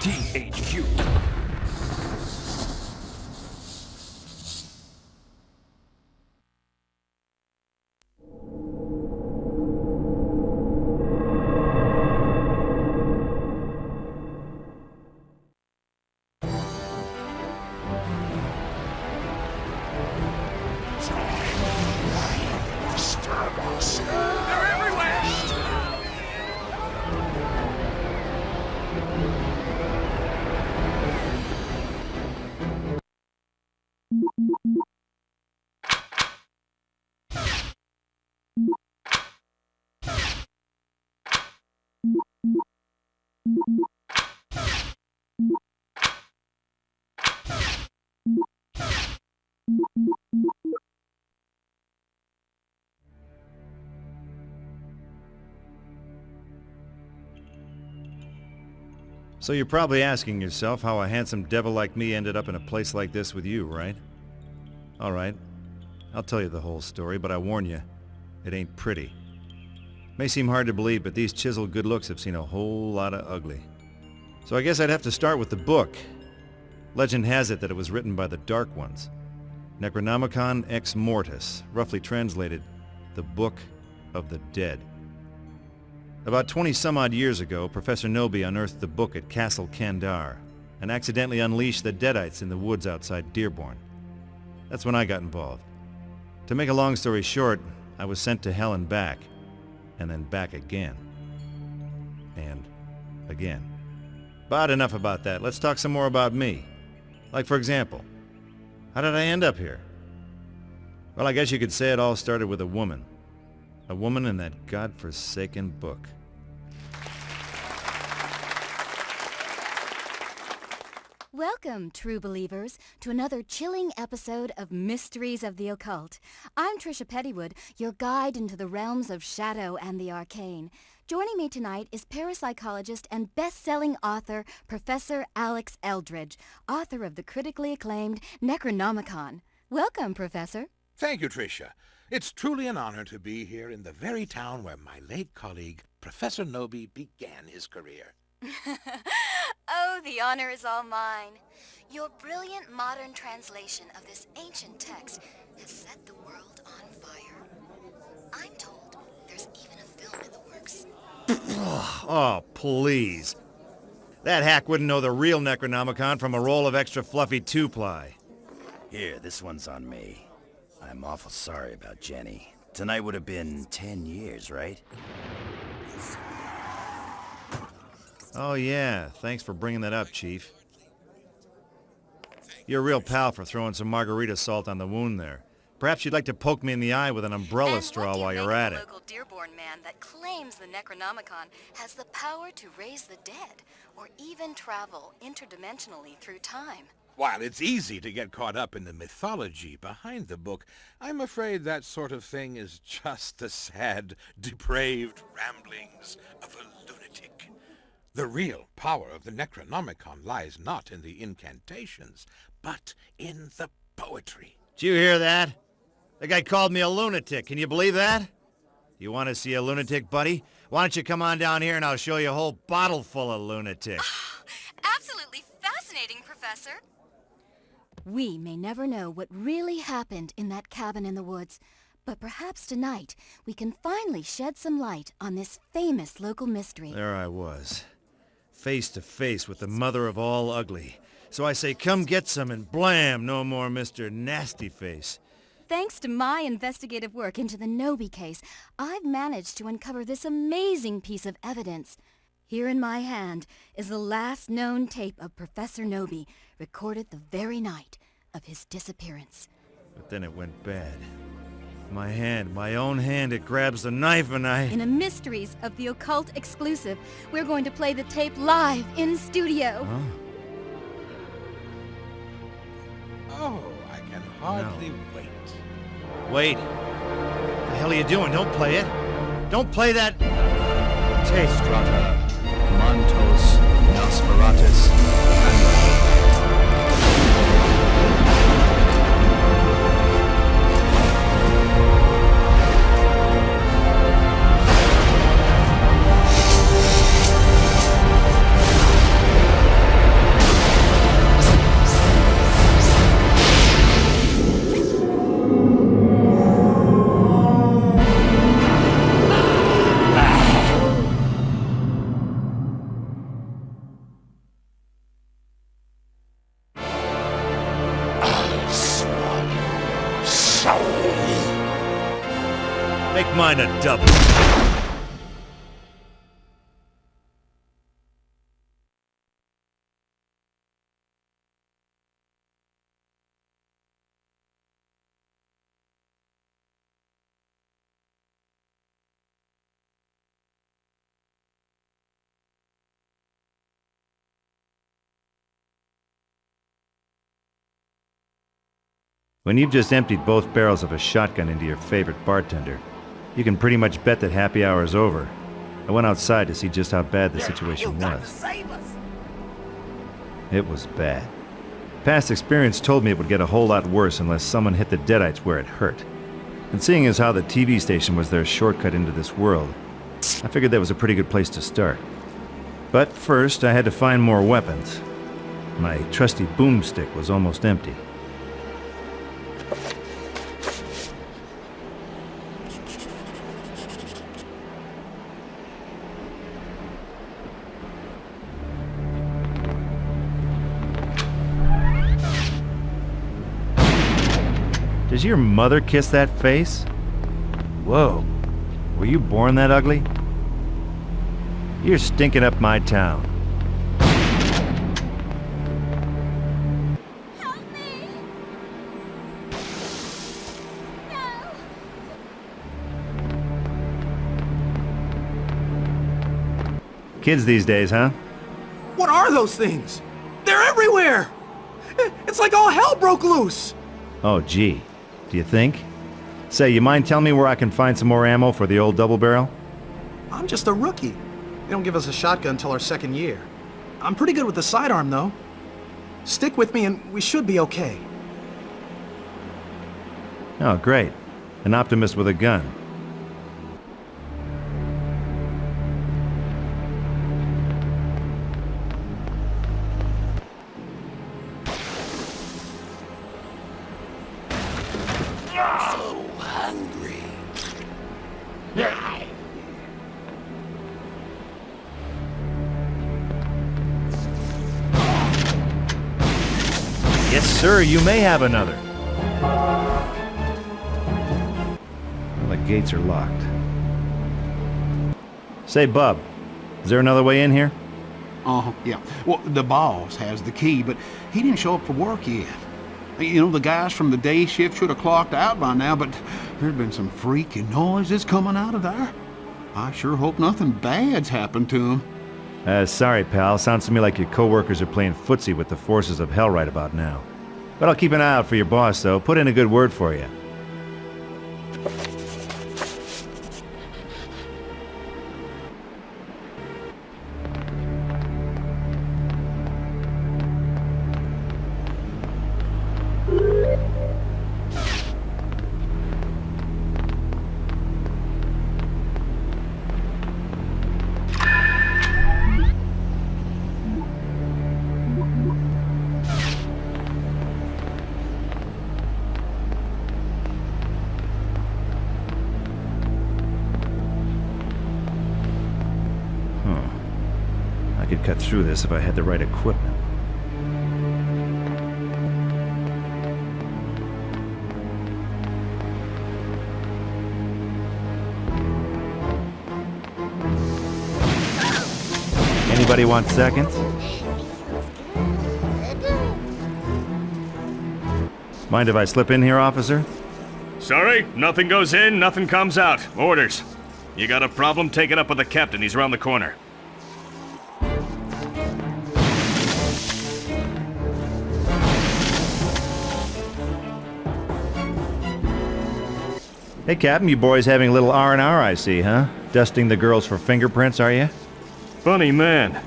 THQ. So you're probably asking yourself how a handsome devil like me ended up in a place like this with you, right? Alright, I'll tell you the whole story, but I warn you, it ain't pretty. May seem hard to believe, but these chiseled good looks have seen a whole lot of ugly. So I guess I'd have to start with the book. Legend has it that it was written by the Dark Ones. Necronomicon ex mortis, roughly translated, the Book of the Dead. About 20-some-odd years ago, Professor Noby unearthed the book at Castle Kandar and accidentally unleashed the Deadites in the woods outside Dearborn. That's when I got involved. To make a long story short, I was sent to hell and back, and then back again. And again. But enough about that. Let's talk some more about me. Like, for example, how did I end up here? Well, I guess you could say it all started with a woman. A woman in that godforsaken book. Welcome, true believers, to another chilling episode of Mysteries of the Occult. I'm Trisha Pettywood, your guide into the realms of shadow and the arcane. Joining me tonight is parapsychologist and best-selling author Professor Alex Eldridge, author of the critically acclaimed Necronomicon. Welcome, Professor. Thank you, Tricia. It's truly an honor to be here in the very town where my late colleague, Professor Noby, began his career. Oh, the honor is all mine. Your brilliant modern translation of this ancient text has set the world on fire. I'm told there's even a film in the works. Oh, please. That hack wouldn't know the real Necronomicon from a roll of extra fluffy two-ply. Here, this one's on me. I'm awful sorry about Jenny. Tonight would have been 10 years, right? Oh yeah, thanks for bringing that up, Chief. You're a real pal for throwing some margarita salt on the wound there. Perhaps you'd like to poke me in the eye with an umbrella straw while you're at it. And what do you make of the local Dearborn man that claims the Necronomicon has the power to raise the dead, or even travel interdimensionally through time? While it's easy to get caught up in the mythology behind the book, I'm afraid that sort of thing is just the sad, depraved ramblings of a lunatic. The real power of the Necronomicon lies not in the incantations, but in the poetry. Did you hear that? The guy called me a lunatic. Can you believe that? You want to see a lunatic, buddy? Why don't you come on down here and I'll show you a whole bottle full of lunatics. Absolutely fascinating, Professor. We may never know what really happened in that cabin in the woods, but perhaps tonight we can finally shed some light on this famous local mystery. There I was, face to face with the mother of all ugly. So I say, come get some, and blam, no more Mr. Nasty Face. Thanks to my investigative work into the Noby case, I've managed to uncover this amazing piece of evidence. Here in my hand is the last known tape of Professor Noby, recorded the very night of his disappearance. But then it went bad. My hand, my own hand, it grabs the knife and I... In a Mysteries of the Occult exclusive, we're going to play the tape live in studio. Huh? Oh, I can hardly wait. Wait. What the hell are you doing? Don't play it. Don't play that... tape. Strata, Mantos, Nosferatus, and... find a double. When you've just emptied both barrels of a shotgun into your favorite bartender, you can pretty much bet that happy hour is over. I went outside to see just how bad the situation was. It was bad. Past experience told me it would get a whole lot worse unless someone hit the Deadites where it hurt. And seeing as how the TV station was their shortcut into this world, I figured that was a pretty good place to start. But first, I had to find more weapons. My trusty boomstick was almost empty. Does your mother kiss that face? Whoa. Were you born that ugly? You're stinking up my town. Help me! No! Kids these days, huh? What are those things? They're everywhere! It's like all hell broke loose! Oh, gee. Do you think? Say, you mind telling me where I can find some more ammo for the old double barrel? I'm just a rookie. They don't give us a shotgun until our second year. I'm pretty good with the sidearm, though. Stick with me and we should be okay. Oh, great. An optimist with a gun. Yes, sir, you may have another. Well, the gates are locked. Say, Bub, is there another way in here? Yeah. Well, the boss has the key, but he didn't show up for work yet. You know, the guys from the day shift should have clocked out by now, but there's been some freaky noises coming out of there. I sure hope nothing bad's happened to him. Sorry, pal. Sounds to me like your coworkers are playing footsie with the forces of hell right about now. But I'll keep an eye out for your boss, though. Put in a good word for you. I could cut through this if I had the right equipment. Anybody want seconds? Mind if I slip in here, officer? Sorry, nothing goes in, nothing comes out. Orders. You got a problem? Take it up with the captain. He's around the corner. Hey, Captain, you boys having a little R&R, I see, huh? Dusting the girls for fingerprints, are you? Funny man.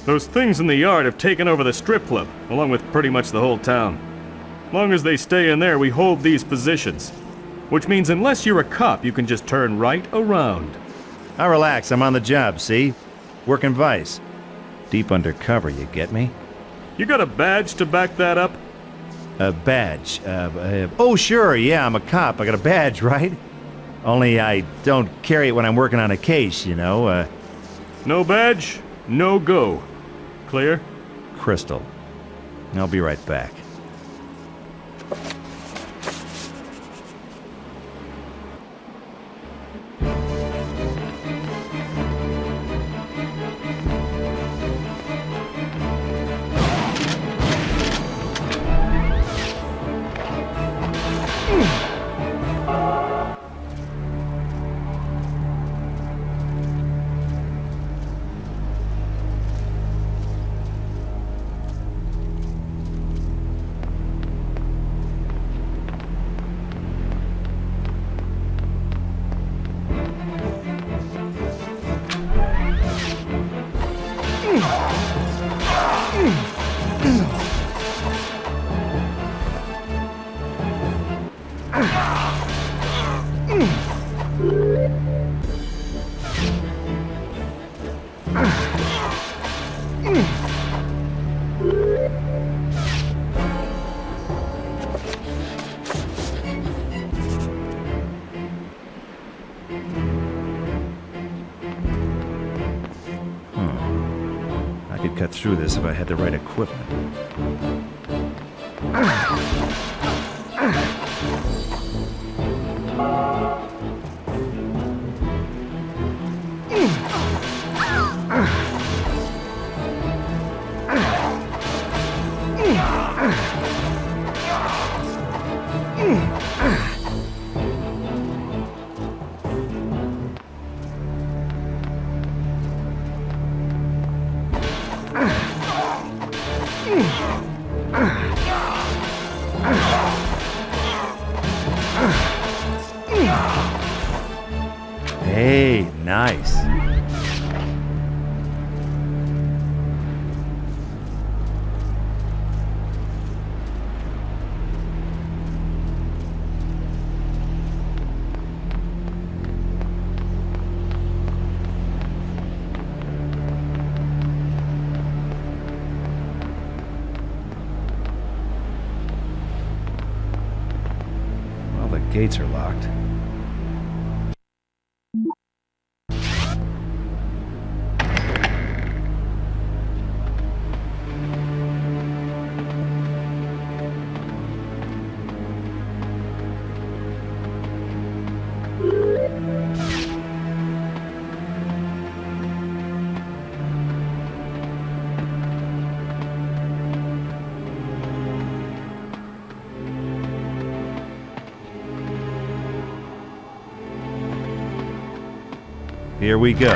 Those things in the yard have taken over the strip club, along with pretty much the whole town. Long as they stay in there, we hold these positions. Which means unless you're a cop, you can just turn right around. Now relax, I'm on the job, see? Working vice. Deep undercover, you get me? You got a badge to back that up? A badge. Oh, sure, yeah, I'm a cop. I got a badge, right? Only I don't carry it when I'm working on a case, you know. No badge, no go. Clear? Crystal. I'll be right back. cut through this if I had the right equipment. Hey, nice. Well, the gates are locked. Here we go.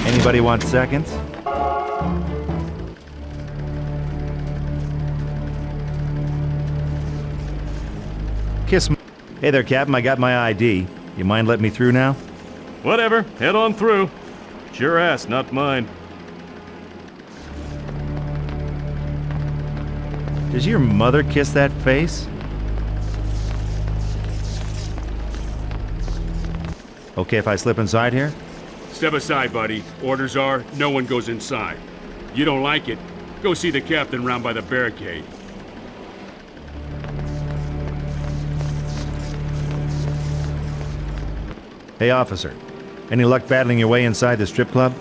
Anybody want seconds? Kiss me. Hey there, Captain. I got my ID. You mind letting me through now? Whatever, head on through. It's your ass, not mine. Does your mother kiss that face? Okay if I slip inside here? Step aside, buddy. Orders are, no one goes inside. You don't like it, go see the captain round by the barricade. Hey, officer. Any luck battling your way inside the strip club?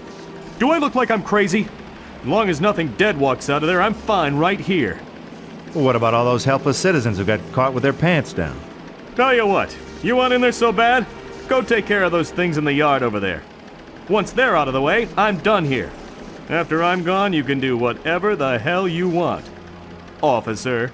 Do I look like I'm crazy? As long as nothing dead walks out of there, I'm fine right here. Well, what about all those helpless citizens who got caught with their pants down? Tell you what, you want in there so bad? Go take care of those things in the yard over there. Once they're out of the way, I'm done here. After I'm gone, you can do whatever the hell you want, officer.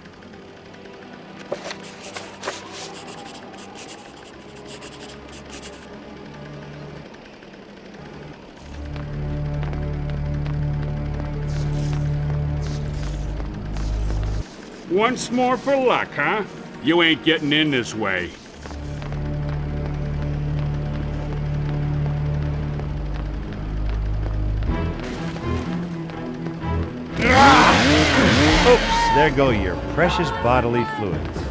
Once more for luck, huh? You ain't getting in this way. there go your precious bodily fluids.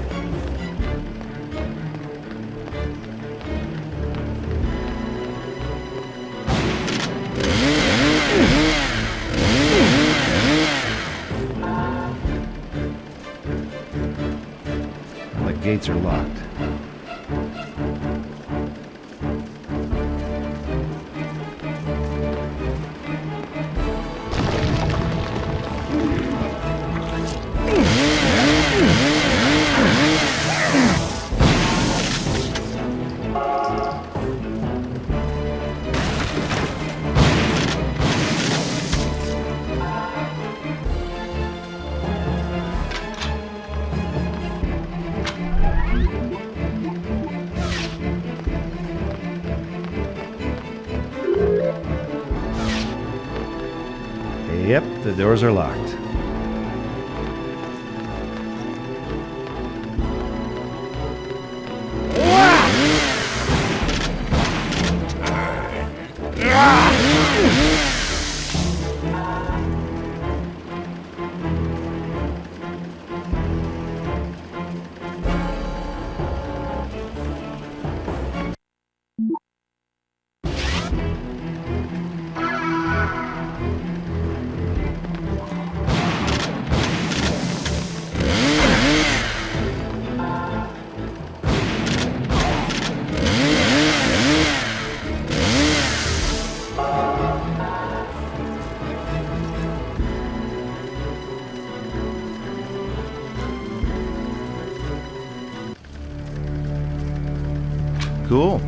The gates are locked. Yep, the doors are locked. Cool.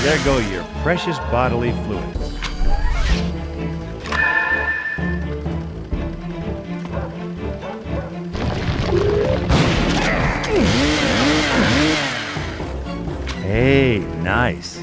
There go your precious bodily fluids. Hey, nice.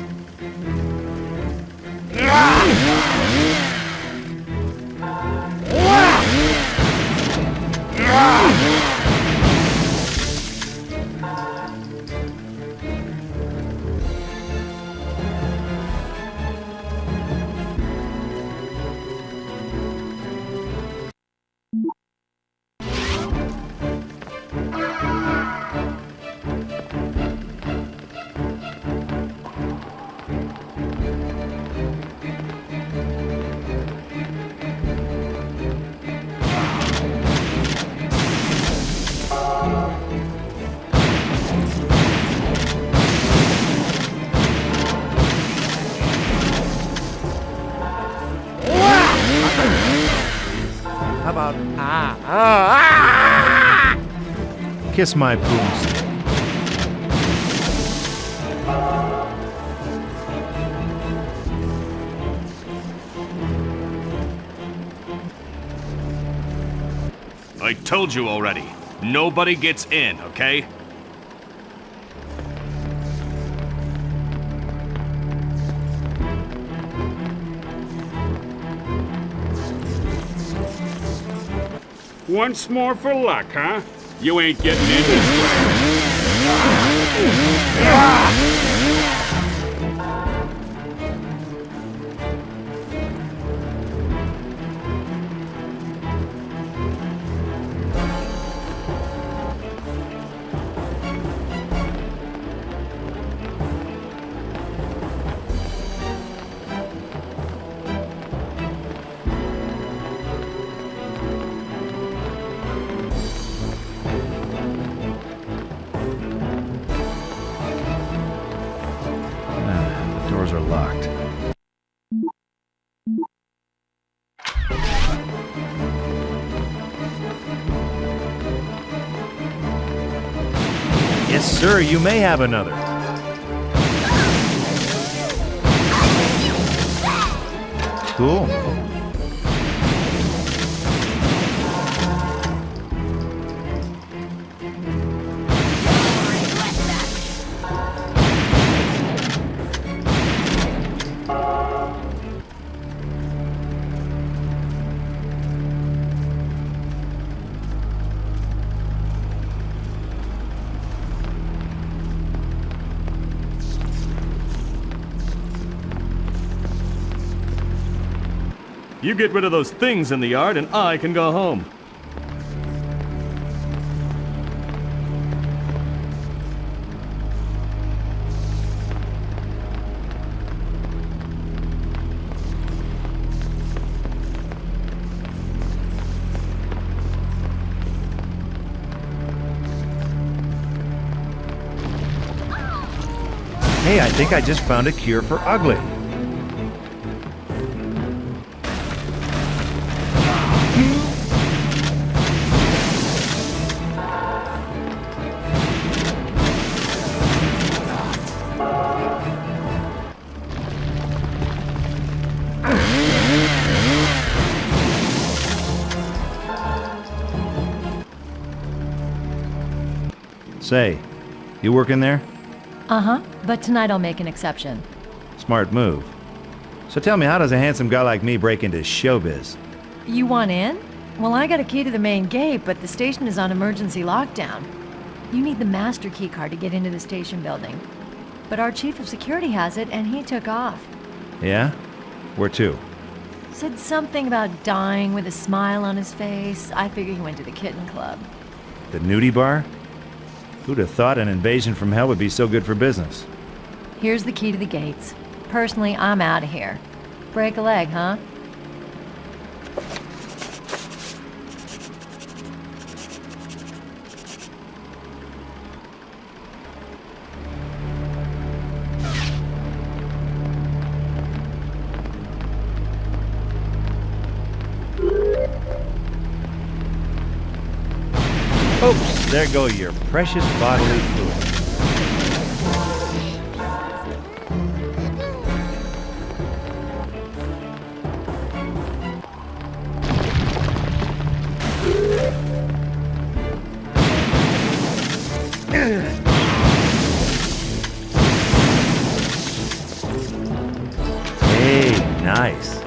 How about kiss my boomstick? I told you already. Nobody gets in, okay? Once more for luck, huh? You ain't getting in this The doors are locked. Yes, sir, you may have another. Cool. You get rid of those things in the yard and I can go home. Hey, I think I just found a cure for ugly. Say, you working there? Uh-huh, but tonight I'll make an exception. Smart move. So tell me, how does a handsome guy like me break into showbiz? You want in? Well, I got a key to the main gate, but the station is on emergency lockdown. You need the master key card to get into the station building. But our chief of security has it, and he took off. Yeah? Where to? Said something about dying with a smile on his face. I figure he went to the kitten club. The nudie bar? Who'd have thought an invasion from hell would be so good for business? Here's the key to the gates. Personally, I'm out of here. Break a leg, huh? Oops, there go your precious bodily fluids. Hey, nice.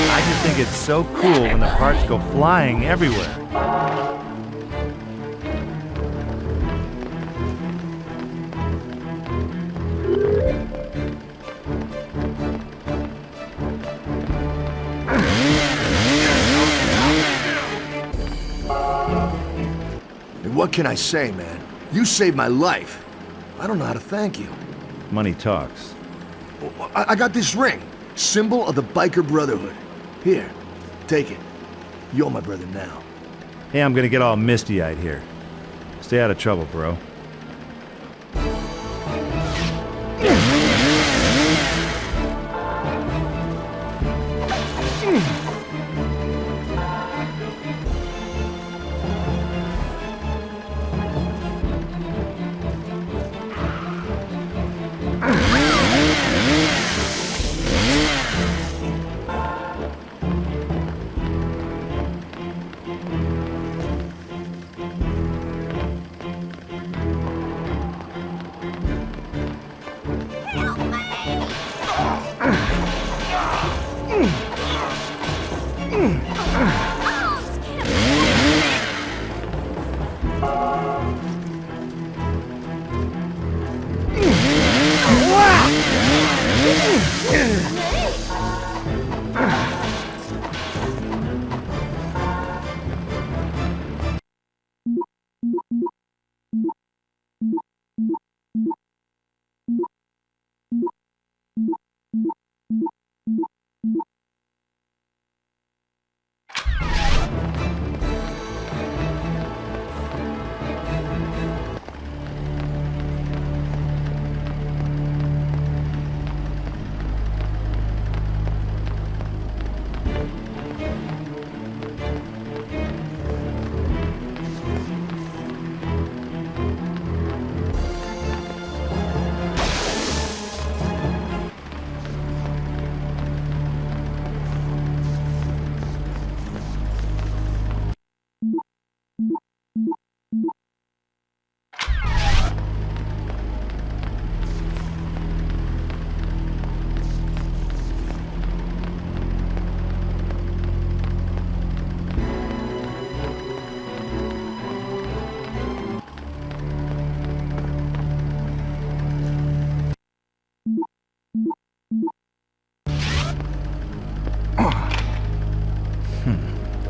I just think it's so cool when the parts go flying everywhere. And what can I say, man? You saved my life. I don't know how to thank you. Money talks. I got this ring, symbol of the Biker Brotherhood. Here, take it. You're my brother now. Hey, I'm gonna get all misty-eyed here. Stay out of trouble, bro.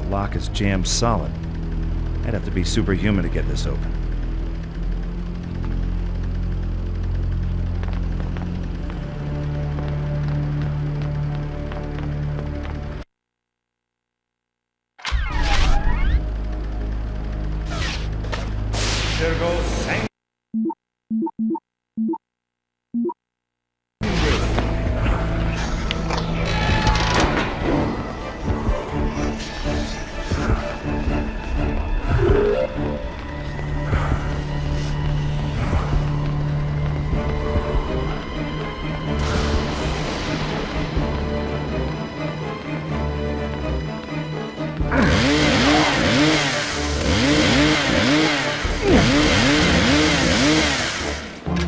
The lock is jammed solid. I'd have to be superhuman to get this open.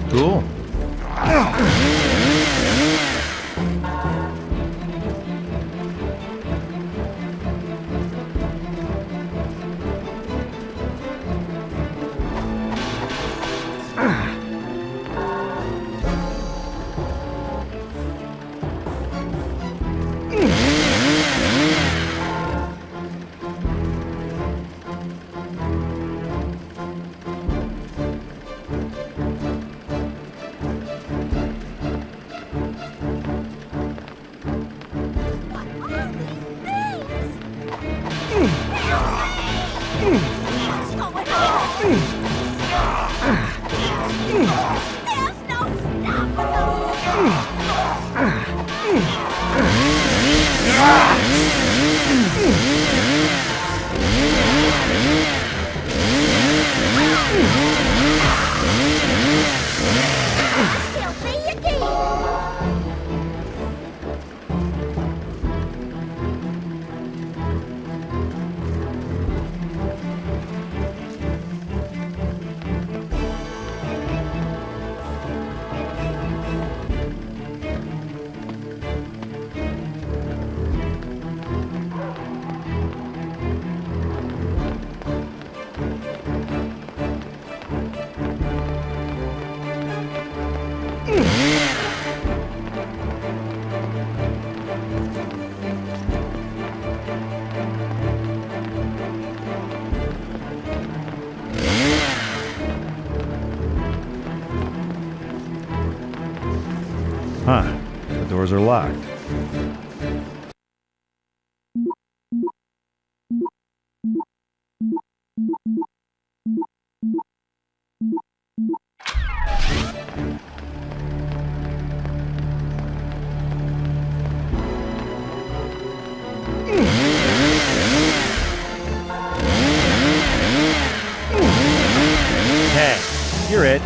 Cool. Huh. The doors are locked. Hey, you're it.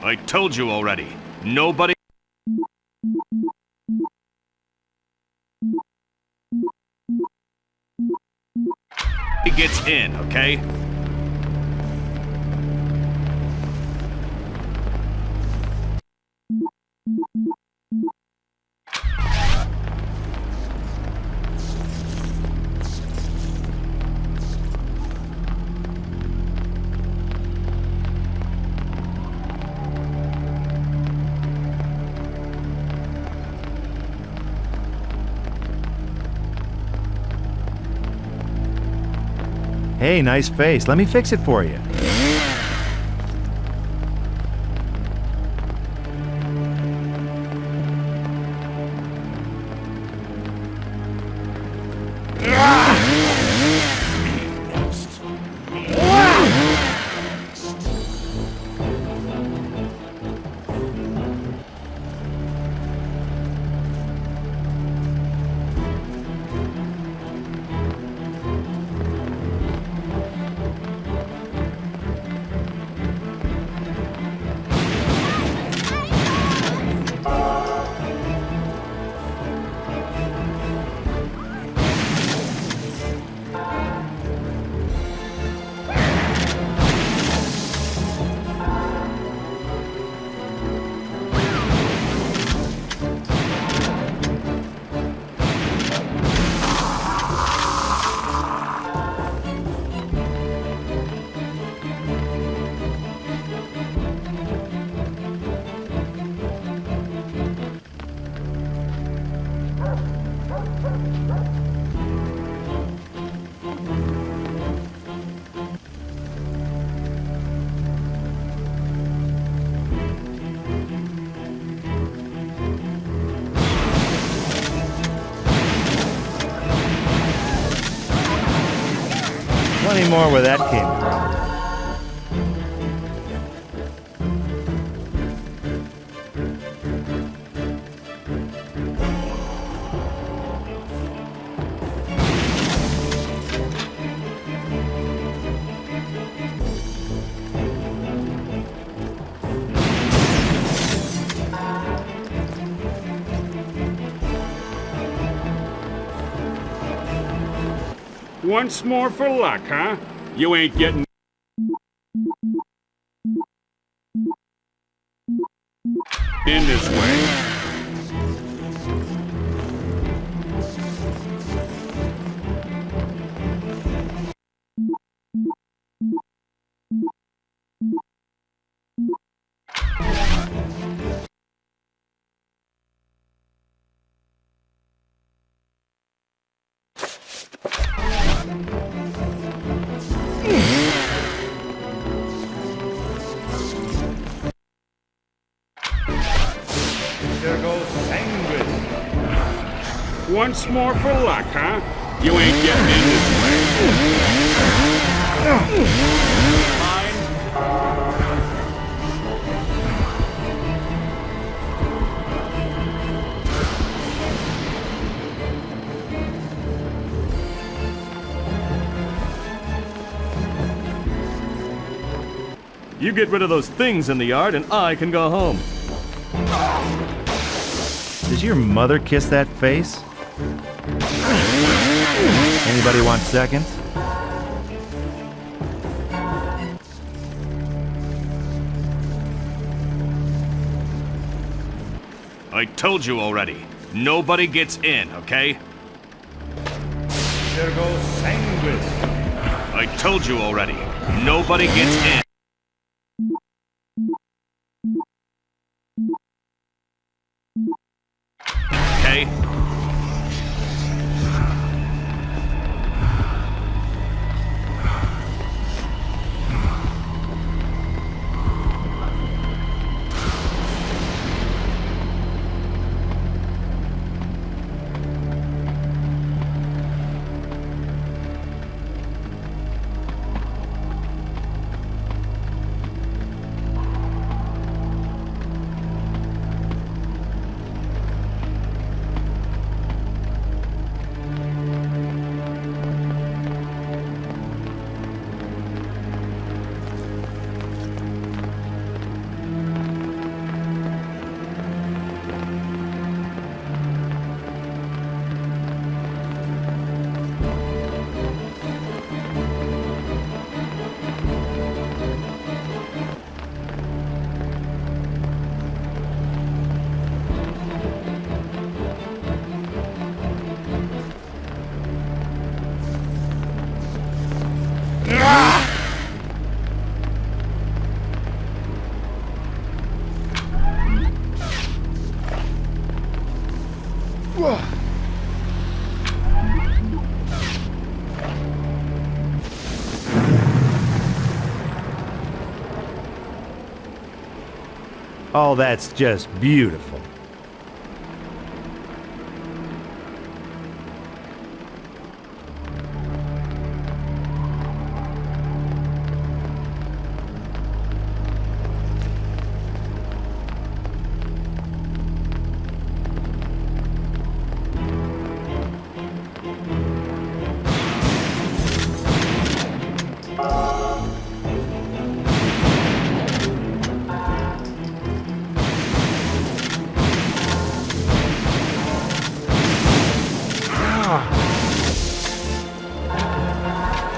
I told you already. Nobody gets in, okay? Hey, nice face. Let me fix it for you. Plenty more where that came from. Once more for luck, huh? You ain't getting... in this way. There goes Sanguis. Once more for luck, huh? You ain't getting in this way. You get rid of those things in the yard and I can go home. Does your mother kiss that face? Anybody want seconds? I told you already. Nobody gets in, okay? There goes Sanguis. I told you already. Nobody gets in. Okay? Oh, that's just beautiful.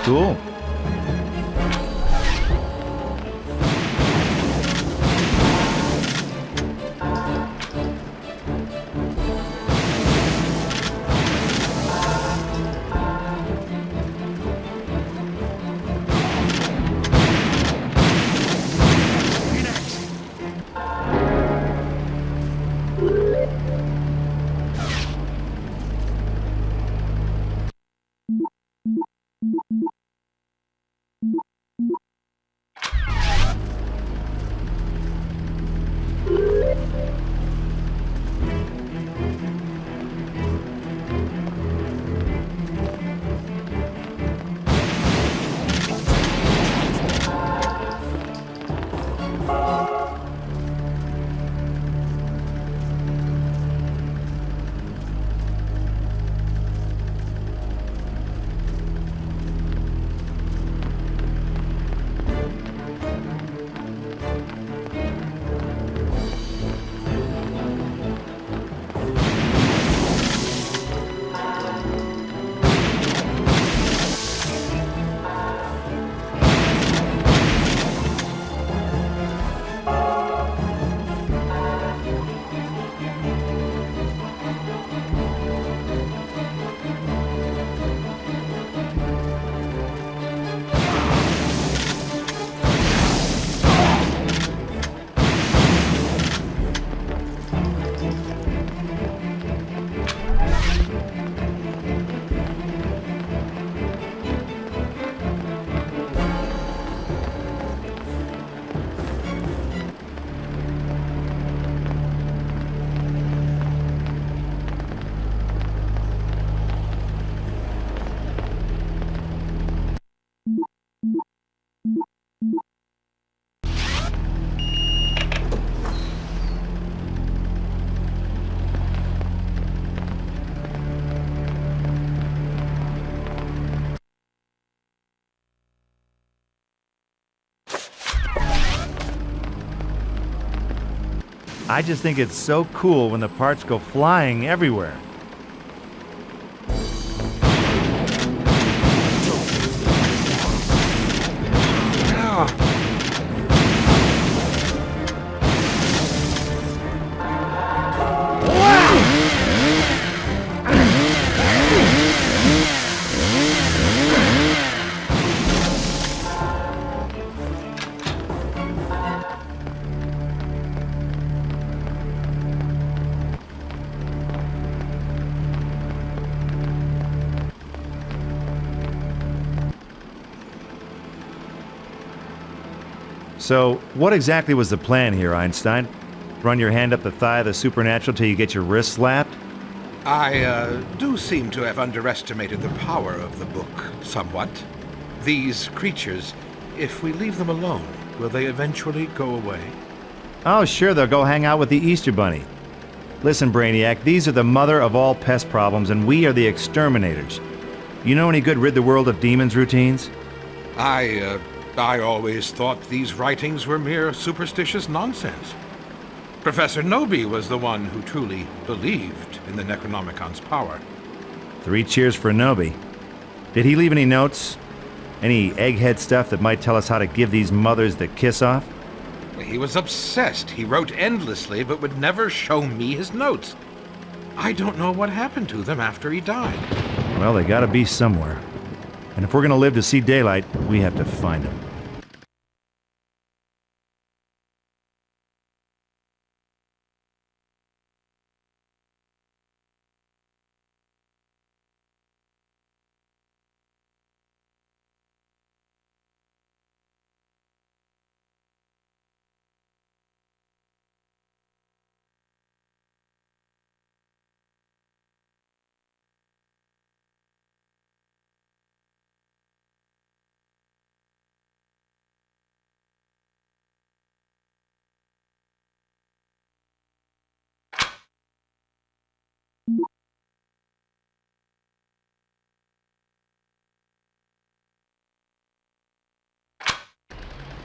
Cool. I just think it's so cool when the parts go flying everywhere. So, what exactly was the plan here, Einstein? Run your hand up the thigh of the supernatural till you get your wrist slapped? I do seem to have underestimated the power of the book somewhat. These creatures, if we leave them alone, will they eventually go away? Oh, sure, they'll go hang out with the Easter Bunny. Listen, Brainiac, these are the mother of all pest problems, and we are the exterminators. You know any good rid the world of demons routines? I always thought these writings were mere superstitious nonsense. Professor Nobi was the one who truly believed in the Necronomicon's power. 3 cheers for Nobi. Did he leave any notes? Any egghead stuff that might tell us how to give these mothers the kiss-off? He was obsessed. He wrote endlessly, but would never show me his notes. I don't know what happened to them after he died. Well, they gotta be somewhere. And if we're gonna live to see daylight, we have to find them.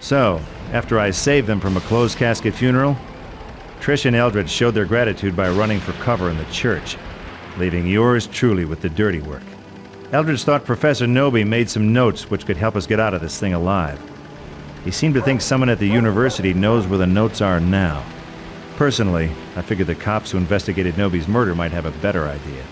So, after I saved them from a closed casket funeral, Trish and Eldridge showed their gratitude by running for cover in the church, leaving yours truly with the dirty work. Eldridge thought Professor Noby made some notes which could help us get out of this thing alive. He seemed to think someone at the university knows where the notes are now. Personally, I figured the cops who investigated Noby's murder might have a better idea.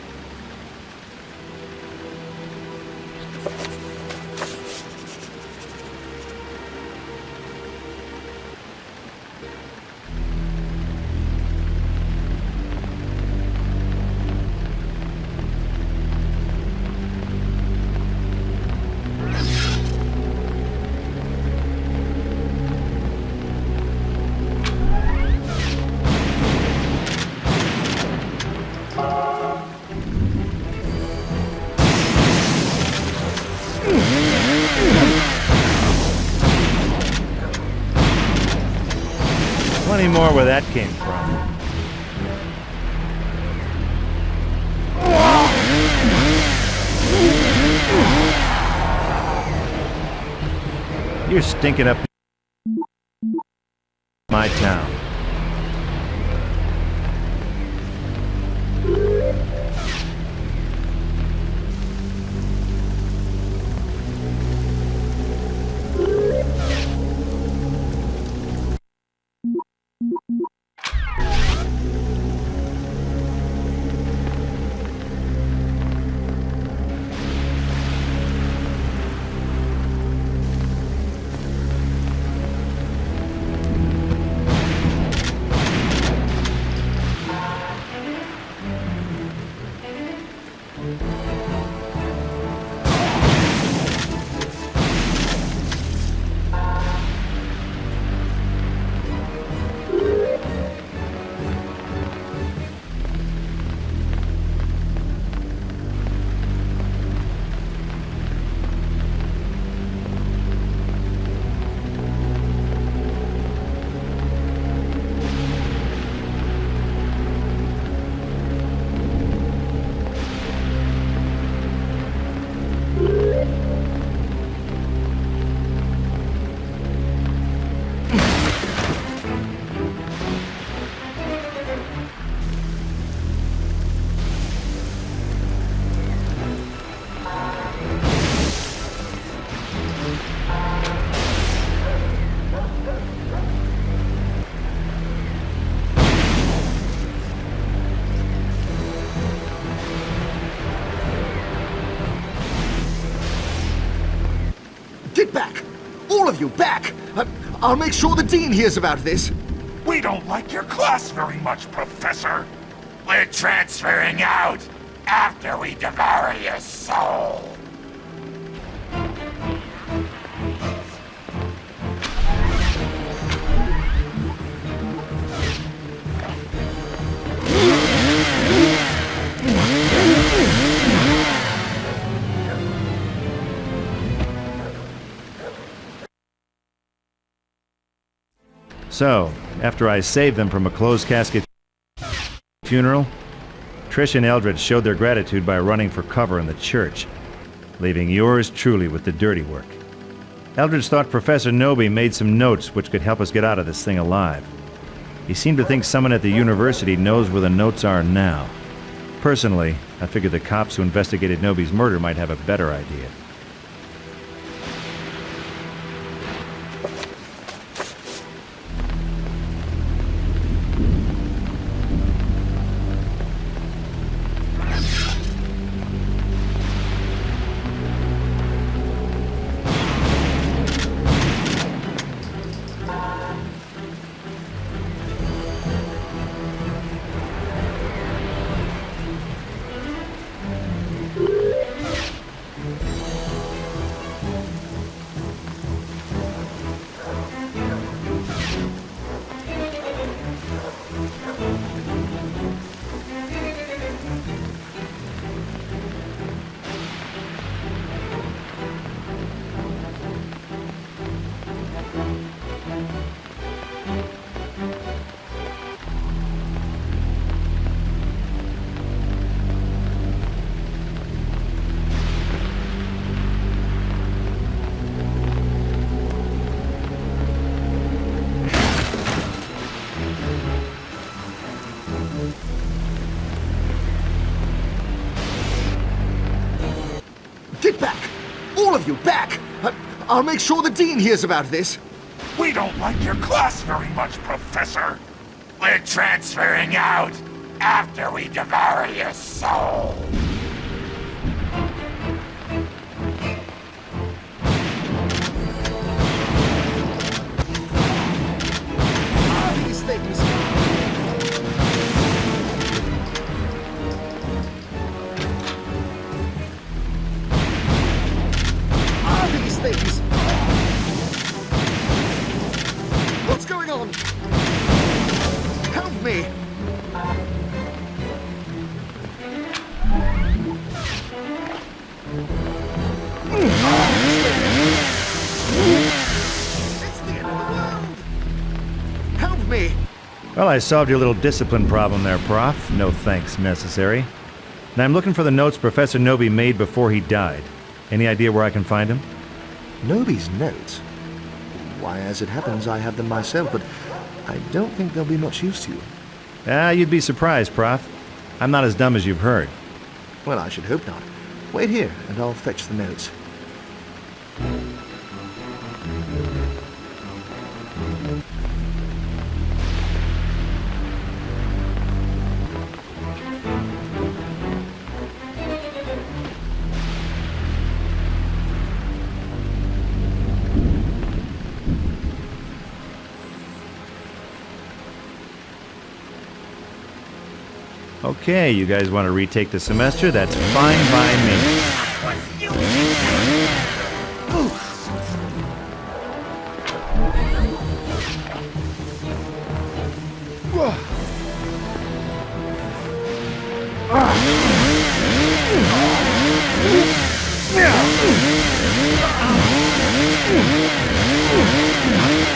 Plenty more where that came from. You're stinking up my town. Get back! All of you, back! I'll make sure the Dean hears about this. We don't like your class very much, Professor. We're transferring out after we devour your soul. So, after I saved them from a closed casket funeral, Trish and Eldridge showed their gratitude by running for cover in the church, leaving yours truly with the dirty work. Eldridge thought Professor Noby made some notes which could help us get out of this thing alive. He seemed to think someone at the university knows where the notes are now. Personally, I figured the cops who investigated Noby's murder might have a better idea. Back! All of you, back! I'll make sure the Dean hears about this. We don't like your class very much, Professor. We're transferring out after we devour your soul. These things. These things. What's going on? Help me! It's the end of the world! Help me! Well, I solved your little discipline problem there, Prof. No thanks necessary. Now I'm looking for the notes Professor Nobi made before he died. Any idea where I can find them? Nobi's notes? Why, as it happens, I have them myself, but I don't think they'll be much use to you. You'd be surprised, Prof. I'm not as dumb as you've heard. Well, I should hope not. Wait here, and I'll fetch the notes. Okay, you guys want to retake the semester? That's fine by me.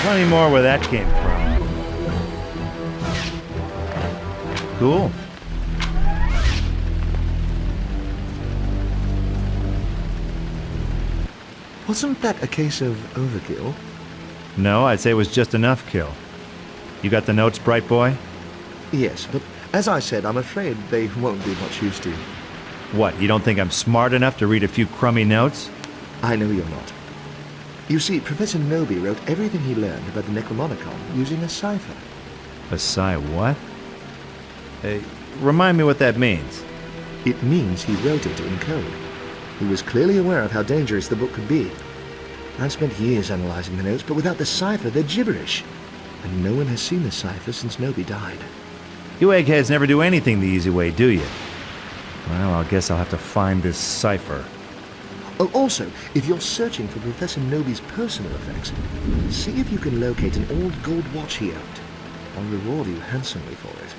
Plenty more where that came from. Cool. Wasn't that a case of overkill? No, I'd say it was just enough kill. You got the notes, Bright Boy? Yes, but as I said, I'm afraid they won't be much use to you. What, you don't think I'm smart enough to read a few crummy notes? I know you're not. You see, Professor Nobi wrote everything he learned about the Necronomicon using a cipher. A what? Remind me what that means. It means he wrote it in code. He was clearly aware of how dangerous the book could be. I've spent years analyzing the notes, but without the cipher, they're gibberish. And no one has seen the cipher since Nobi died. You eggheads never do anything the easy way, do you? Well, I guess I'll have to find this cipher. Oh, also, if you're searching for Professor Nobi's personal effects, see if you can locate an old gold watch he owned. I'll reward you handsomely for it.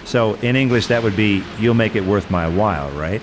So, in English, that would be, you'll make it worth my while, right?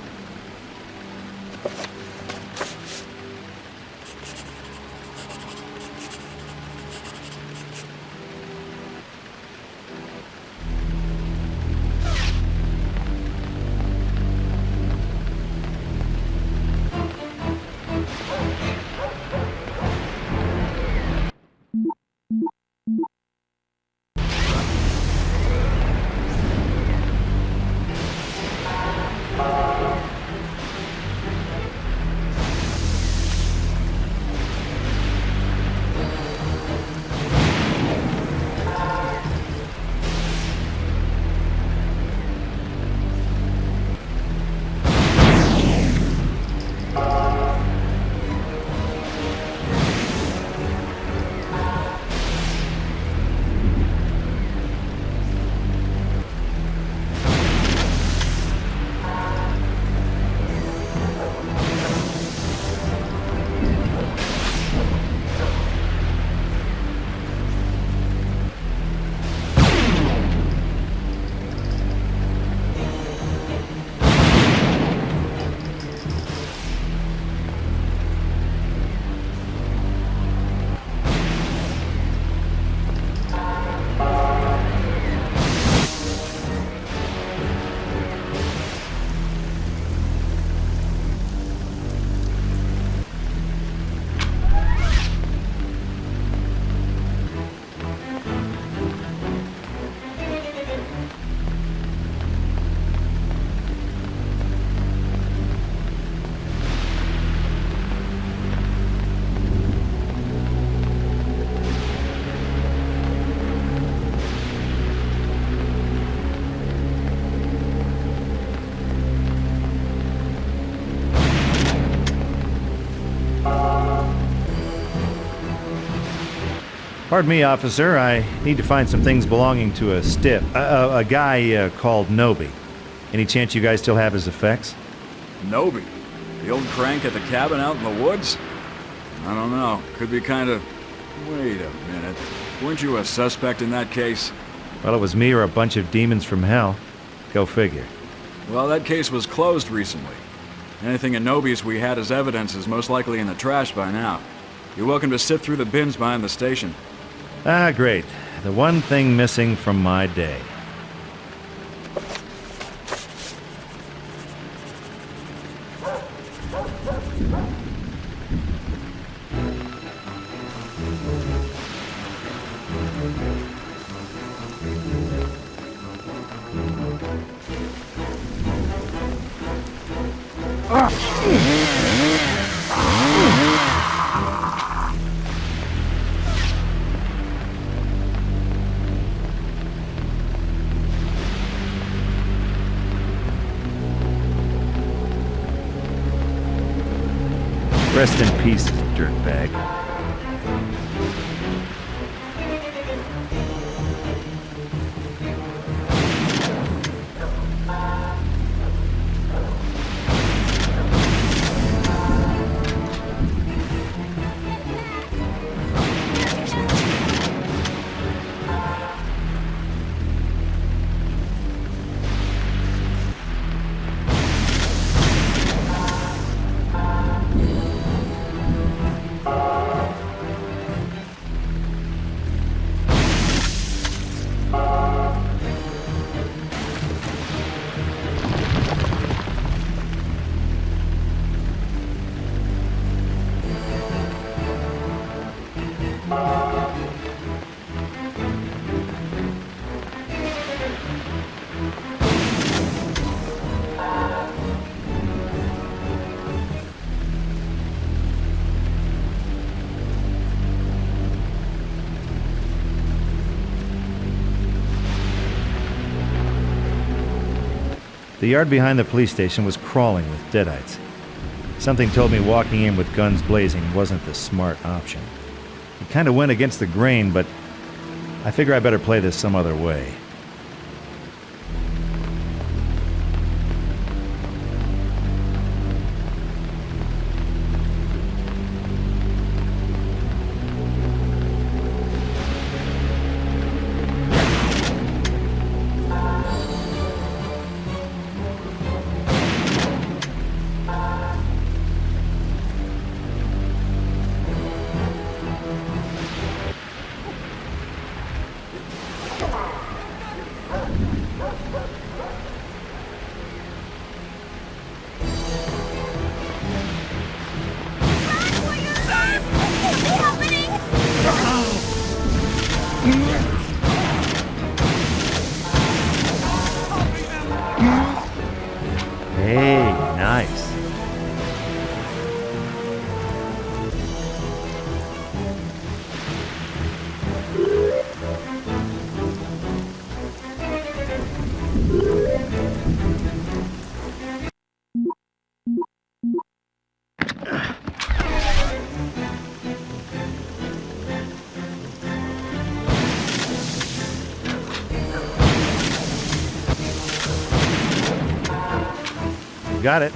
Pardon me, officer. I need to find some things belonging to a guy called Nobi. Any chance you guys still have his effects? Nobi? The old crank at the cabin out in the woods? I don't know. Could be kind of... Wait a minute. Weren't you a suspect in that case? Well, it was me or a bunch of demons from hell. Go figure. Well, that case was closed recently. Anything in Nobi's we had as evidence is most likely in the trash by now. You're welcome to sift through the bins behind the station. Ah, great. The one thing missing from my day. Rest in peace, dirtbag. The yard behind the police station was crawling with Deadites. Something told me walking in with guns blazing wasn't the smart option. It kind of went against the grain, but I figure I better play this some other way. Hey, nice. Got it.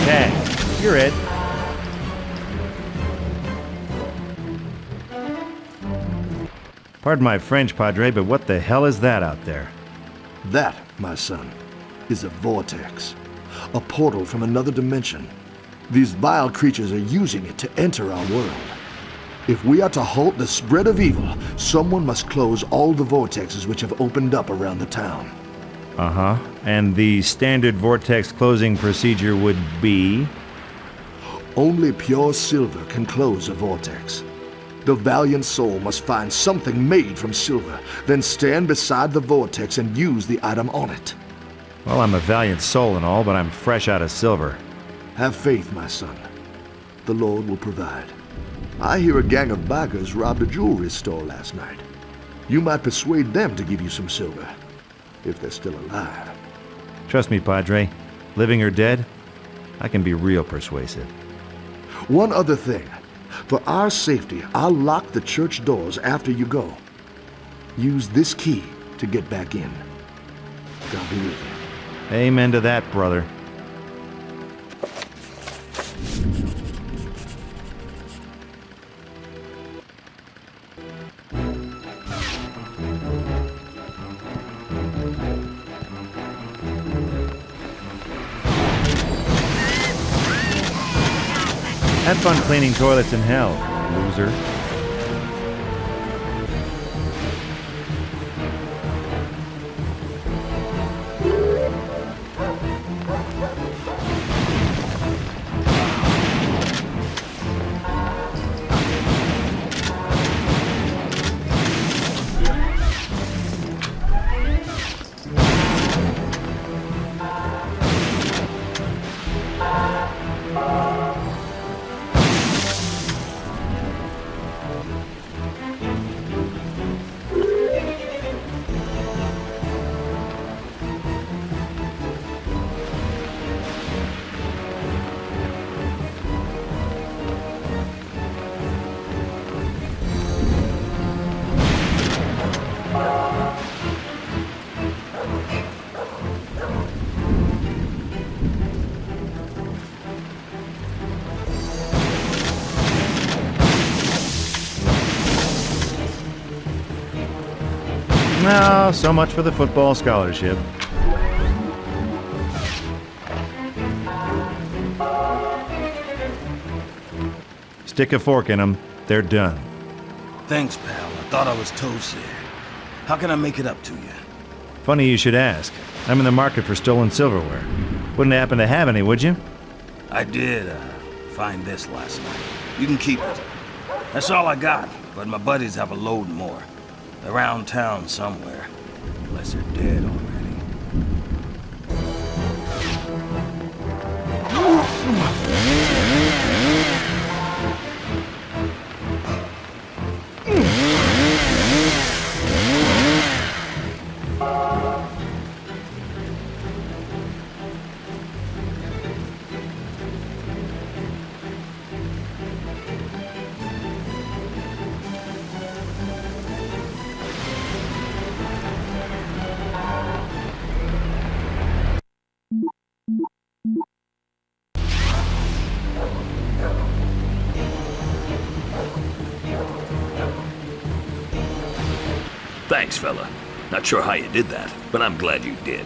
Okay, you're it. Pardon my French, Padre, but what the hell is that out there? That, my son, is a vortex. A portal from another dimension. These vile creatures are using it to enter our world. If we are to halt the spread of evil, someone must close all the vortexes which have opened up around the town. Uh-huh. And the standard vortex closing procedure would be? Only pure silver can close a vortex. The valiant soul must find something made from silver, then stand beside the vortex and use the item on it. Well, I'm a valiant soul and all, but I'm fresh out of silver. Have faith, my son. The Lord will provide. I hear a gang of bikers robbed a jewelry store last night. You might persuade them to give you some silver, if they're still alive. Trust me, Padre. Living or dead, I can be real persuasive. One other thing. For our safety, I'll lock the church doors after you go. Use this key to get back in. God be with you. Amen to that, brother. Have fun cleaning toilets in hell, loser. No, so much for the football scholarship. Stick a fork in them. They're done. Thanks, pal. I thought I was toast there. How can I make it up to you? Funny you should ask. I'm in the market for stolen silverware. Wouldn't happen to have any, would you? I did, find this last night. You can keep it. That's all I got, but my buddies have a load more. Around town somewhere. Unless they're dead already. Thanks, fella. Not sure how you did that, but I'm glad you did.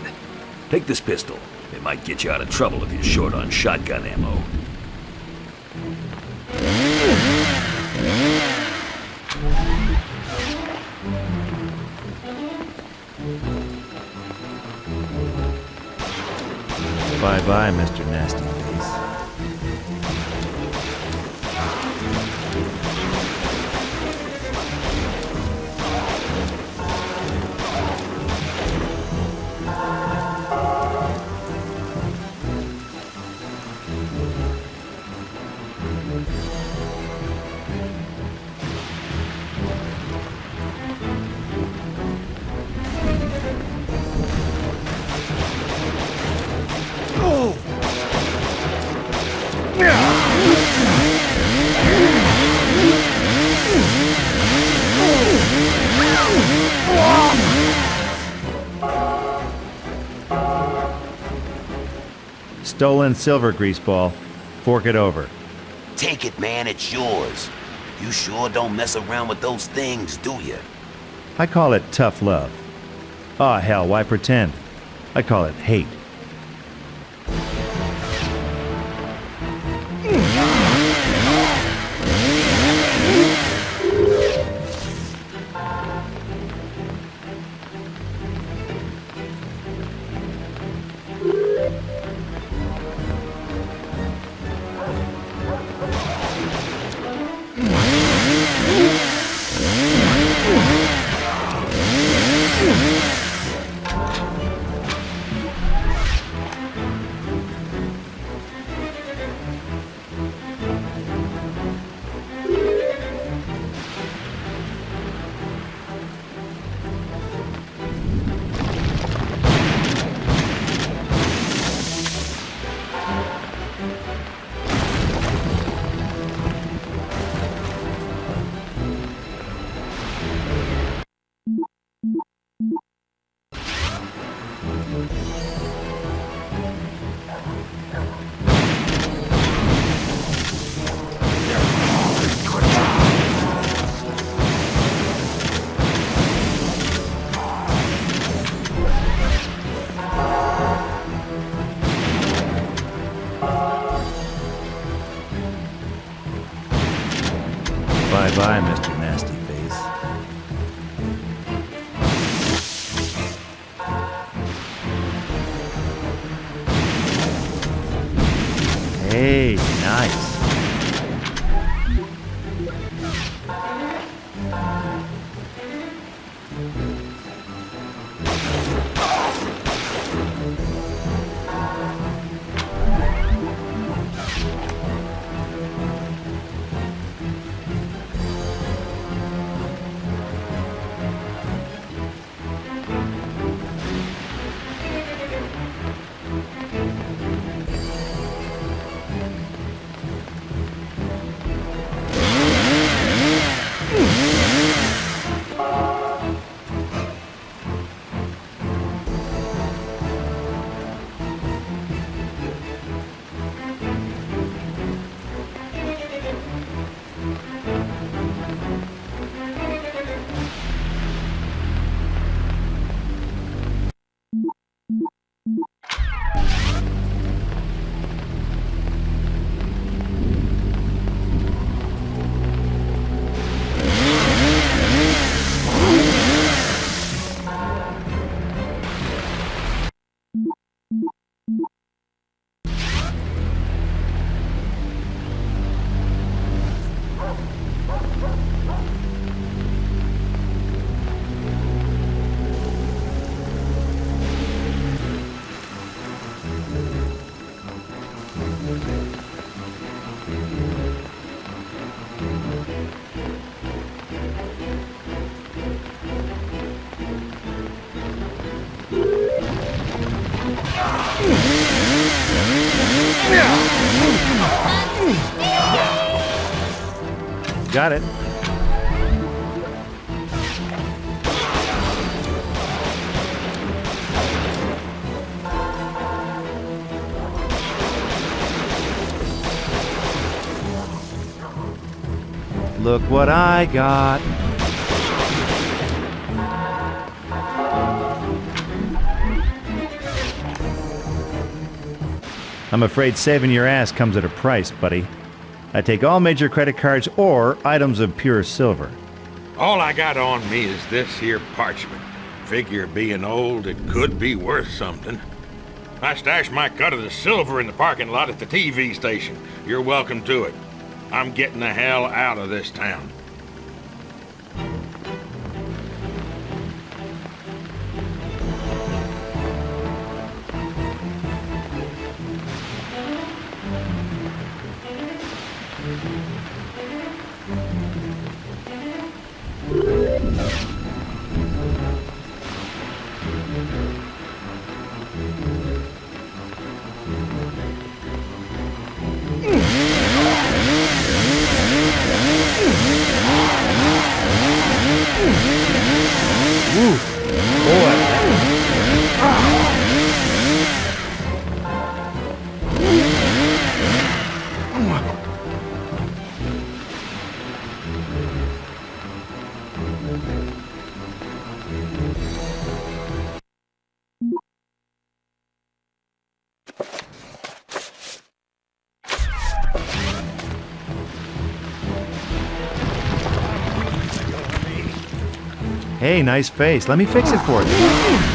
Take this pistol. It might get you out of trouble if you're short on shotgun ammo. Bye-bye, Mr. Nasty Face. Stolen silver, greaseball. Fork it over. Take it, man, it's yours. You sure don't mess around with those things, do you? I call it tough love. Aw, hell, why pretend? I call it hate. Bye, Mr. Nasty Face. Hey, nice. Got it. Look what I got. I'm afraid saving your ass comes at a price, buddy. I take all major credit cards or items of pure silver. All I got on me is this here parchment. Figure being old, it could be worth something. I stashed my cut of the silver in the parking lot at the TV station. You're welcome to it. I'm getting the hell out of this town. Hey, nice face. Let me fix it for you.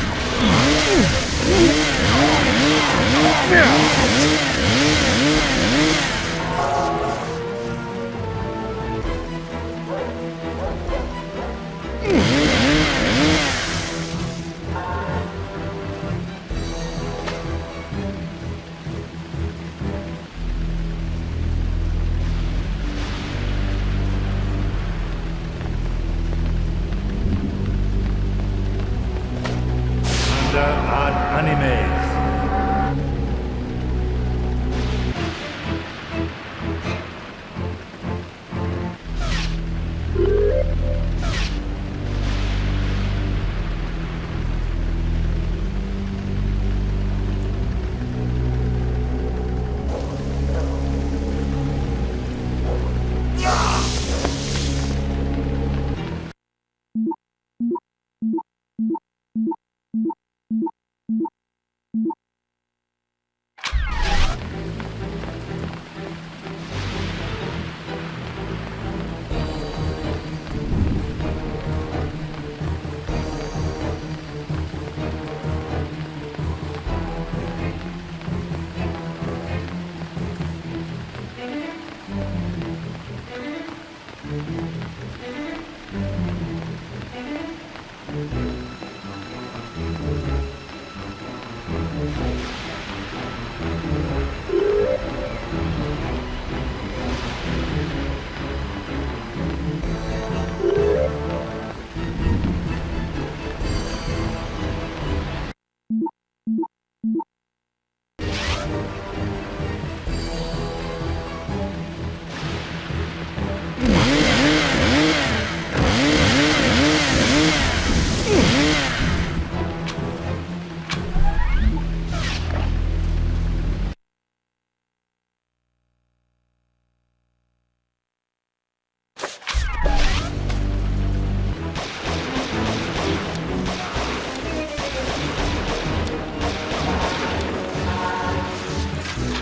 Animes.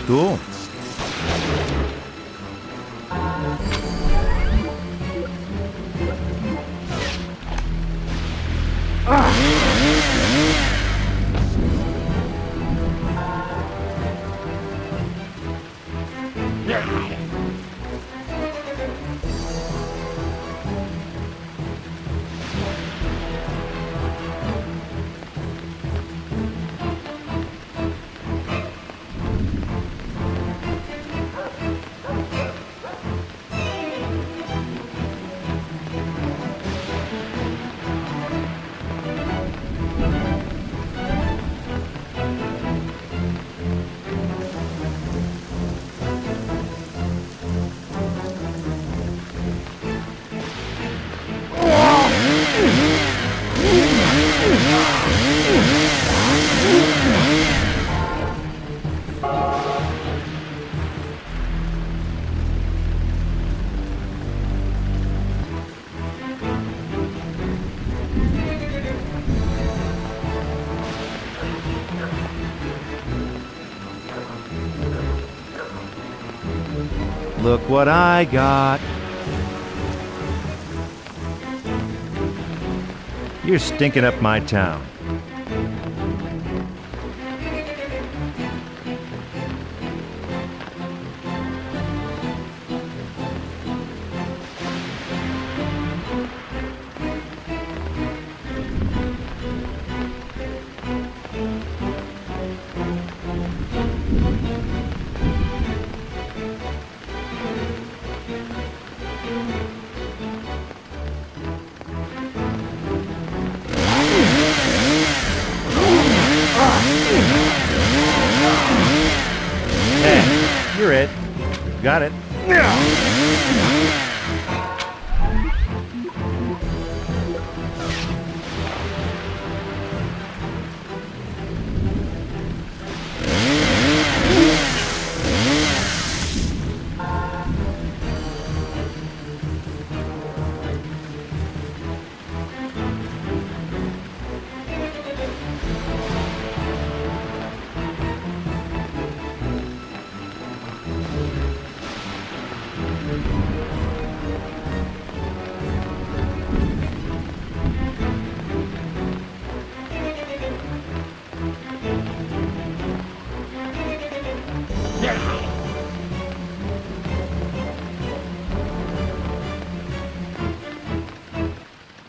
Cool. Look what I got. You're stinking up my town. Hey, you're it. Got it.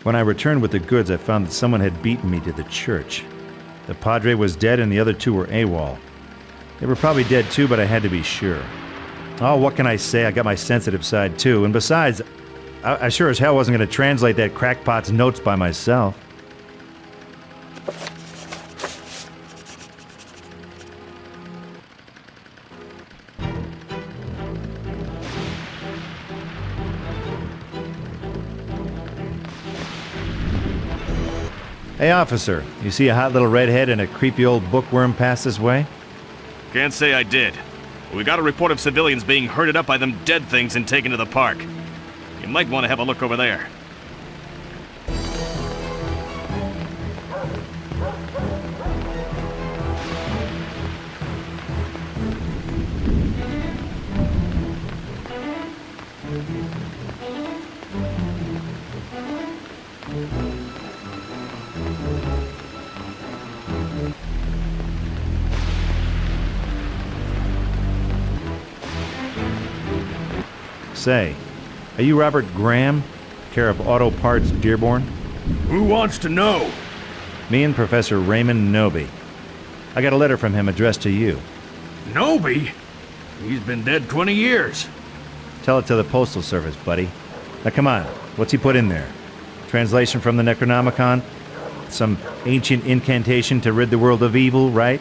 When I returned with the goods, I found that someone had beaten me to the church. The Padre was dead and the other two were AWOL. They were probably dead too, but I had to be sure. Oh, what can I say? I got my sensitive side too. And besides, I sure as hell wasn't going to translate that crackpot's notes by myself. Hey, officer, you see a hot little redhead and a creepy old bookworm pass this way? Can't say I did. We got a report of civilians being herded up by them dead things and taken to the park. You might want to have a look over there. Say, are you Robert Graham, care of Auto Parts Dearborn? Who wants to know? Me and Professor Raymond Noby. I got a letter from him addressed to you. Noby? He's been dead 20 years. Tell it to the Postal Service, buddy. Now come on, what's he put in there? Translation from the Necronomicon? Some ancient incantation to rid the world of evil, right?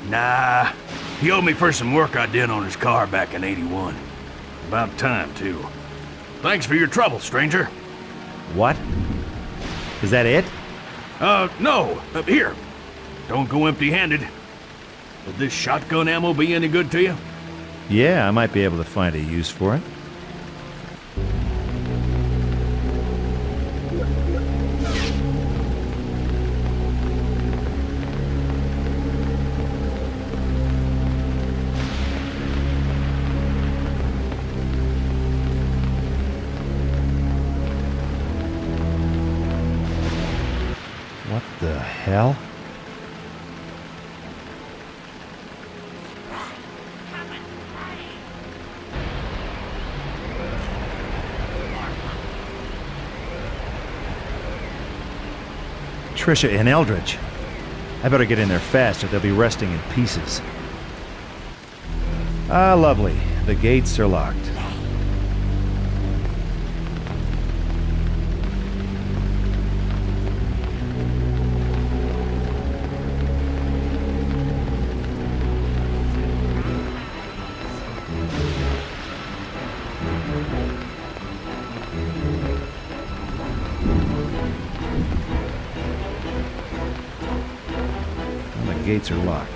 Nah, he owed me for some work I did on his car back in '81. About time, too. Thanks for your trouble, stranger. What? Is that it? No. Here. Don't go empty-handed. Would this shotgun ammo be any good to you? Yeah, I might be able to find a use for it. hell? Trisha and Eldridge. I better get in there fast or they'll be resting in pieces. Ah, lovely. The gates are locked. Gates are locked.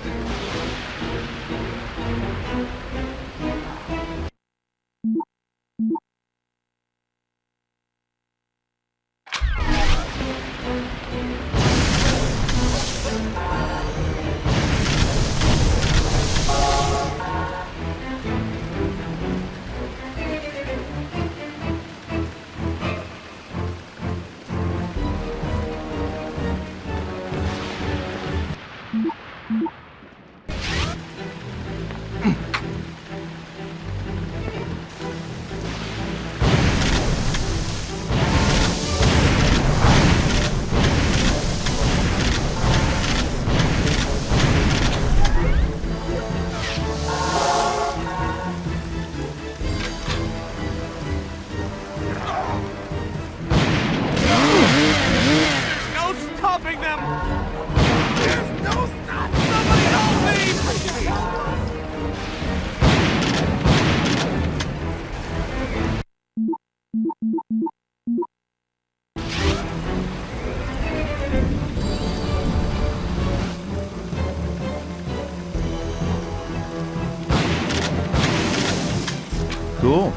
Cool.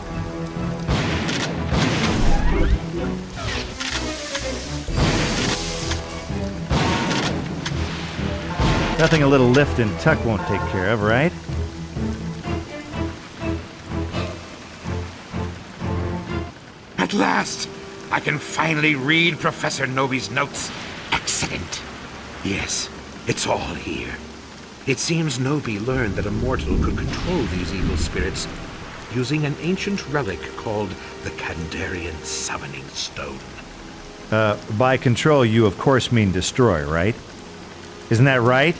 Nothing a little lift and tuck won't take care of, right? At last! I can finally read Professor Nobi's notes. Excellent. Yes, it's all here. It seems Nobi learned that a mortal could control these evil spirits using an ancient relic called the Kandarian Summoning Stone. By control, you of course mean destroy, right? Isn't that right?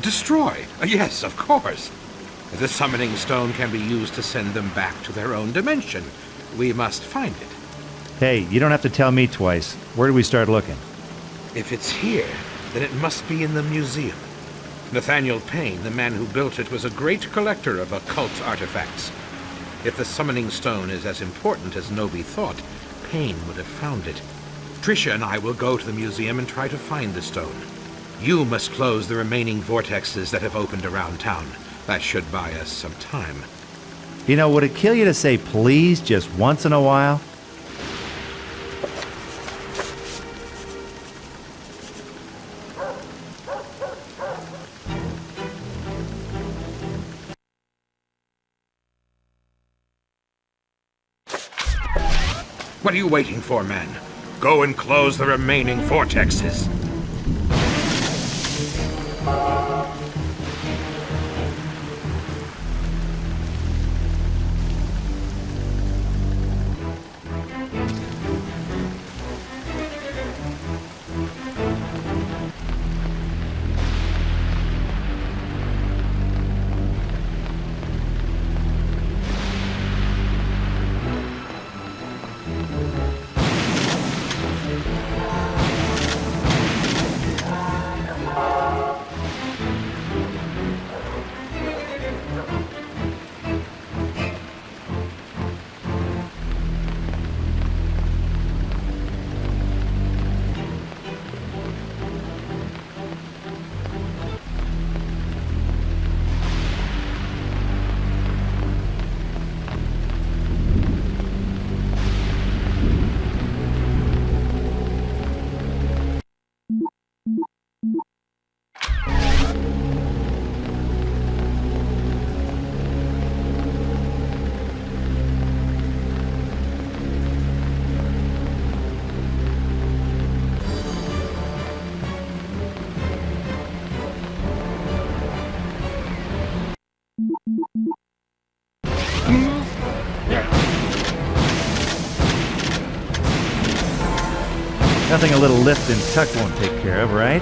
Destroy? Yes, of course. The Summoning Stone can be used to send them back to their own dimension. We must find it. Hey, you don't have to tell me twice. Where do we start looking? If it's here, then it must be in the museum. Nathaniel Payne, the man who built it, was a great collector of occult artifacts. If the Summoning Stone is as important as Nobi thought, Payne would have found it. Trisha and I will go to the museum and try to find the stone. You must close the remaining vortexes that have opened around town. That should buy us some time. You know, would it kill you to say please just once in a while? What are you waiting for, man? Go and close the remaining vortexes. Nothing a little lift and tuck won't take care of, right?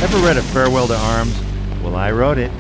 Ever read A Farewell to Arms? Well, I wrote it.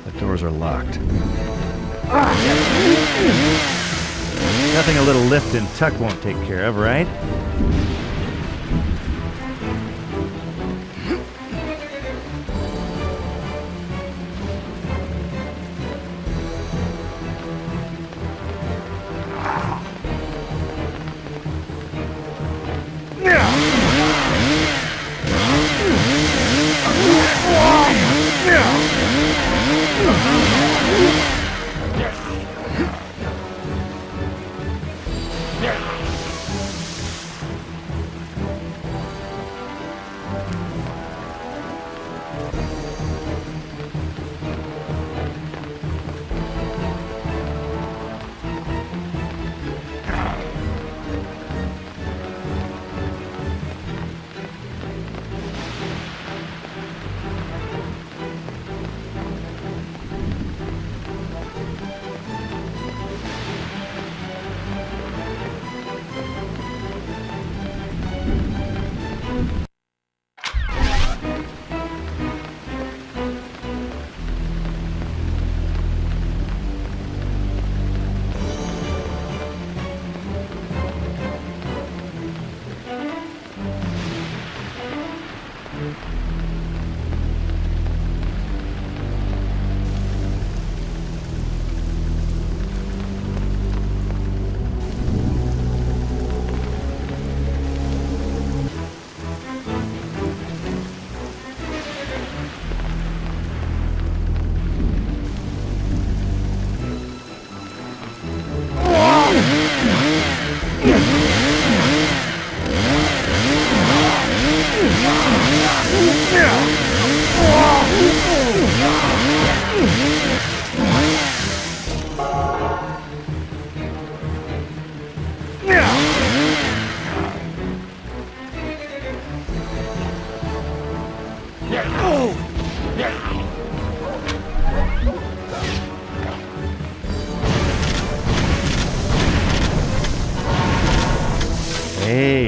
The doors are locked. Nothing a little lift and tuck won't take care of, right?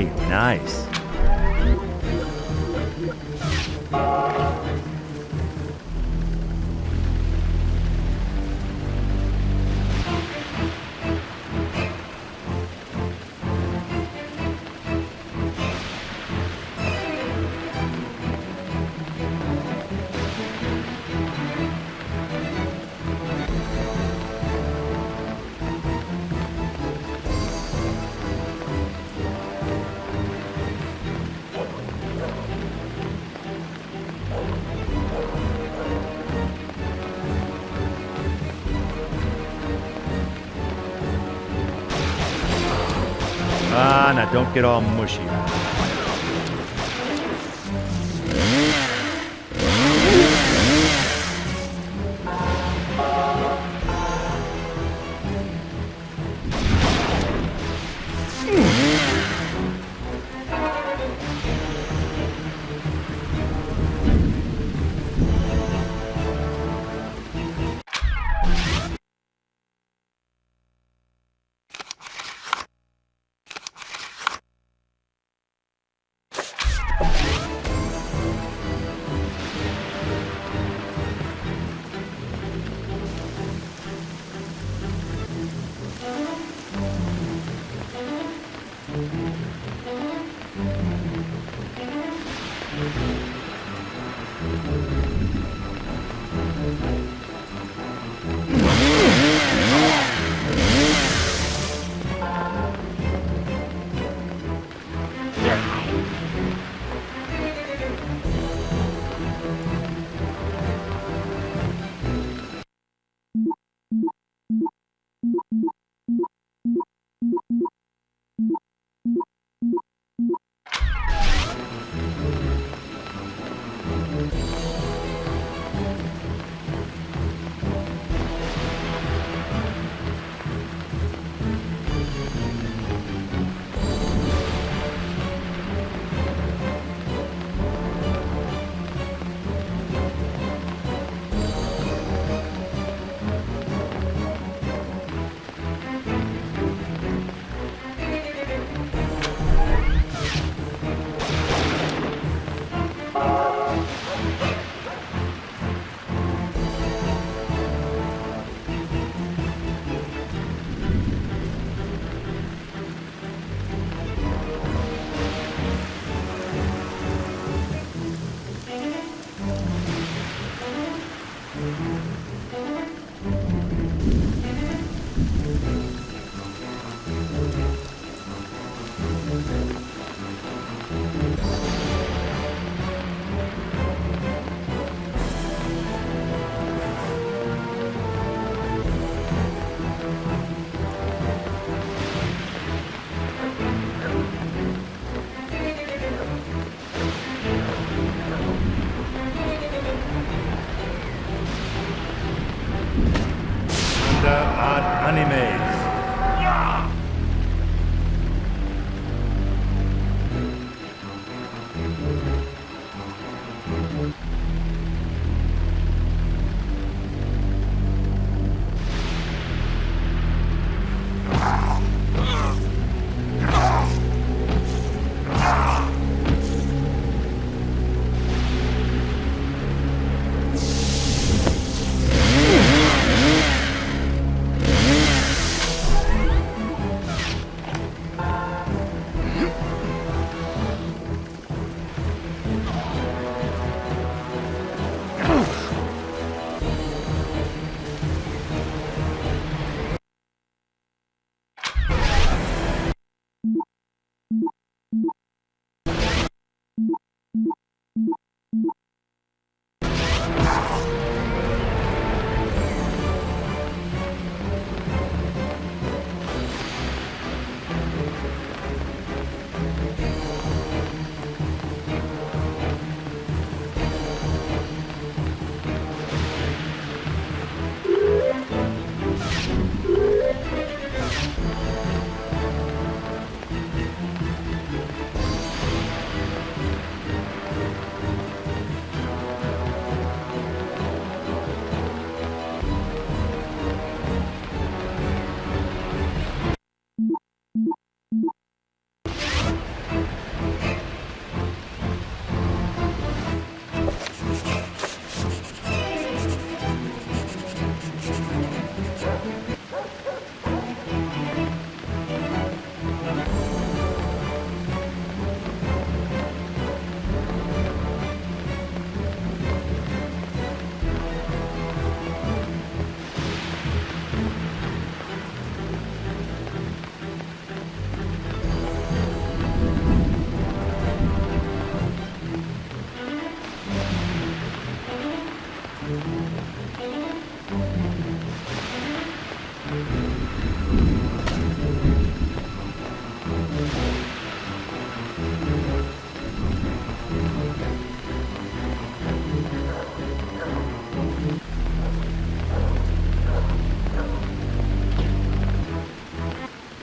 Hey, nice. Ah, now don't get all mushy.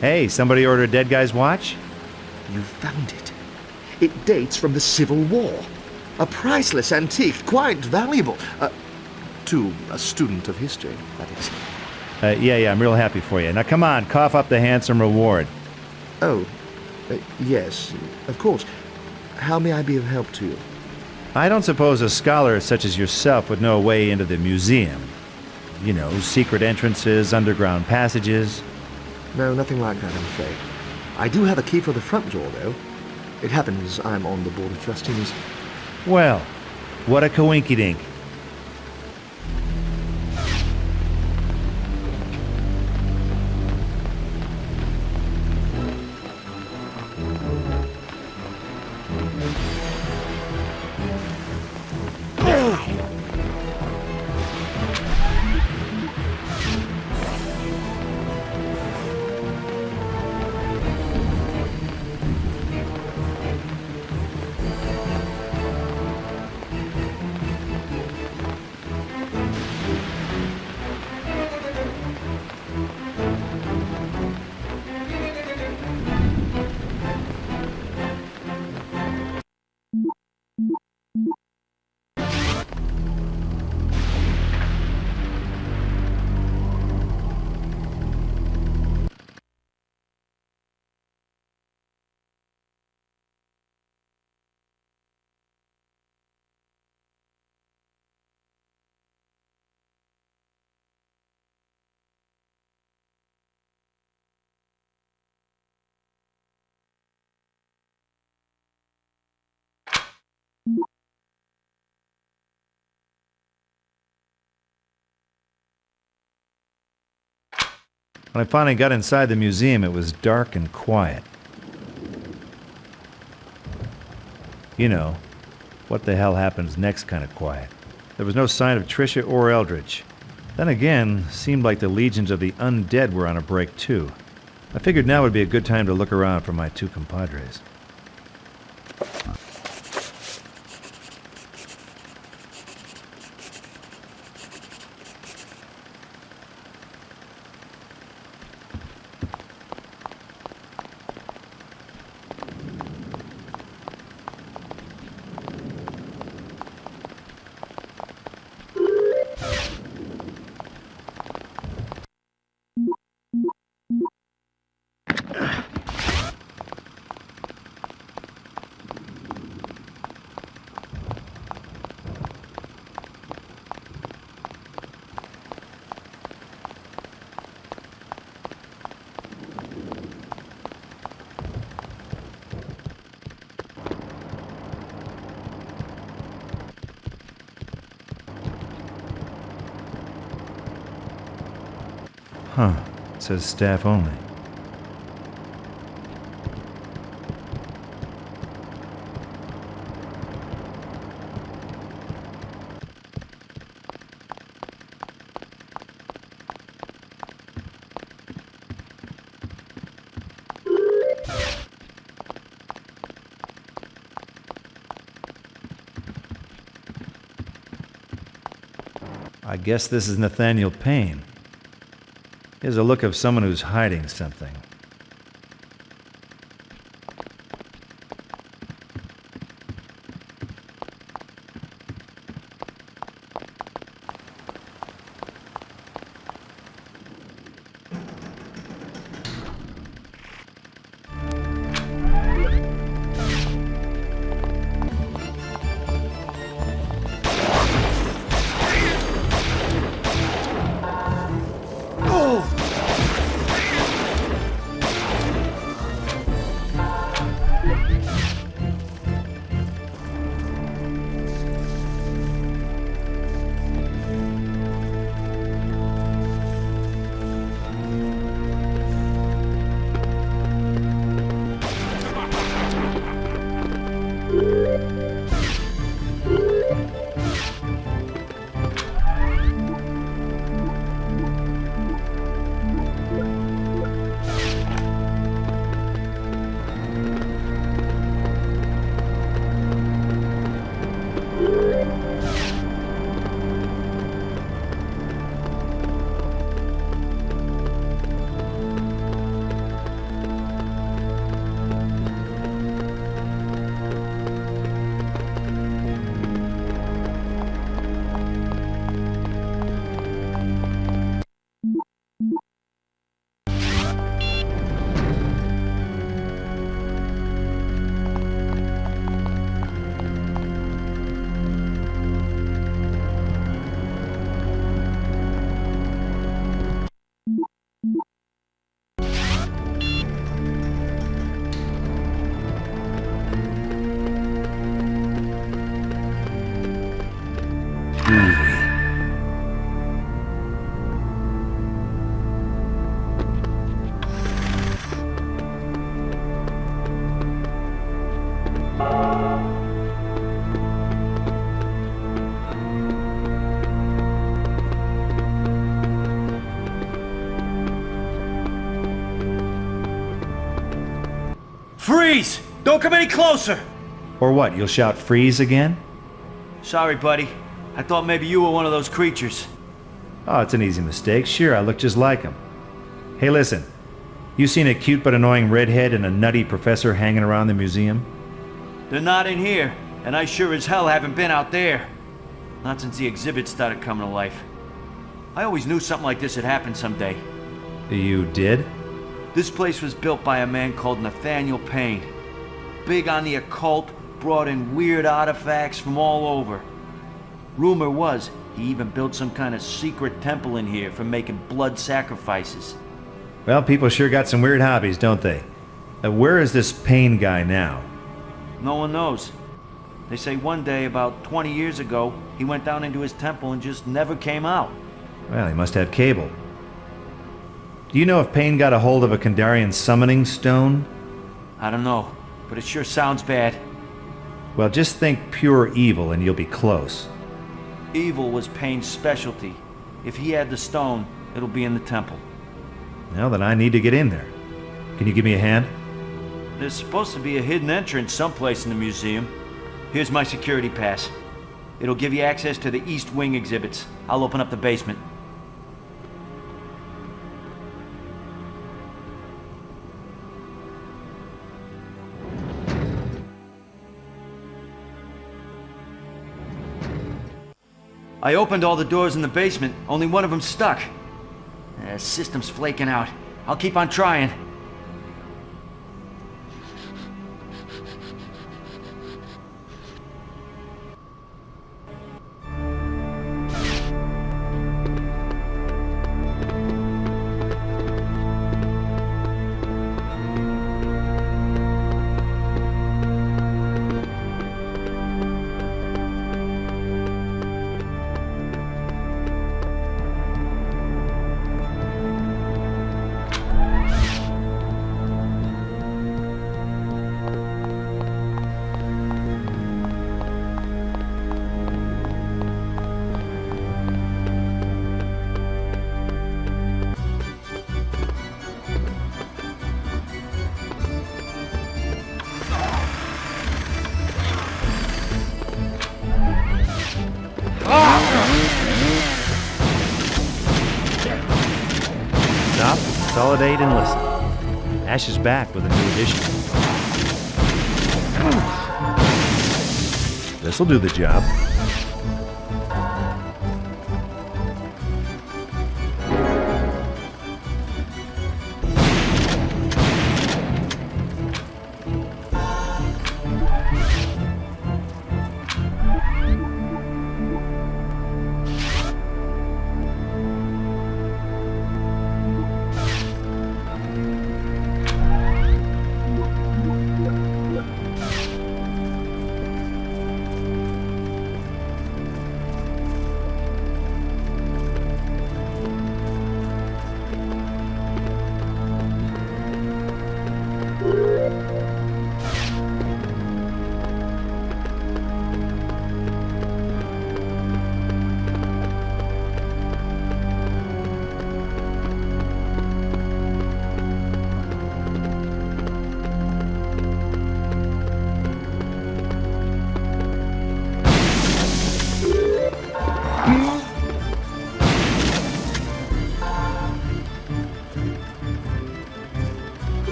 Hey, somebody order a dead guy's watch? You found it. It dates from the Civil War. A priceless antique, quite valuable. To a student of history, that is. Yeah, I'm real happy for you. Now come on, cough up the handsome reward. Oh, yes, of course. How may I be of help to you? I don't suppose a scholar such as yourself would know a way into the museum. You know, secret entrances, underground passages. No, nothing like that, I'm afraid. I do have a key for the front door, though. It happens I'm on the board of trustees. Well, what a coinkydink. When I finally got inside the museum, it was dark and quiet. You know, what the hell happens next kind of quiet. There was no sign of Trisha or Eldridge. Then again, seemed like the legions of the undead were on a break too. I figured now would be a good time to look around for my two compadres. Huh. It says staff only. I guess this is Nathaniel Payne. He has a look of someone who's hiding something. Freeze! Don't come any closer! Or what, you'll shout freeze again? Sorry, buddy. I thought maybe you were one of those creatures. Oh, it's an easy mistake. Sure, I look just like him. Hey, listen. You seen a cute but annoying redhead and a nutty professor hanging around the museum? They're not in here, and I sure as hell haven't been out there. Not since the exhibit started coming to life. I always knew something like this would happen someday. You did? This place was built by a man called Nathaniel Payne. Big on the occult, brought in weird artifacts from all over. Rumor was he even built some kind of secret temple in here for making blood sacrifices. Well, people sure got some weird hobbies, don't they? Where is this Payne guy now? No one knows. They say one day, about 20 years ago, he went down into his temple and just never came out. Well, he must have cable. Do you know if Payne got a hold of a Kandarian summoning stone? I don't know, but it sure sounds bad. Well, just think pure evil and you'll be close. Evil was Payne's specialty. If he had the stone, it'll be in the temple. Well, then I need to get in there. Can you give me a hand? There's supposed to be a hidden entrance someplace in the museum. Here's my security pass. It'll give you access to the East Wing exhibits. I'll open up the basement. I opened all the doors in the basement, only one of them stuck. The system's flaking out. I'll keep on trying. Stop, consolidate, and listen. Ash is back with a new edition. This'll do the job.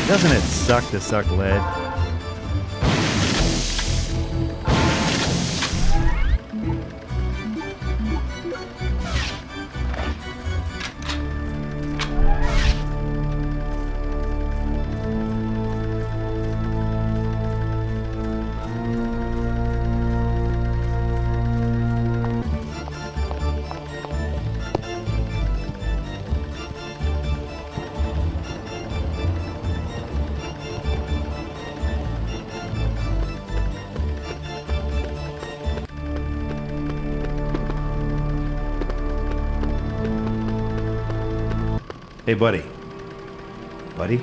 Doesn't it suck to suck lead? Hey, buddy. Buddy?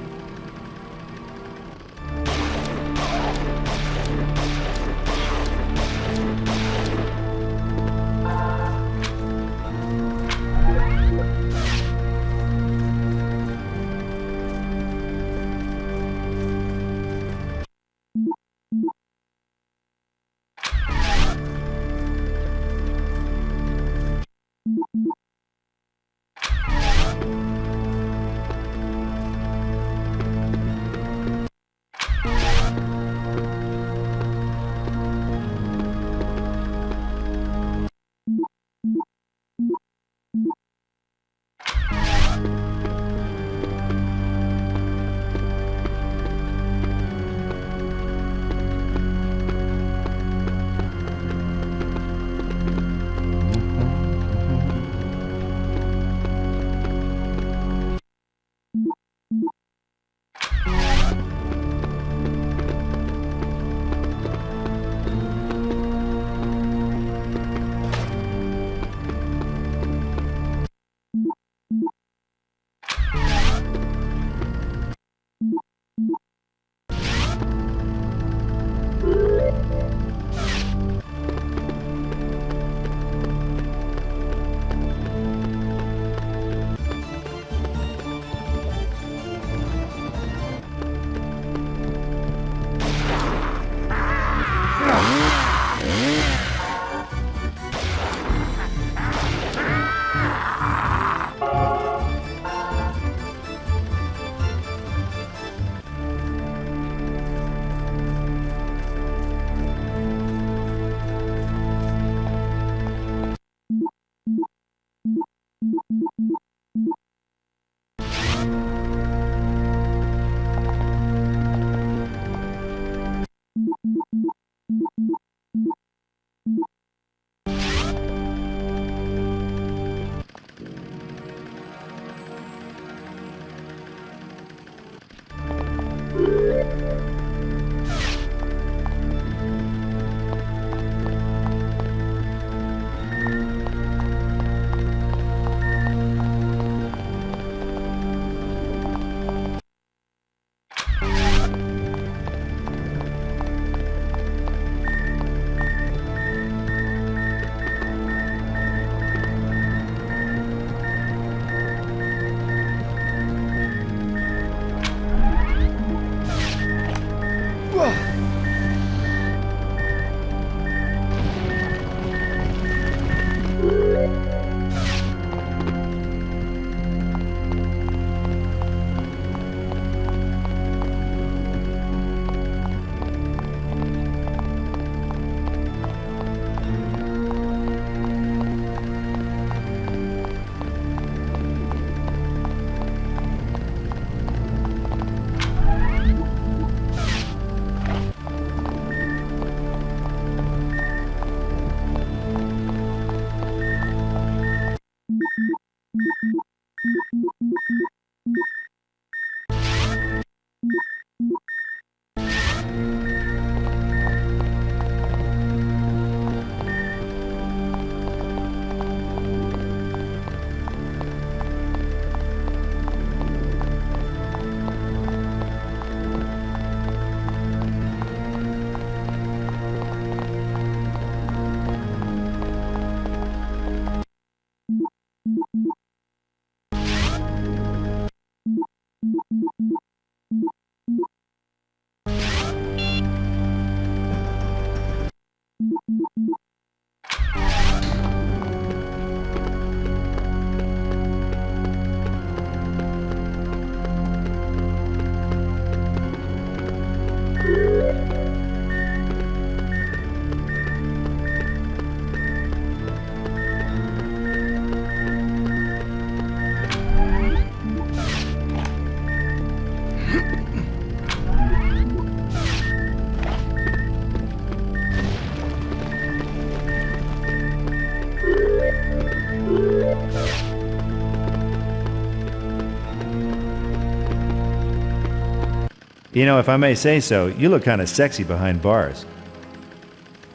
You know, if I may say so, you look kind of sexy behind bars.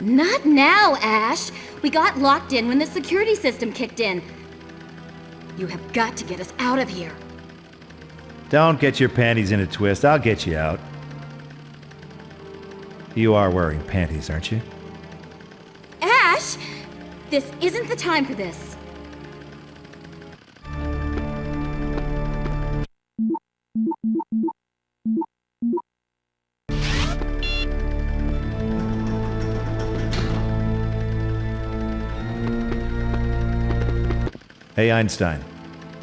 Not now, Ash. We got locked in when the security system kicked in. You have got to get us out of here. Don't get your panties in a twist. I'll get you out. You are wearing panties, aren't you? Ash! This isn't the time for this. Hey, Einstein.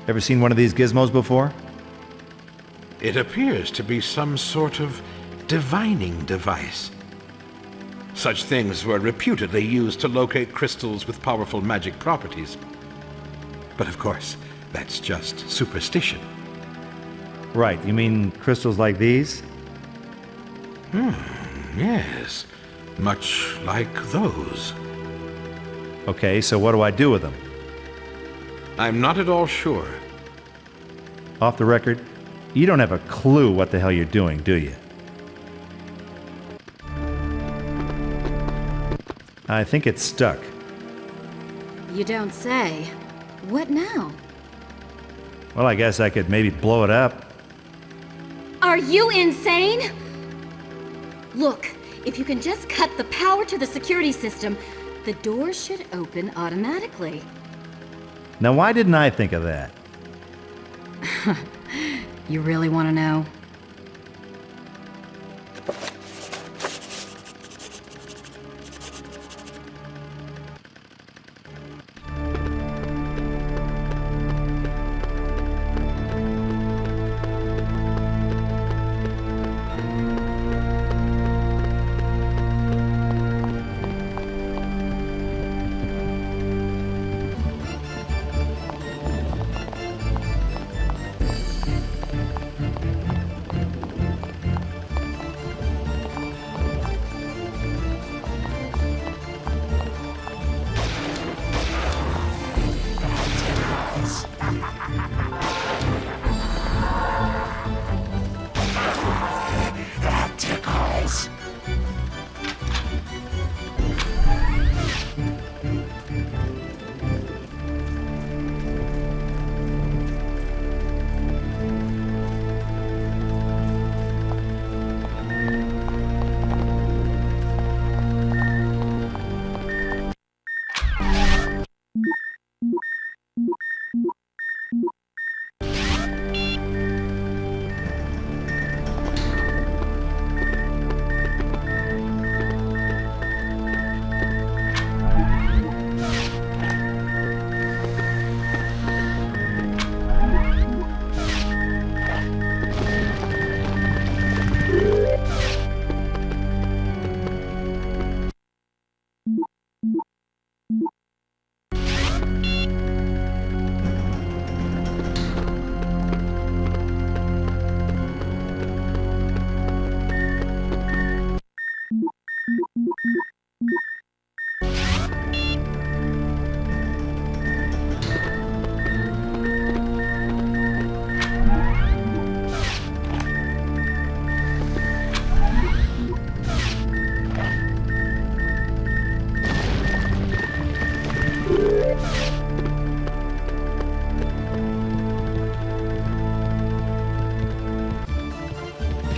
Ever seen one of these gizmos before? It appears to be some sort of divining device. Such things were reputedly used to locate crystals with powerful magic properties. But of course, that's just superstition. Right, you mean crystals like these? Yes. Much like those. Okay, so what do I do with them? I'm not at all sure. Off the record, you don't have a clue what the hell you're doing, do you? I think it's stuck. You don't say. What now? Well, I guess I could maybe blow it up. Are you insane? Look, if you can just cut the power to the security system, the doors should open automatically. Now, why didn't I think of that? You really want to know?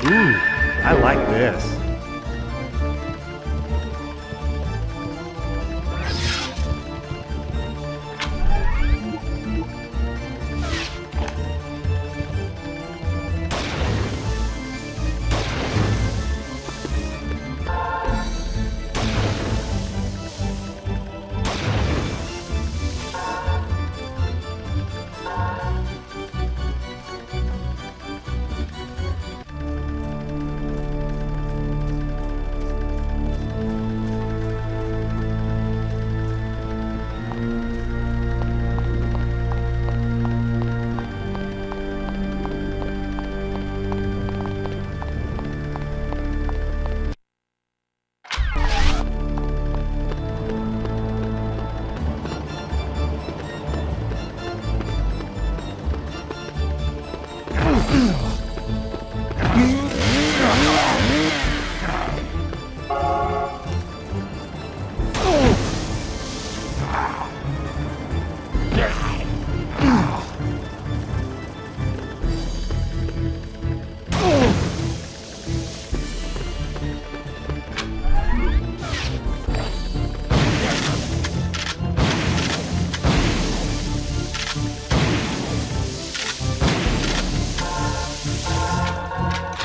Ooh, I like this.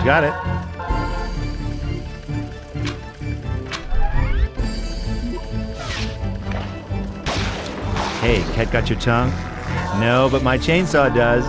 Got it. Hey, cat got your tongue? No, but my chainsaw does.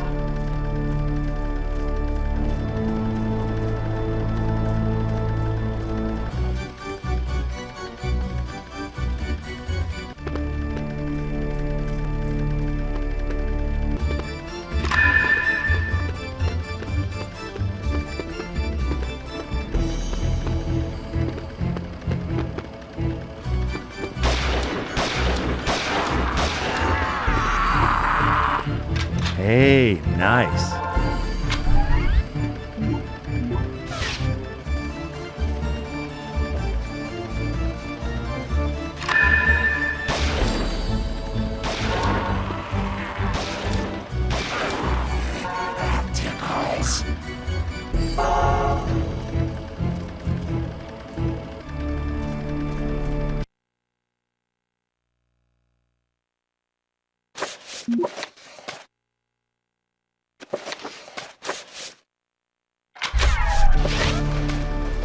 Hey, nice.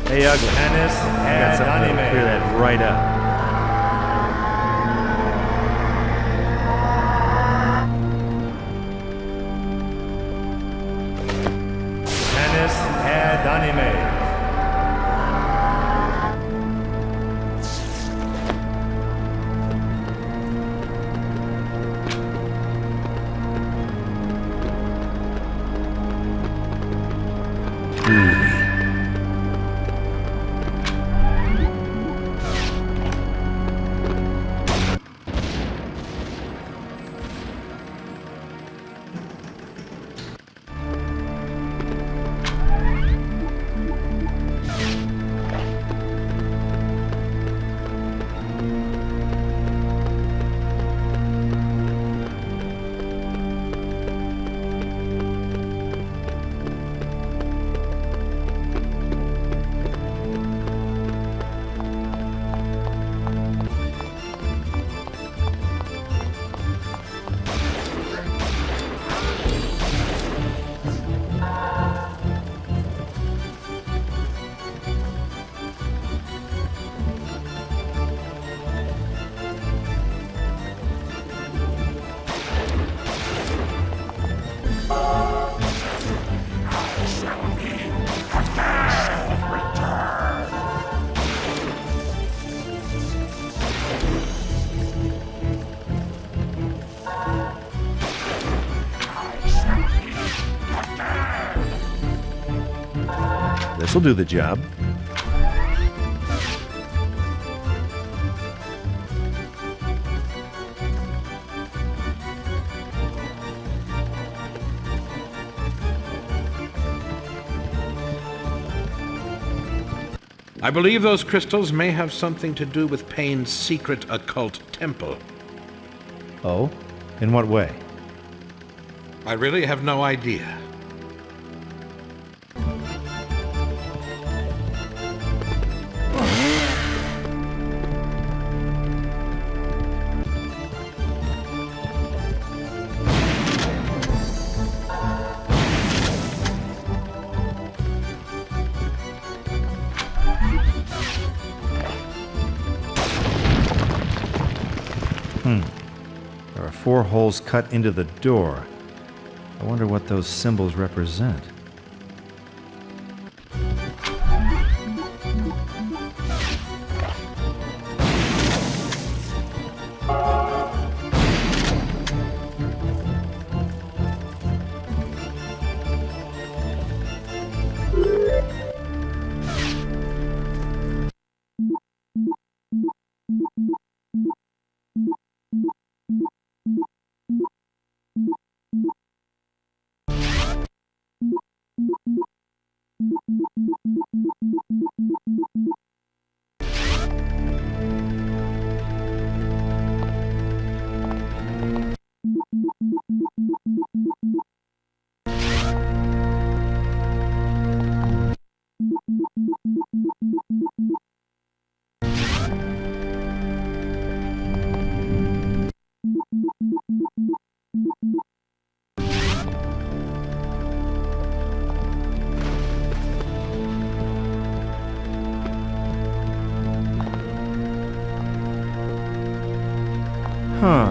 Hey, ugly. Got something to clear that right up. Tennis and anime. This'll do the job. I believe those crystals may have something to do with Payne's secret occult temple. Oh? In what way? I really have no idea. There are 4 holes cut into the door. I wonder what those symbols represent.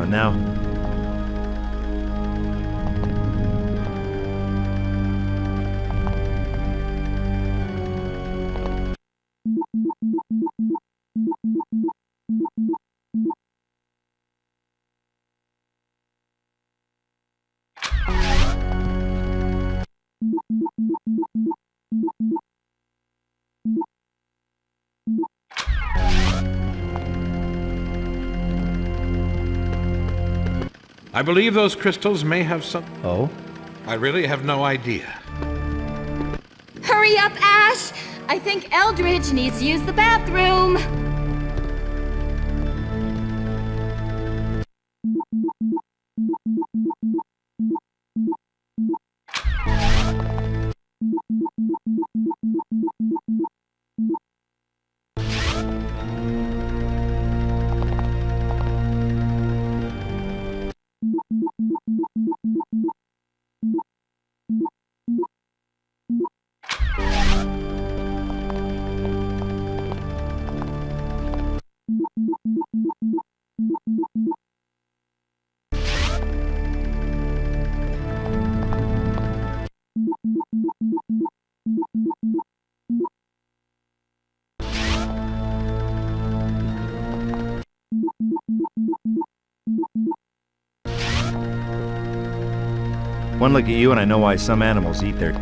Now. I believe those crystals may have some... Oh? I really have no idea. Hurry up, Ash! I think Eldridge needs to use the bathroom. One look at you and I know why some animals eat their...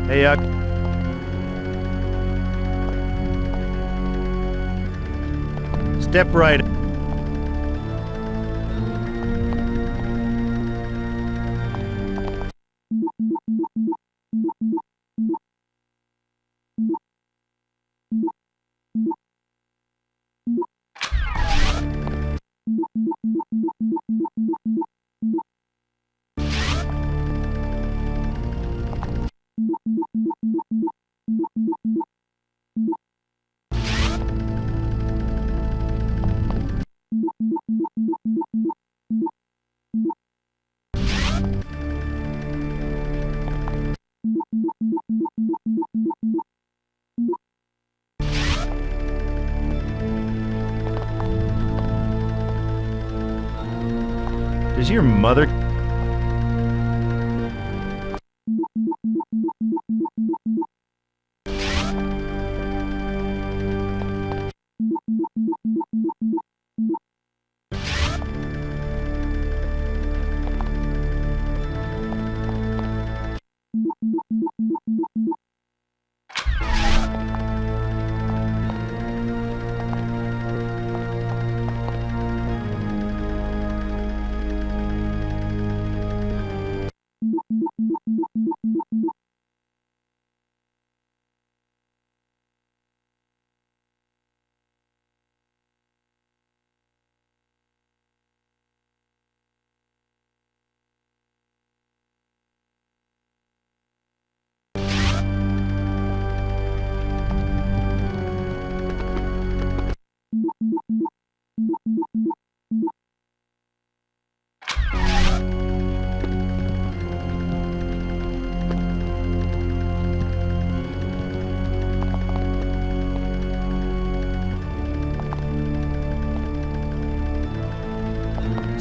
Hey, step right. Does your mother...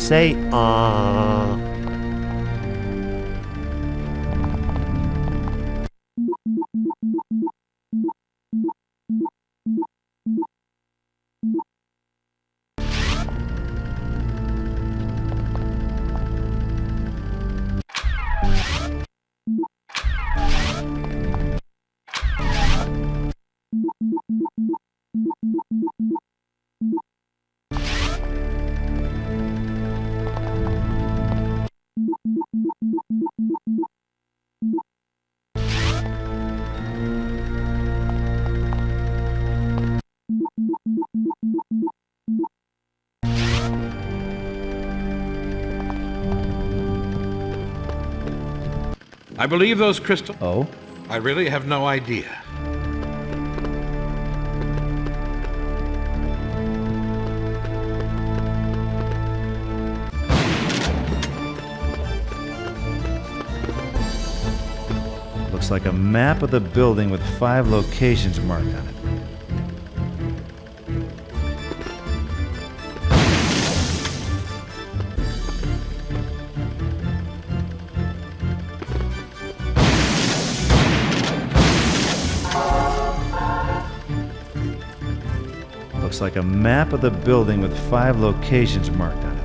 Say, I believe those crystals... Oh? I really have no idea. Looks like a map of the building with 5 locations marked on it. Looks like a map of the building with 5 locations marked on it.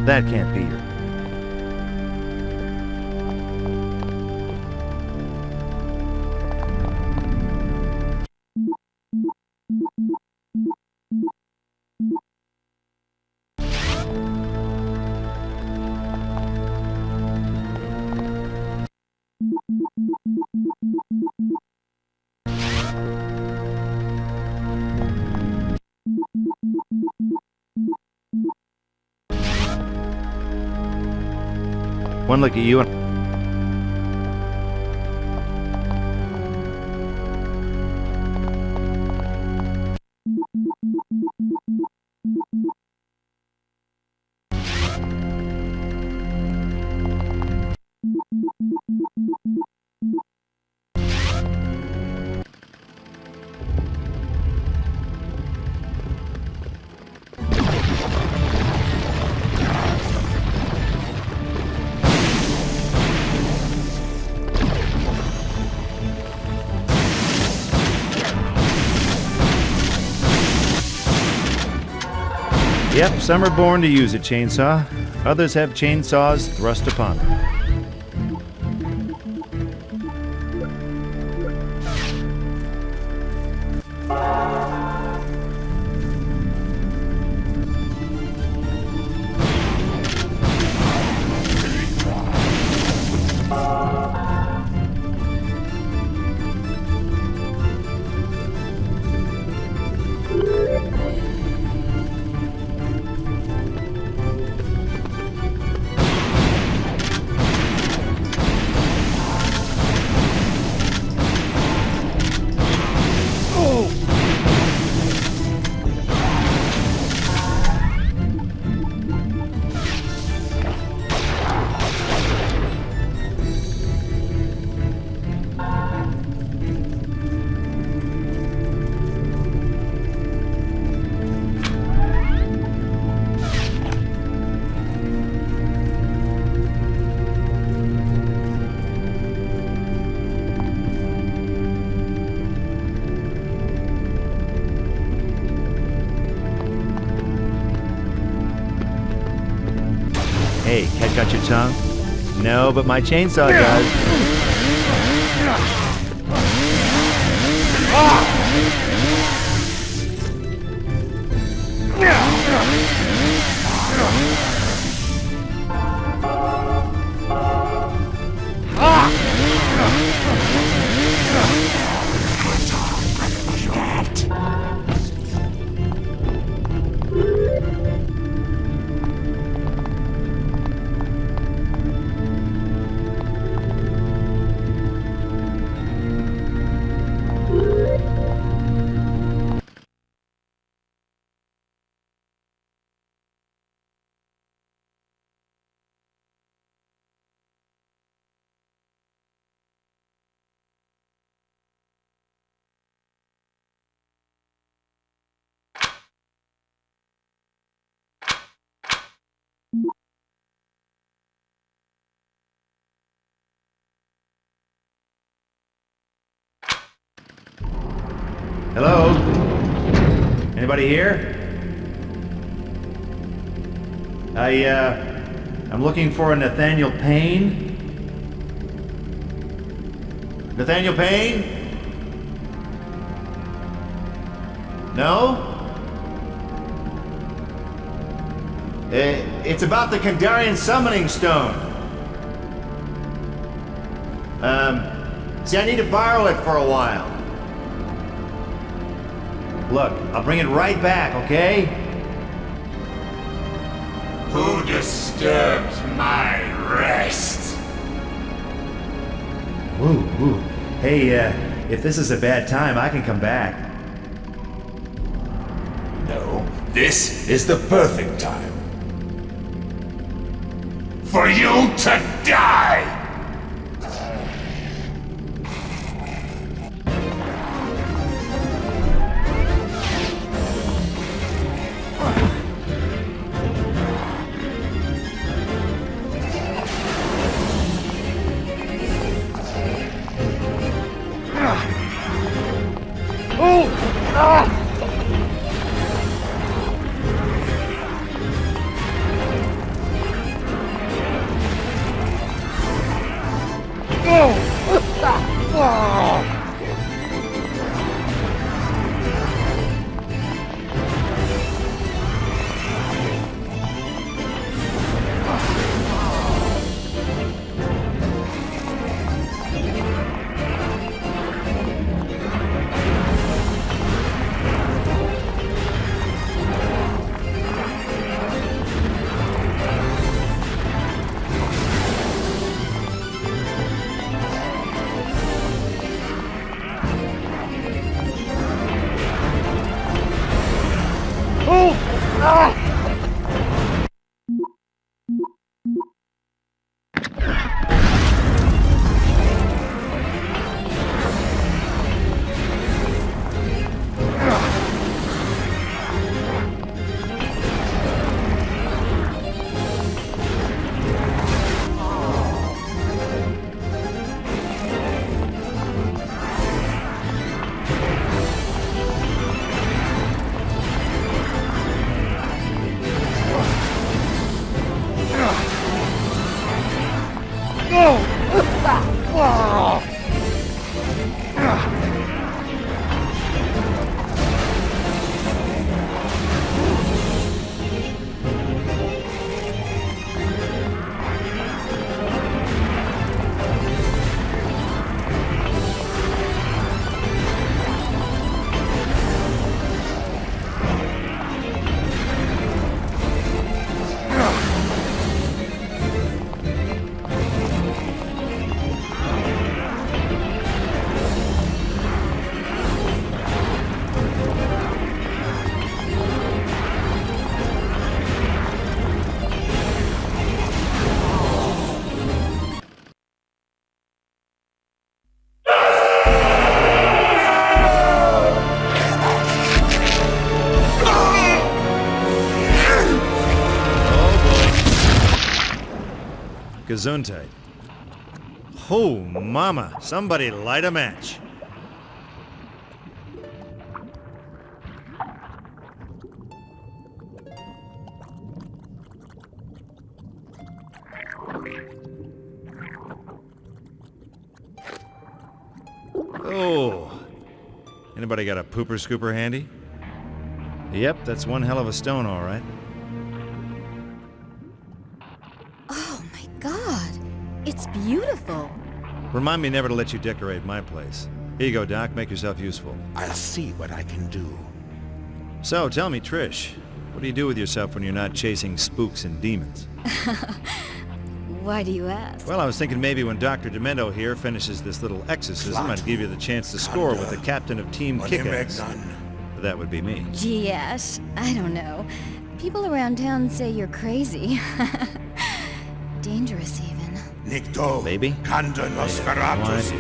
That can't be your... One look at you and... Yep, some are born to use a chainsaw. Others have chainsaws thrust upon them. That got your tongue? No, but my chainsaw does. Hello? Anybody here? I'm looking for a Nathaniel Payne. Nathaniel Payne? No? It's about the Kandarian summoning stone. See, I need to borrow it for a while. Look, I'll bring it right back, okay? Who disturbs my rest? Ooh. Hey, if this is a bad time, I can come back. No, this is the perfect time. For you to die! Gesundheit. Oh, mama, somebody light a match. Oh. Anybody got a pooper scooper handy? Yep, that's one hell of a stone, all right. Oh my God, it's beautiful. Remind me never to let you decorate my place. Here you go, Doc. Make yourself useful. I'll see what I can do. So, tell me, Trish, what do you do with yourself when you're not chasing spooks and demons? Why do you ask? Well, I was thinking maybe when Dr. Demento here finishes this little exorcism, I'd give you the chance to score with the captain of Team Kick-Ass. That would be me. Gee, Ash, I don't know. People around town say you're crazy. Dangerous, even. Nikto. Baby? Kanda Nosferatus.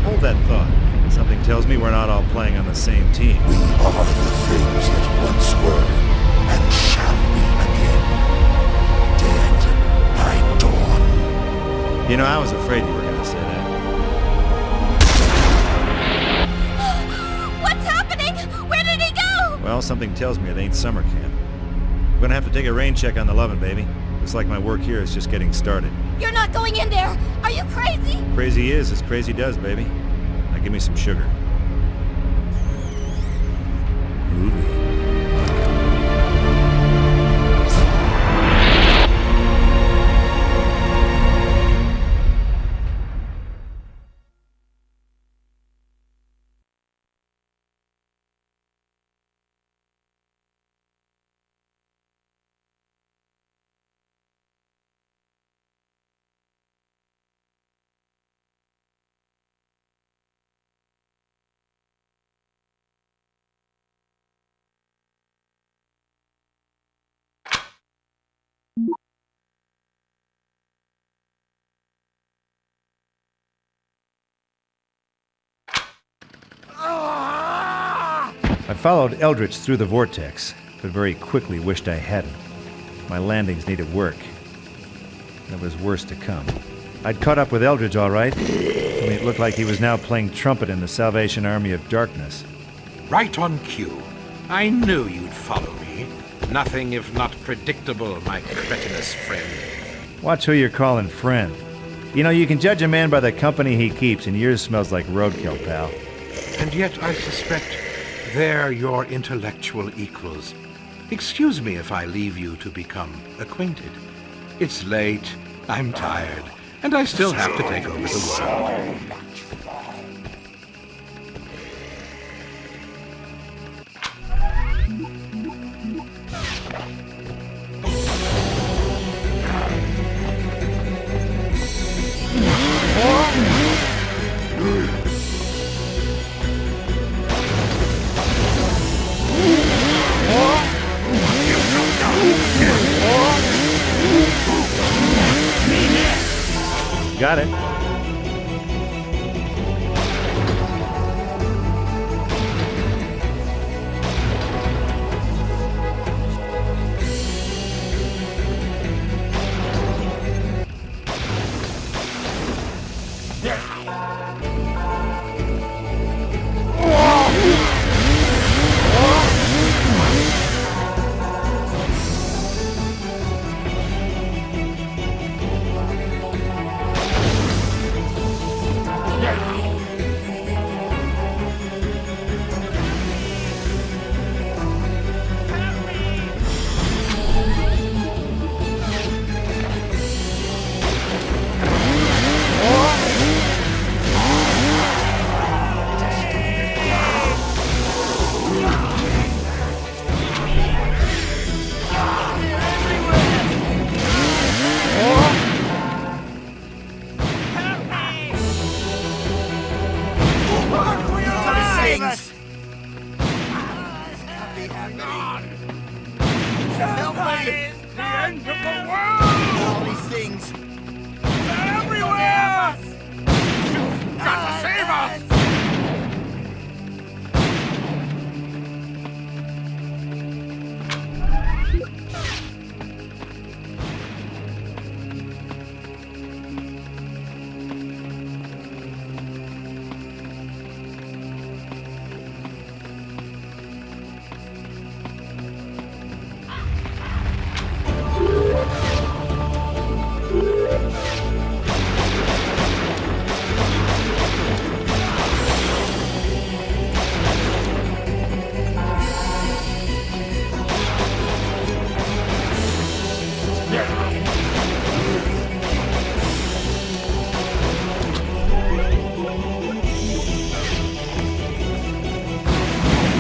Hold that thought. Something tells me we're not all playing on the same team. We are the things that once were and shall be again. Dead by dawn. You know, I was afraid you were going to say that. What's happening? Where did he go? Well, something tells me it ain't summer camp. I'm going to have to take a rain check on the lovin', baby. Looks like my work here is just getting started. You're not going in there! Are you crazy? Crazy is as crazy does, baby. Now give me some sugar. Groovy. I followed Eldridge through the vortex, but very quickly wished I hadn't. My landings needed work. There was worse to come. I'd caught up with Eldridge all right. I mean, it looked like he was now playing trumpet in the Salvation Army of Darkness. Right on cue. I knew you'd follow me. Nothing if not predictable, my cretinous friend. Watch who you're calling friend. You know, you can judge a man by the company he keeps, and yours smells like roadkill, pal. And yet I suspect they're your intellectual equals. Excuse me if I leave you to become acquainted. It's late, I'm tired, and I still have to take over the world. Got it.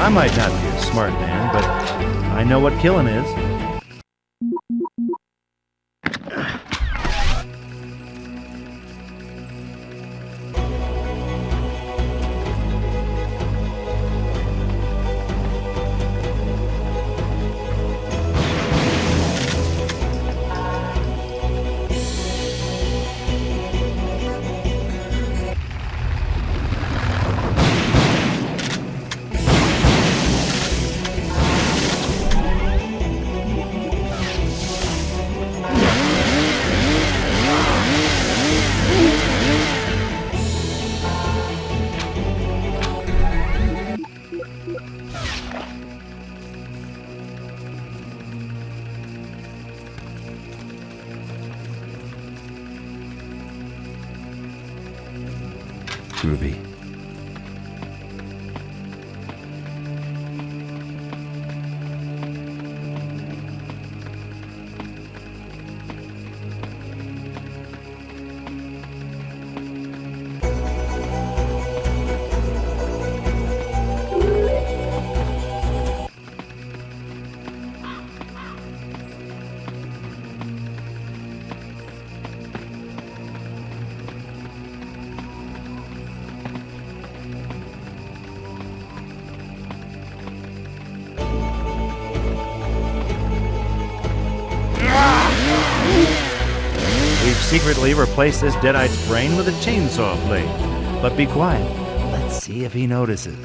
I might not be a smart man, but I know what killing is. Groovy. We've secretly replaced this Deadite's brain with a chainsaw blade. But be quiet. Let's see if he notices.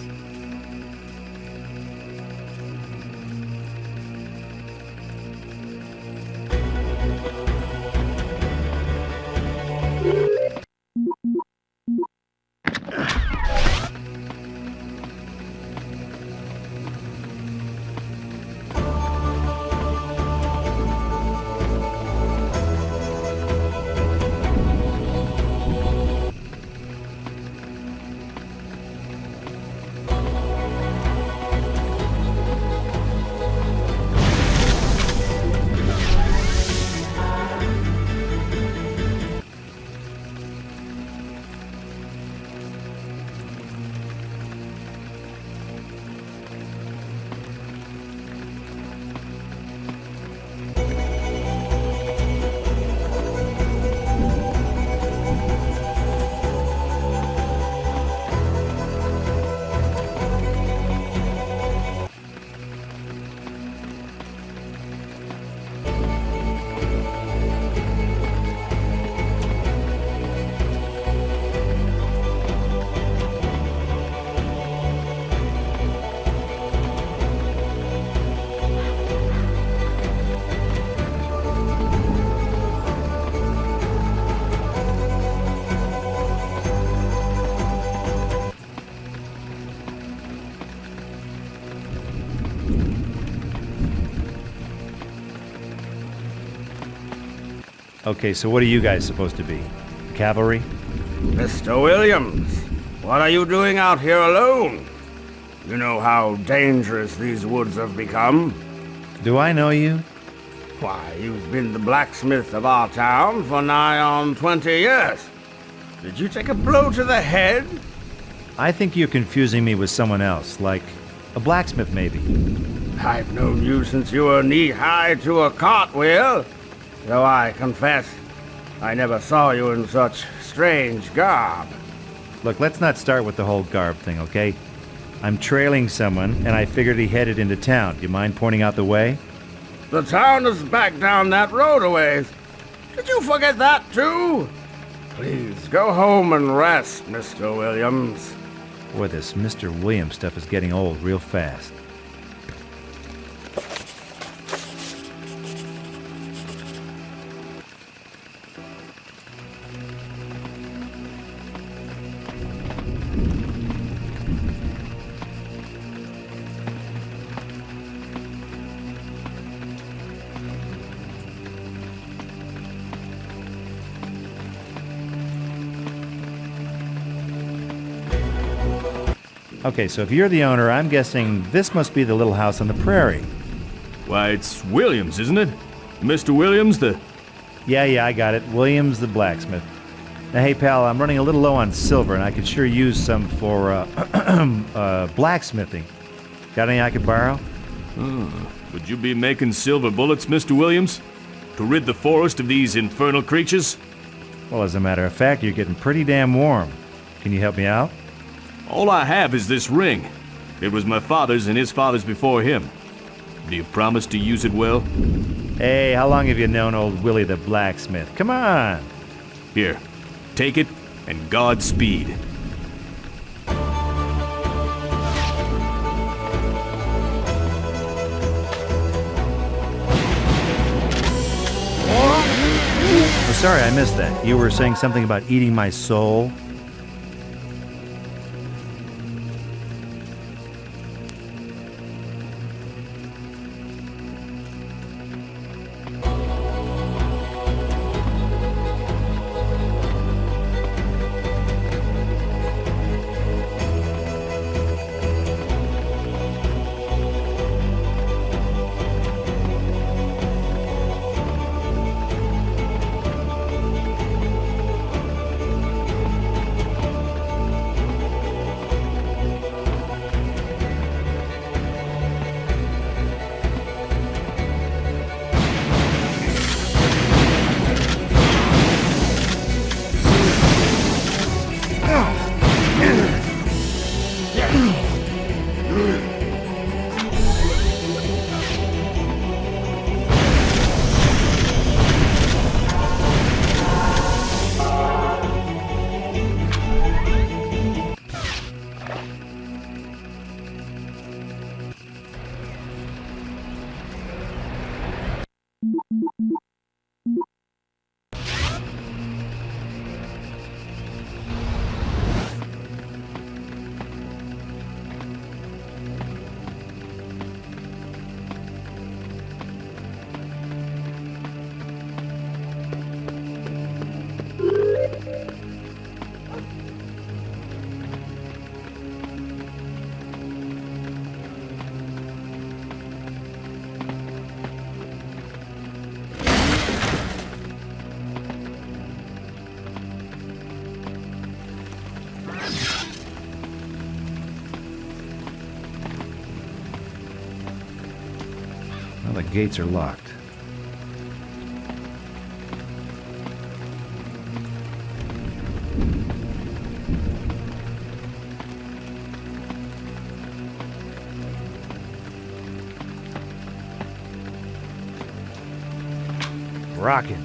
Okay, so what are you guys supposed to be? Cavalry? Mr. Williams, what are you doing out here alone? You know how dangerous these woods have become. Do I know you? Why, you've been the blacksmith of our town for nigh on 20 years. Did you take a blow to the head? I think you're confusing me with someone else, like a blacksmith maybe. I've known you since you were knee-high to a cartwheel. Though I confess, I never saw you in such strange garb. Look, let's not start with the whole garb thing, okay? I'm trailing someone, and I figured he headed into town. Do you mind pointing out the way? The town is back down that road a ways. Did you forget that, too? Please, go home and rest, Mr. Williams. Boy, this Mr. Williams stuff is getting old real fast. Okay, so if you're the owner, I'm guessing this must be the little house on the prairie. Why, it's Williams, isn't it? Mr. Williams, the... Yeah, I got it. Williams the blacksmith. Now, hey, pal, I'm running a little low on silver, and I could sure use some for, blacksmithing. Got any I could borrow? Would you be making silver bullets, Mr. Williams? To rid the forest of these infernal creatures? Well, as a matter of fact, you're getting pretty damn warm. Can you help me out? All I have is this ring. It was my father's and his father's before him. Do you promise to use it well? Hey, how long have you known old Willie the blacksmith? Come on! Here, take it, and Godspeed. Oh, sorry, I missed that. You were saying something about eating my soul? Well, the gates are locked. Rockin'.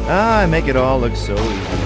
I make it all look so easy.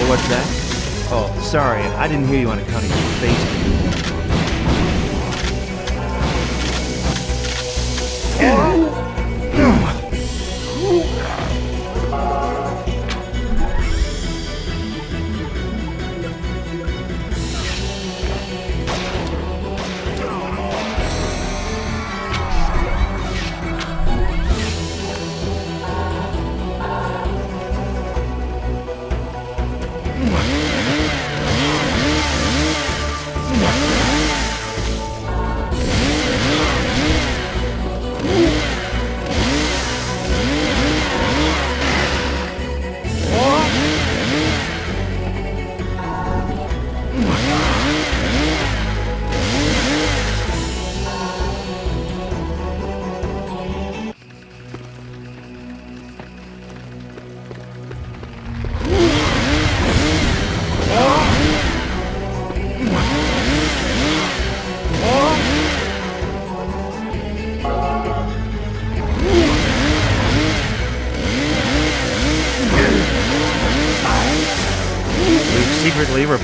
What's that? Oh, sorry, I didn't hear you on account of your face.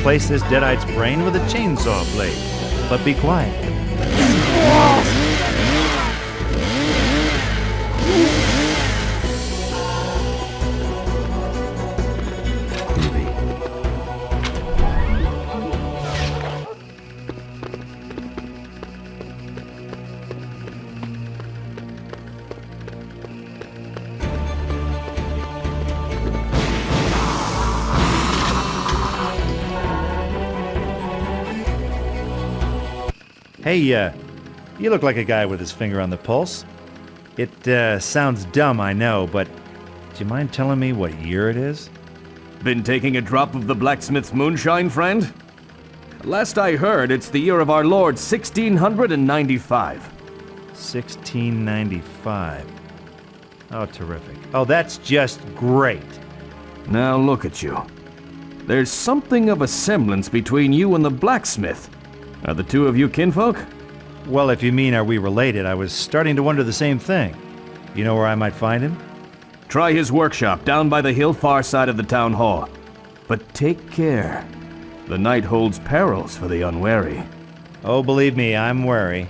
replace this Deadite's brain with a chainsaw blade. But be quiet. Hey, you look like a guy with his finger on the pulse. It, sounds dumb, I know, but do you mind telling me what year it is? Been taking a drop of the blacksmith's moonshine, friend? Last I heard, it's the year of our Lord 1695. 1695. Oh, terrific. Oh, that's just great. Now look at you. There's something of a semblance between you and the blacksmith. Are the two of you kinfolk? Well, if you mean are we related, I was starting to wonder the same thing. You know where I might find him? Try his workshop down by the hill far side of the town hall. But take care. The night holds perils for the unwary. Oh, believe me, I'm wary.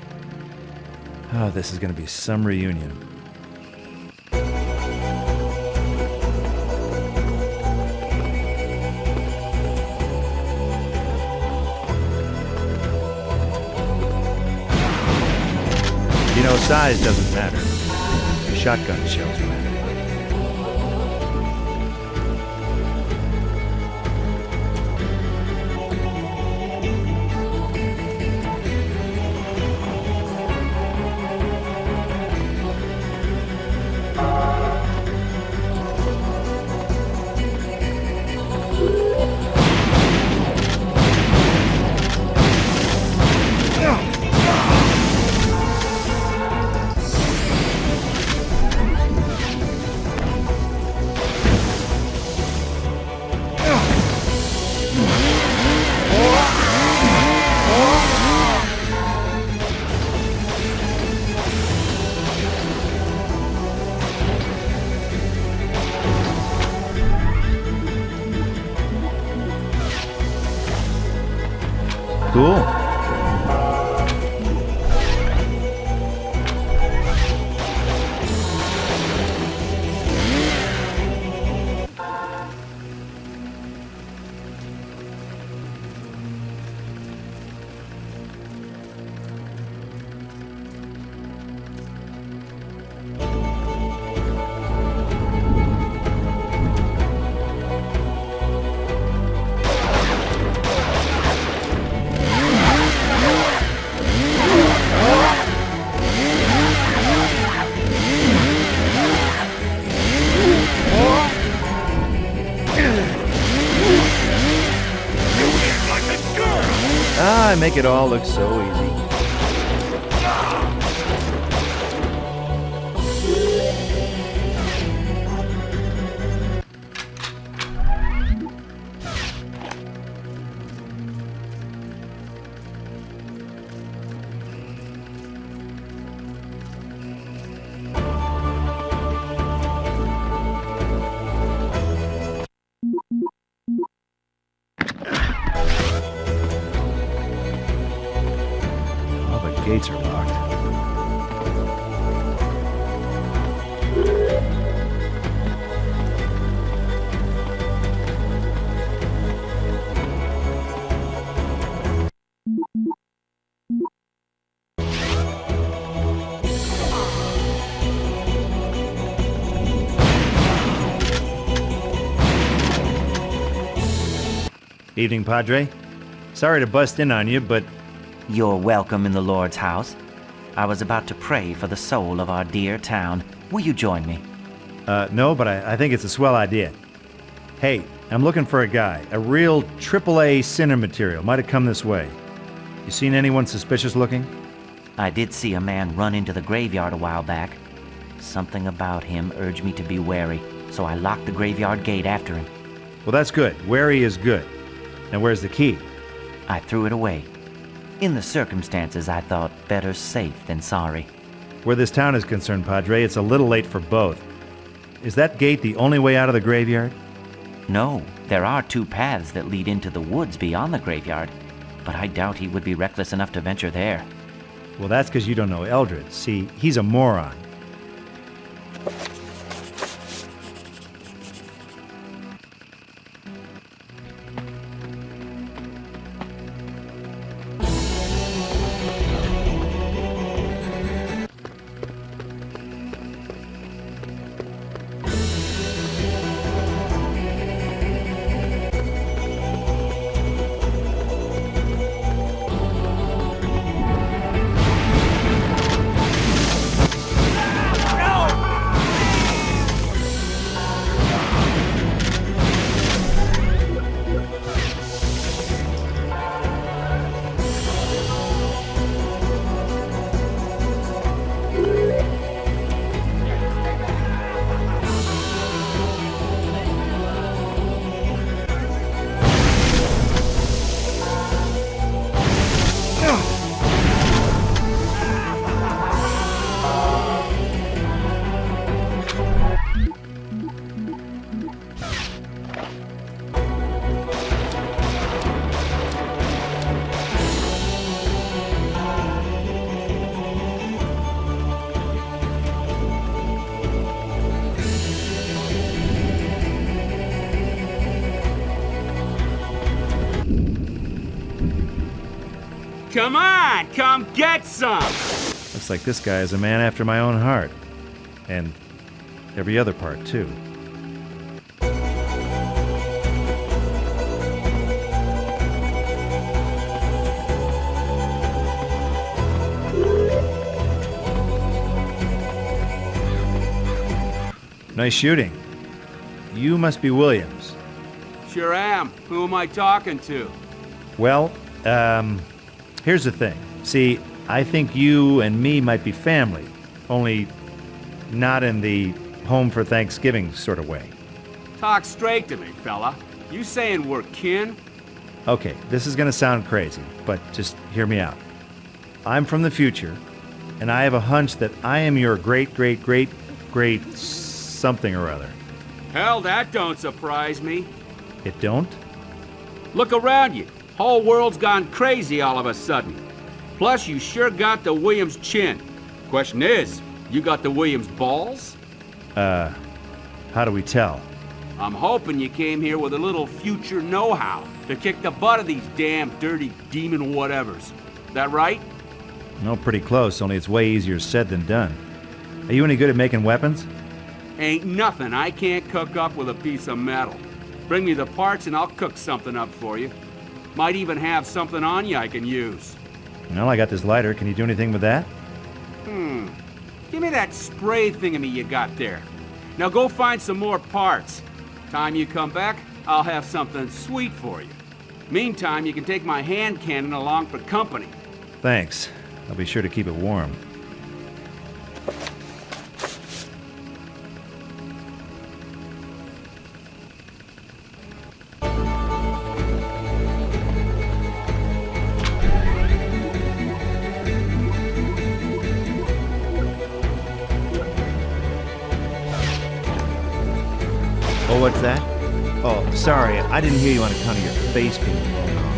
Oh, this is gonna be some reunion. You know, size doesn't matter. Shotgun shells matter. Cool. I make it all look so easy. Gates are locked. Evening, Padre. Sorry to bust in on you, but you're welcome in the Lord's house. I was about to pray for the soul of our dear town. Will you join me? No, but I think it's a swell idea. Hey, I'm looking for a guy. A real AAA sinner material. Might have come this way. You seen anyone suspicious looking? I did see a man run into the graveyard a while back. Something about him urged me to be wary, so I locked the graveyard gate after him. Well, that's good. Wary is good. Now, where's the key? I threw it away. In the circumstances, I thought better safe than sorry. Where this town is concerned, Padre, it's a little late for both. Is that gate the only way out of the graveyard? No, There are 2 paths that lead into the woods beyond the graveyard, but I doubt he would be reckless enough to venture there. Well, that's because you don't know Eldridge. See, he's a moron. Come on, come get some! Looks like this guy is a man after my own heart. And every other part, too. Nice shooting. You must be Williams. Sure am. Who am I talking to? Well, here's the thing. See, I think you and me might be family, only not in the home for Thanksgiving sort of way. Talk straight to me, fella. You saying we're kin? Okay, this is gonna sound crazy, but just hear me out. I'm from the future, and I have a hunch that I am your great something or other. Hell, that don't surprise me. It don't? Look around you. Whole world's gone crazy all of a sudden. Plus, you sure got the Williams chin. Question is, you got the Williams balls? How do we tell? I'm hoping you came here with a little future know-how to kick the butt of these damn dirty demon whatevers. That right? No, pretty close, only it's way easier said than done. Are you any good at making weapons? Ain't nothing I can't cook up with a piece of metal. Bring me the parts and I'll cook something up for you. Might even have something on you I can use. Well, I got this lighter. Can you do anything with that? Give me that spray thingamy you got there. Now go find some more parts. Time you come back, I'll have something sweet for you. Meantime, you can take my hand cannon along for company. Thanks. I'll be sure to keep it warm. Oh, what's that? Oh, sorry, I didn't hear you on account of your face being blown off.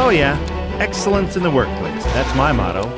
Oh yeah, excellence in the workplace. That's my motto.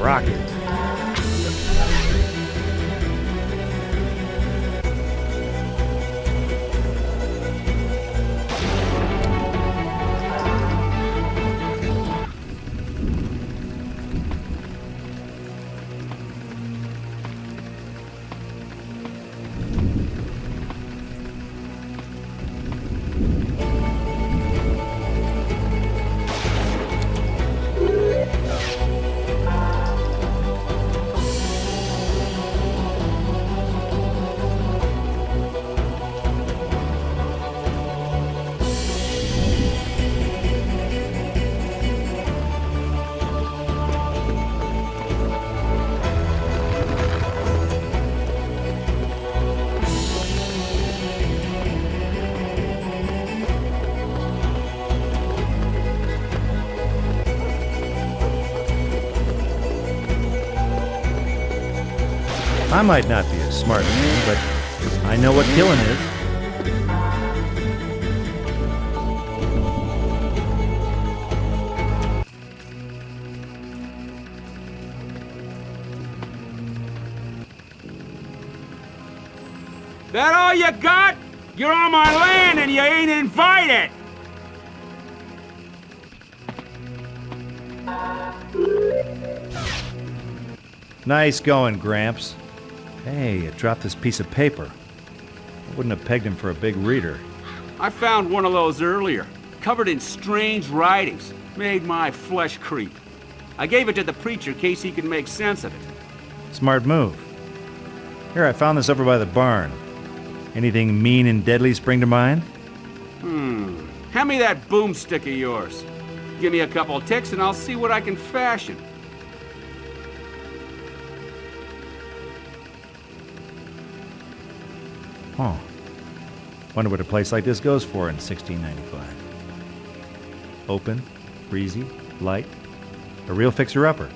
Rocket. I might not be a smart man, but I know what killing is. That all you got? You're on my land and you ain't invited! Nice going, Gramps. Hey, you dropped this piece of paper. I wouldn't have pegged him for a big reader. I found one of those earlier, covered in strange writings. Made my flesh creep. I gave it to the preacher in case he could make sense of it. Smart move. Here, I found this over by the barn. Anything mean and deadly spring to mind? Hand me that boomstick of yours. Give me a couple ticks and I'll see what I can fashion. Huh. Wonder what a place like this goes for in 1695. Open, breezy, light. A real fixer-upper.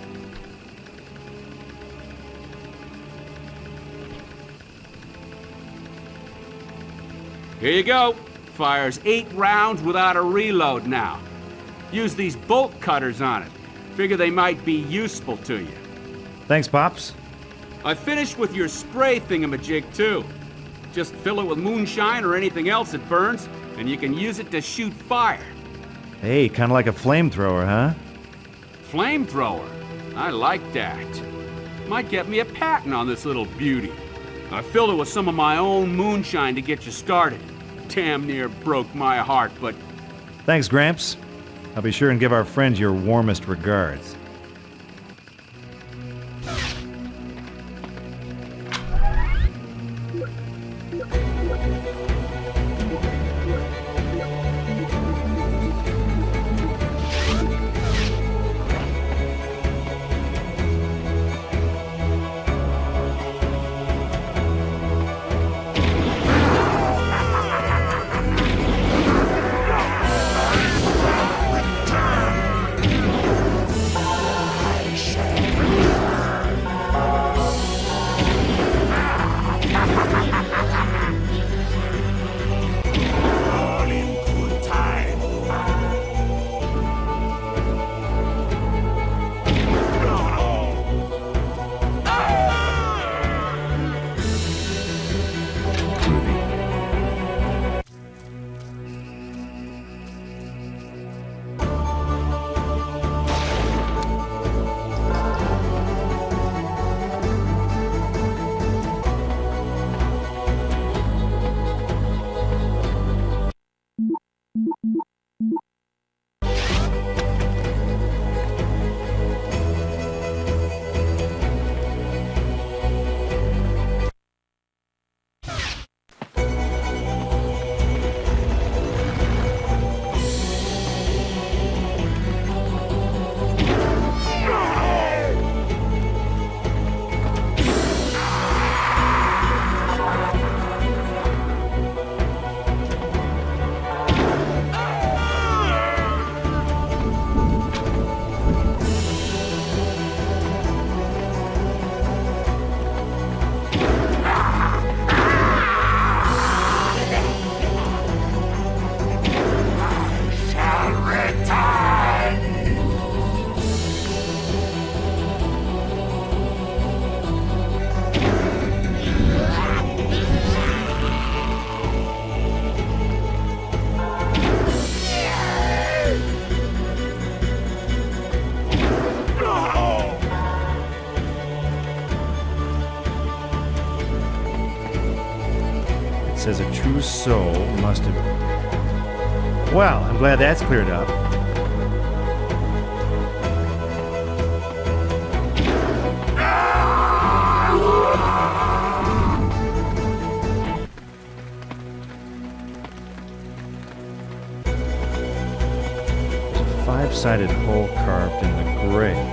Here you go. Fires 8 rounds without a reload now. Use these bolt cutters on it. Figure they might be useful to you. Thanks, Pops. I finished with your spray thingamajig, too. Just fill it with moonshine or anything else that burns, and you can use it to shoot fire. Hey, kind of like a flamethrower, huh? Flamethrower? I like that. Might get me a patent on this little beauty. I filled it with some of my own moonshine to get you started. Damn near broke my heart, but... Thanks, Gramps. I'll be sure and give our friends your warmest regards. Says a true soul must have... Well, I'm glad that's cleared up. Five-sided hole carved in the grave.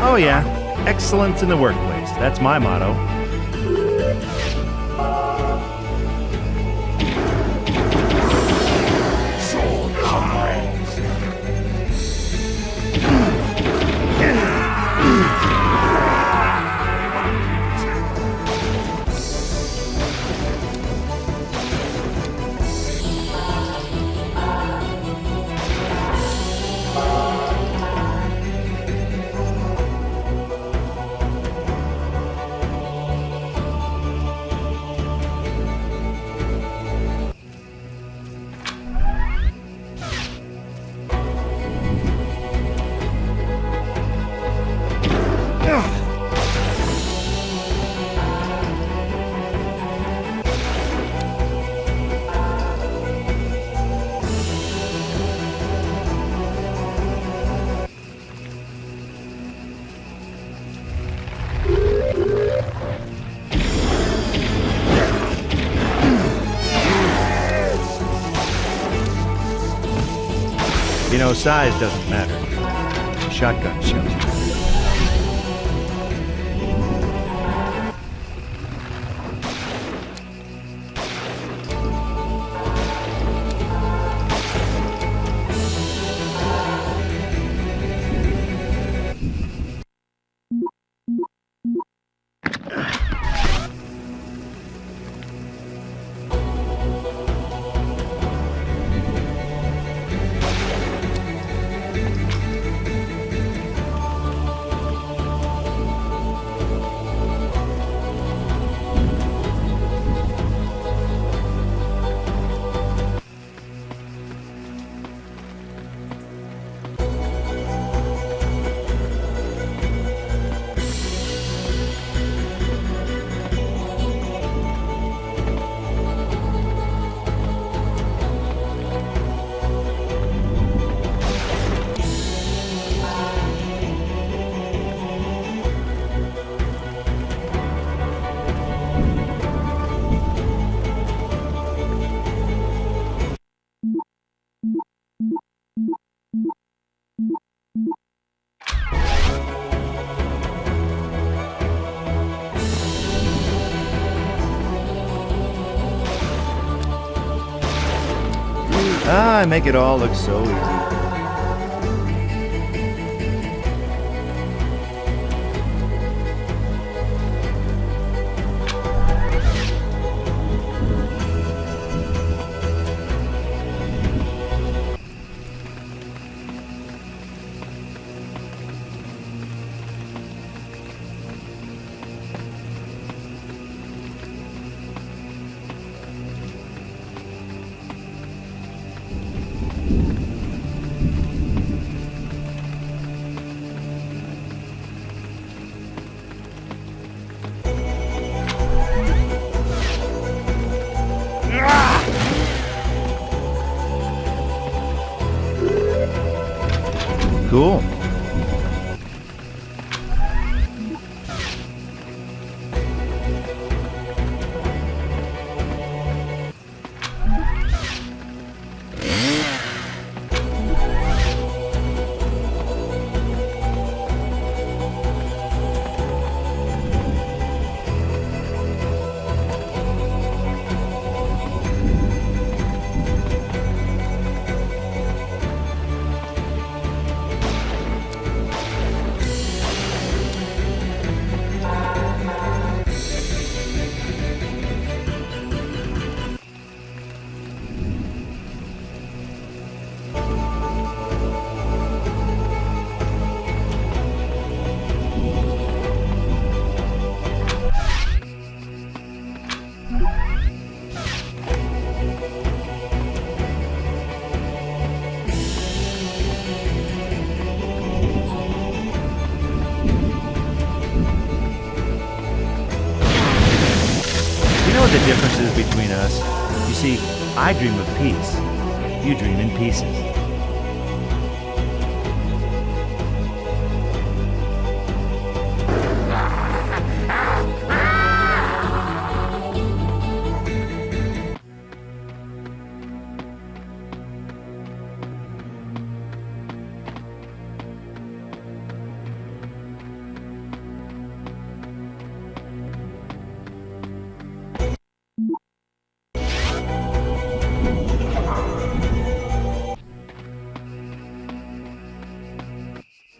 Oh yeah, excellence in the workplace. That's my motto. You know, size doesn't matter. Shotgun shells. Ah, I make it all look so easy. Cool. You know what the difference is between us? You see, I dream of peace. You dream in pieces.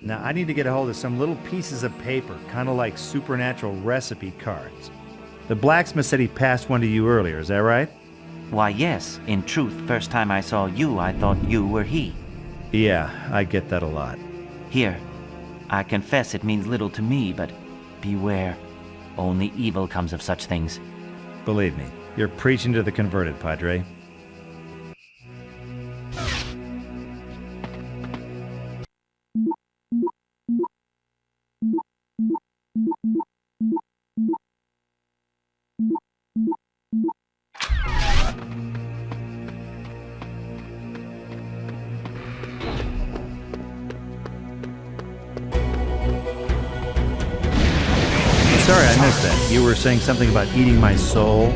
Now, I need to get a hold of some little pieces of paper, kind of like supernatural recipe cards. The blacksmith said he passed one to you earlier, is that right? Why, yes. In truth, first time I saw you, I thought you were he. Yeah, I get that a lot. Here, I confess it means little to me, but beware. Only evil comes of such things. Believe me, you're preaching to the converted, Padre. Sorry, I missed that. You were saying something about eating my soul?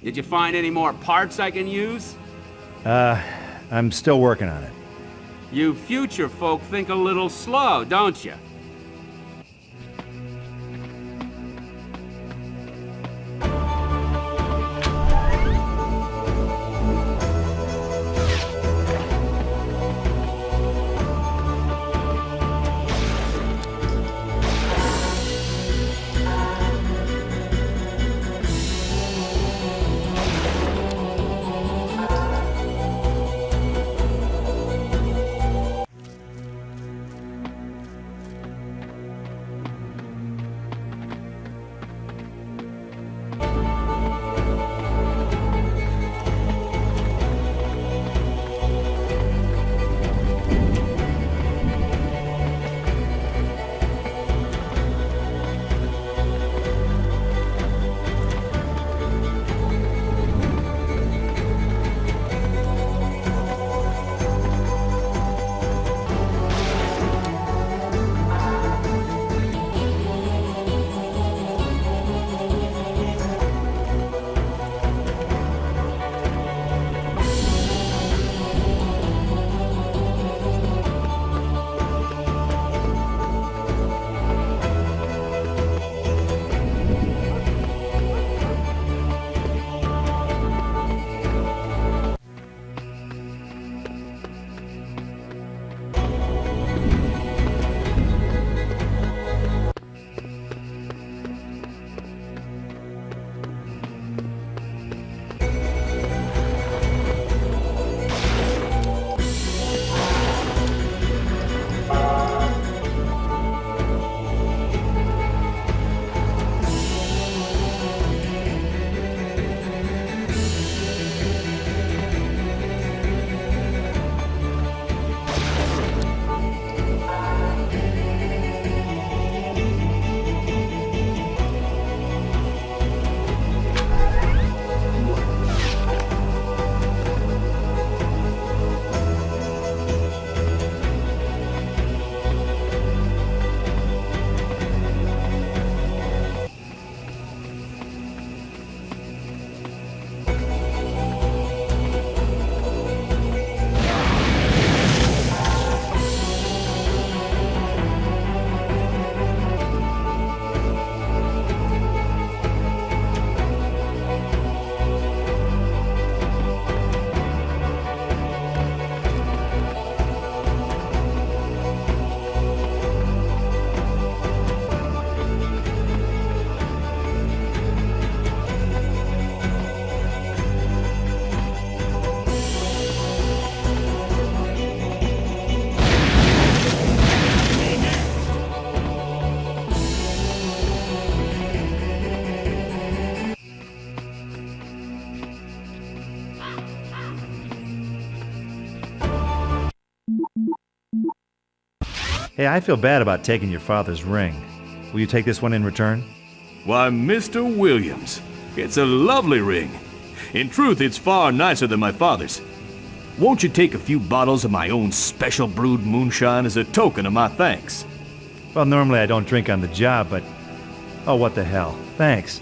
Did you find any more parts I can use? I'm still working on it. You future folk think a little slow, don't you? Hey, I feel bad about taking your father's ring. Will you take this one in return? Why, Mr. Williams, it's a lovely ring. In truth, it's far nicer than my father's. Won't you take a few bottles of my own special brewed moonshine as a token of my thanks? Well, normally I don't drink on the job, but... oh, what the hell. Thanks.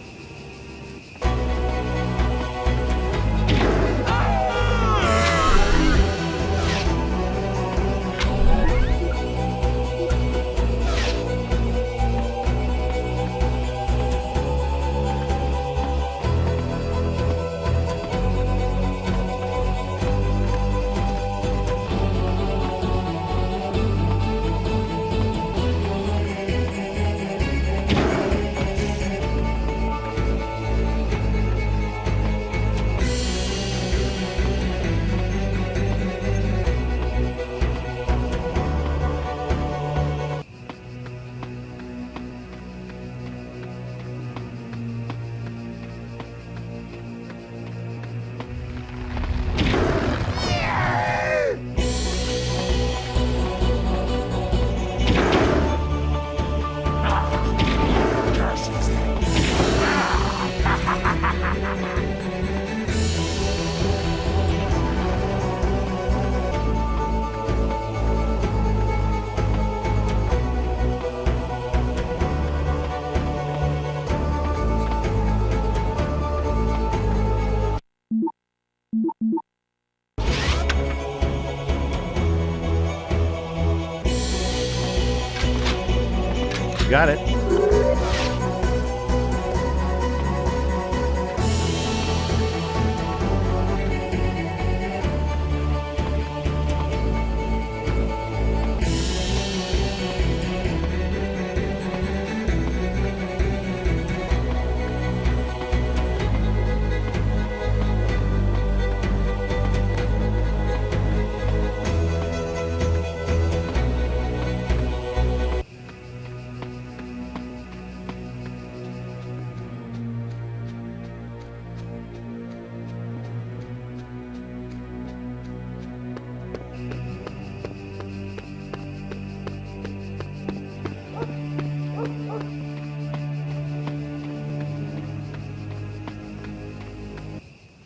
Got it.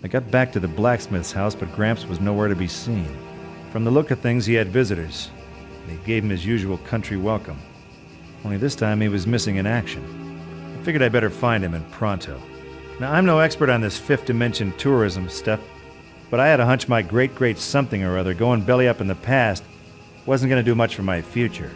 I got back to the blacksmith's house, but Gramps was nowhere to be seen. From the look of things, he had visitors. They gave him his usual country welcome. Only this time he was missing in action. I figured I'd better find him, and pronto. Now, I'm no expert on this fifth dimension tourism stuff, but I had a hunch my great something or other going belly up in the past wasn't going to do much for my future.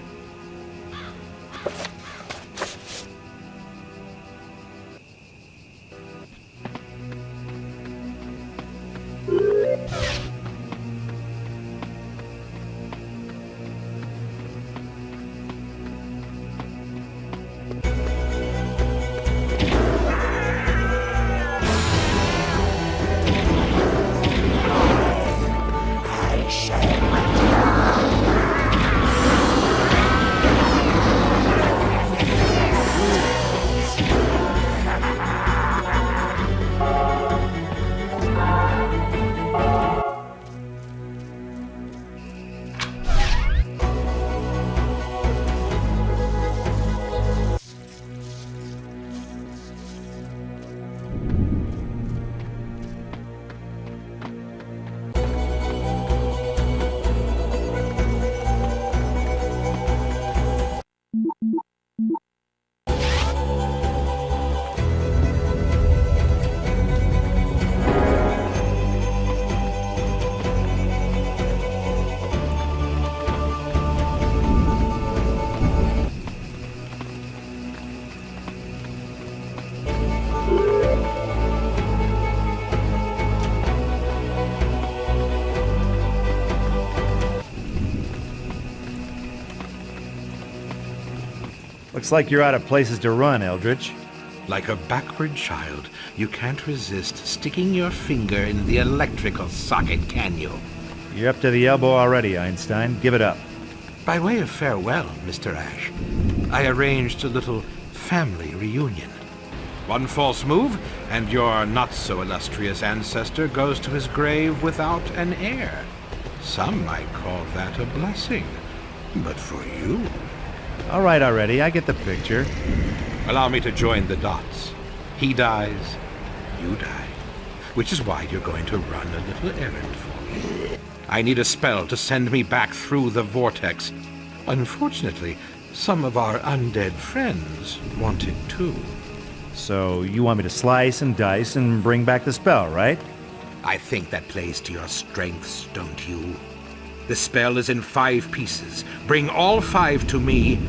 Looks like you're out of places to run, Eldridge. Like a backward child, you can't resist sticking your finger in the electrical socket, can you? You're up to the elbow already, Einstein. Give it up. By way of farewell, Mr. Ash, I arranged a little family reunion. One false move, and your not-so-illustrious ancestor goes to his grave without an heir. Some might call that a blessing. But for you... All right already, I get the picture. Allow me to join the dots. He dies, you die. Which is why you're going to run a little errand for me. I need a spell to send me back through the vortex. Unfortunately, some of our undead friends want it too. So you want me to slice and dice and bring back the spell, right? I think that plays to your strengths, don't you? The spell is in 5 pieces. Bring all 5 to me,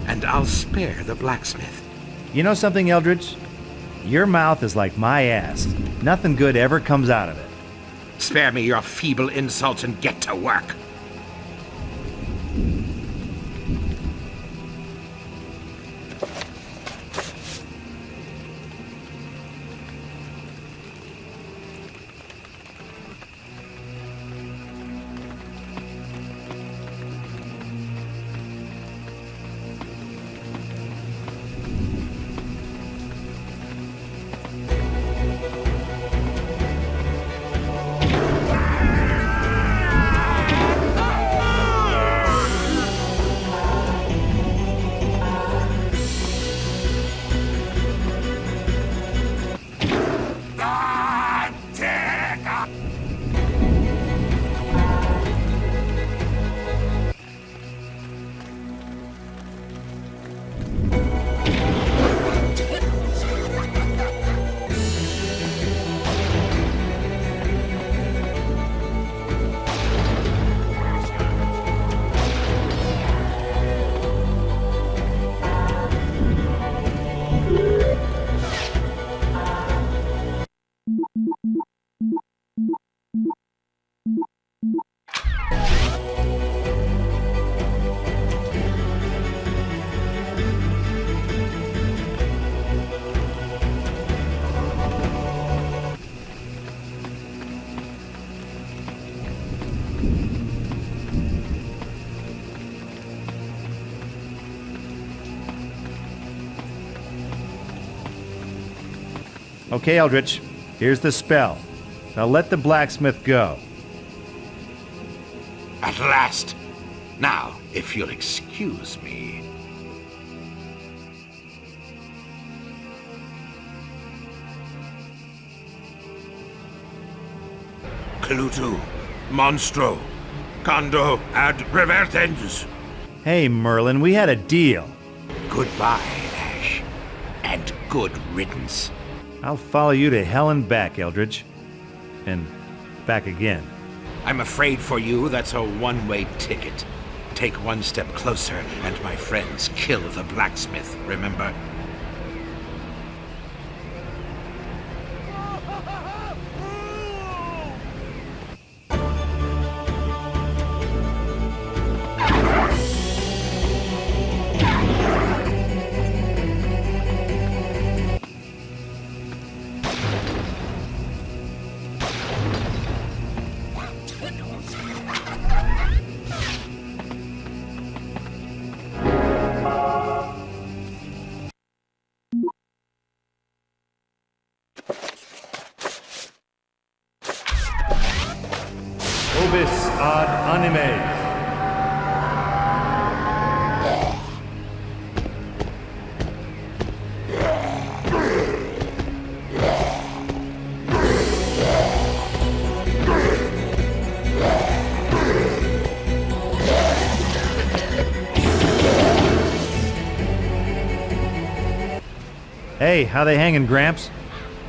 and I'll spare the blacksmith. You know something, Eldridge? Your mouth is like my ass. Nothing good ever comes out of it. Spare me your feeble insults and get to work. Okay, Eldridge, here's the spell. Now let the blacksmith go. At last! Now, if you'll excuse me. Clutu, monstro, condo ad revertens. Hey, Merlin, we had a deal. Goodbye, Ash. And good riddance. I'll follow you to hell and back, Eldridge. And back again. I'm afraid for you that's a one-way ticket. Take one step closer, and my friends kill the blacksmith, remember? Obis ad animes. Hey, how they hanging, Gramps?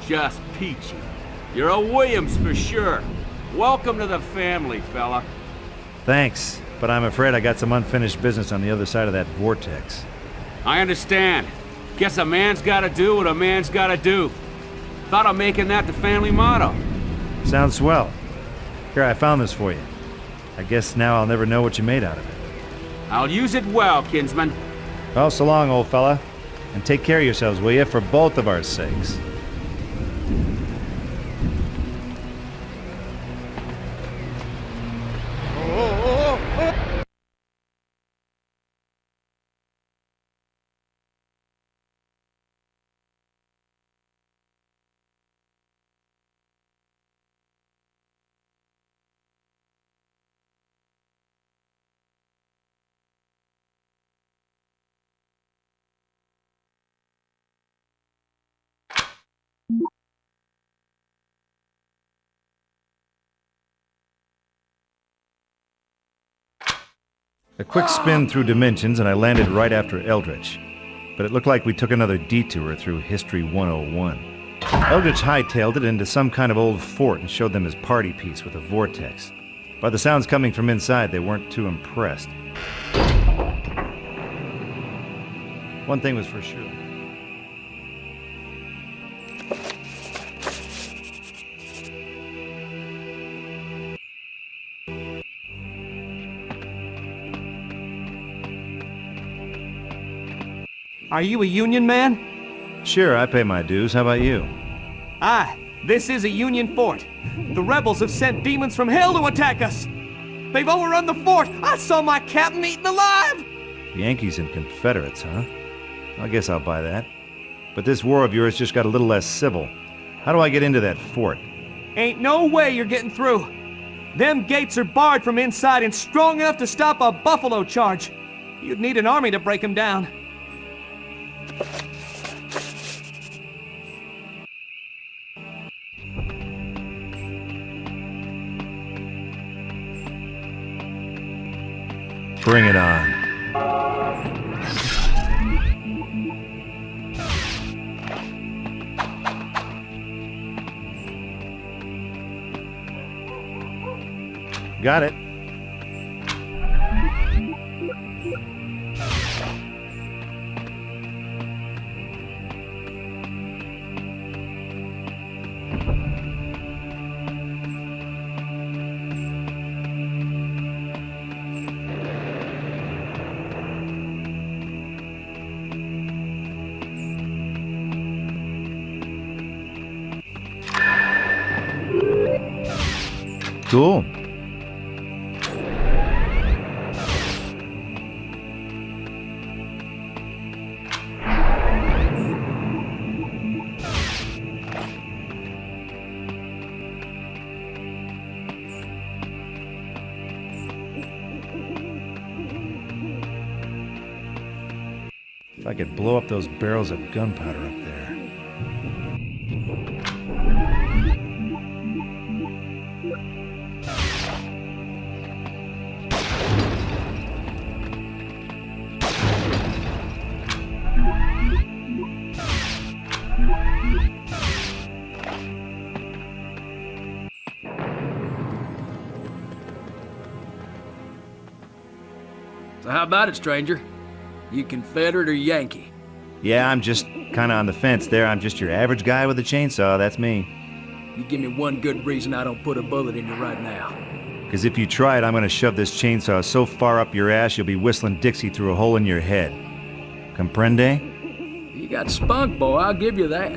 Just peachy. You're a Williams for sure. Welcome to the family, fella. Thanks, but I'm afraid I got some unfinished business on the other side of that vortex. I understand. Guess a man's gotta do what a man's gotta do. Thought of making that the family motto. Sounds swell. Here, I found this for you. I guess now I'll never know what you made out of it. I'll use it well, kinsman. Well, so long, old fella. And take care of yourselves, will you, for both of our sakes. A quick spin through dimensions and I landed right after Eldridge. But it looked like we took another detour through History 101. Eldridge hightailed it into some kind of old fort and showed them his party piece with a vortex. By the sounds coming from inside, they weren't too impressed. One thing was for sure. Are you a Union man? Sure, I pay my dues. How about you? Aye, this is a Union fort. The rebels have sent demons from hell to attack us. They've overrun the fort. I saw my captain eaten alive. Yankees and Confederates, huh? I guess I'll buy that. But this war of yours just got a little less civil. How do I get into that fort? Ain't no way you're getting through. Them gates are barred from inside and strong enough to stop a buffalo charge. You'd need an army to break them down. Bring it on. Got it. Cool. If I could blow up those barrels of gunpowder up there. So how about it, stranger? You Confederate or Yankee? Yeah, I'm just kinda on the fence there. I'm just your average guy with a chainsaw, that's me. You give me one good reason I don't put a bullet in you right now. Because if you try it, I'm gonna shove this chainsaw so far up your ass you'll be whistling Dixie through a hole in your head. Comprende? You got spunk, boy, I'll give you that.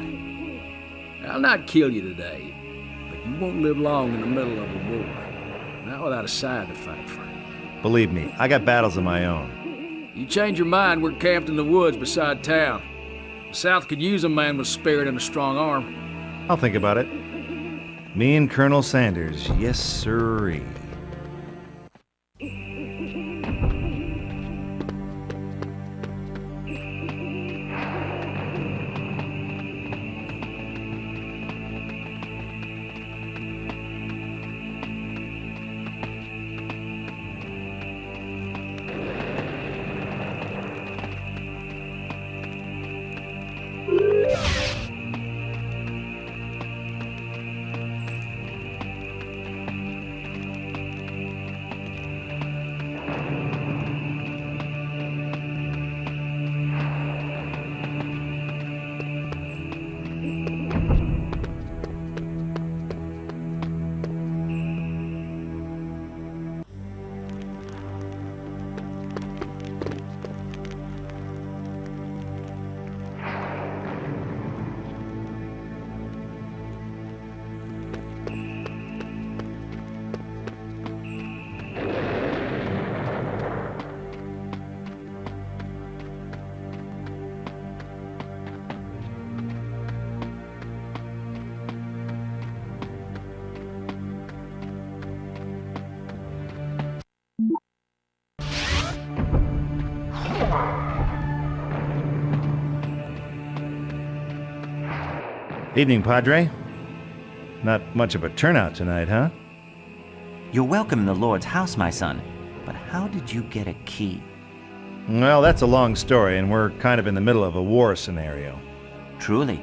I'll not kill you today, but you won't live long in the middle of a war. Not without a side to fight for. Believe me, I got battles of my own. You change your mind, we're camped in the woods beside town. The South could use a man with spirit and a strong arm. I'll think about it. Me and Colonel Sanders, yes sirree. Evening, Padre. Not much of a turnout tonight, huh? You're welcome in the Lord's house, my son. But How did you get a key? Well, that's a long story, and we're kind of in the middle of a war scenario. Truly.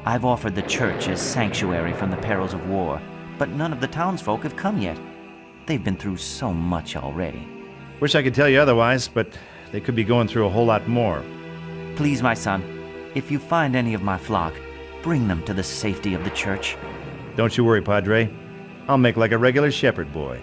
I've offered the church as sanctuary from the perils of war, but none of the townsfolk have come yet. They've been through so much already. Wish I could tell you otherwise, but they could be going through a whole lot more. Please, my son, if you find any of my flock, bring them to the safety of the church. Don't you worry, Padre. I'll make like a regular shepherd boy.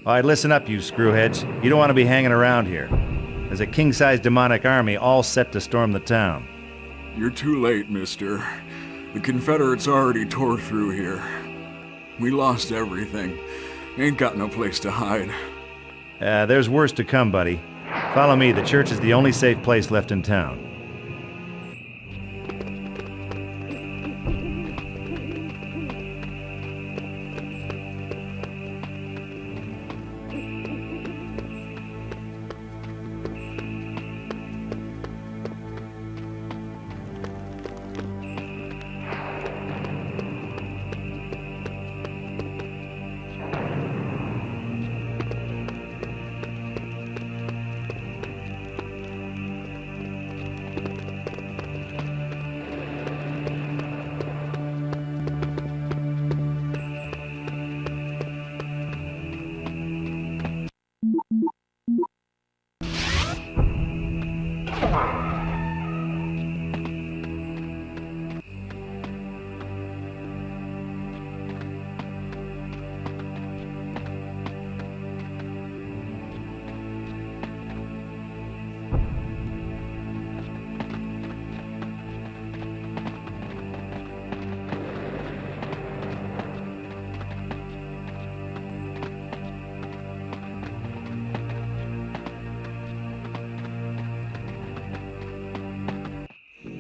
All right, listen up, you screwheads. You don't want to be hanging around here. There's a king-sized demonic army all set to storm the town. You're too late, mister. The Confederates already tore through here. We lost everything. Ain't got no place to hide. There's worse to come, buddy. Follow me. The church is the only safe place left in town.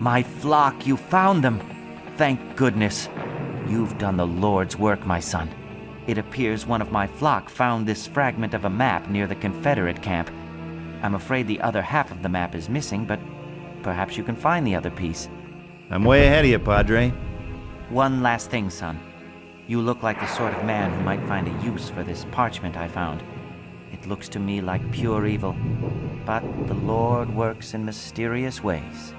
My flock, you found them. Thank goodness. You've done the Lord's work, my son. It appears one of my flock found this fragment of a map near the Confederate camp. I'm afraid the other half of the map is missing, but perhaps you can find the other piece. I'm way ahead of you, Padre. One last thing, son. You look like the sort of man who might find a use for this parchment I found. It looks to me like pure evil, but the Lord works in mysterious ways.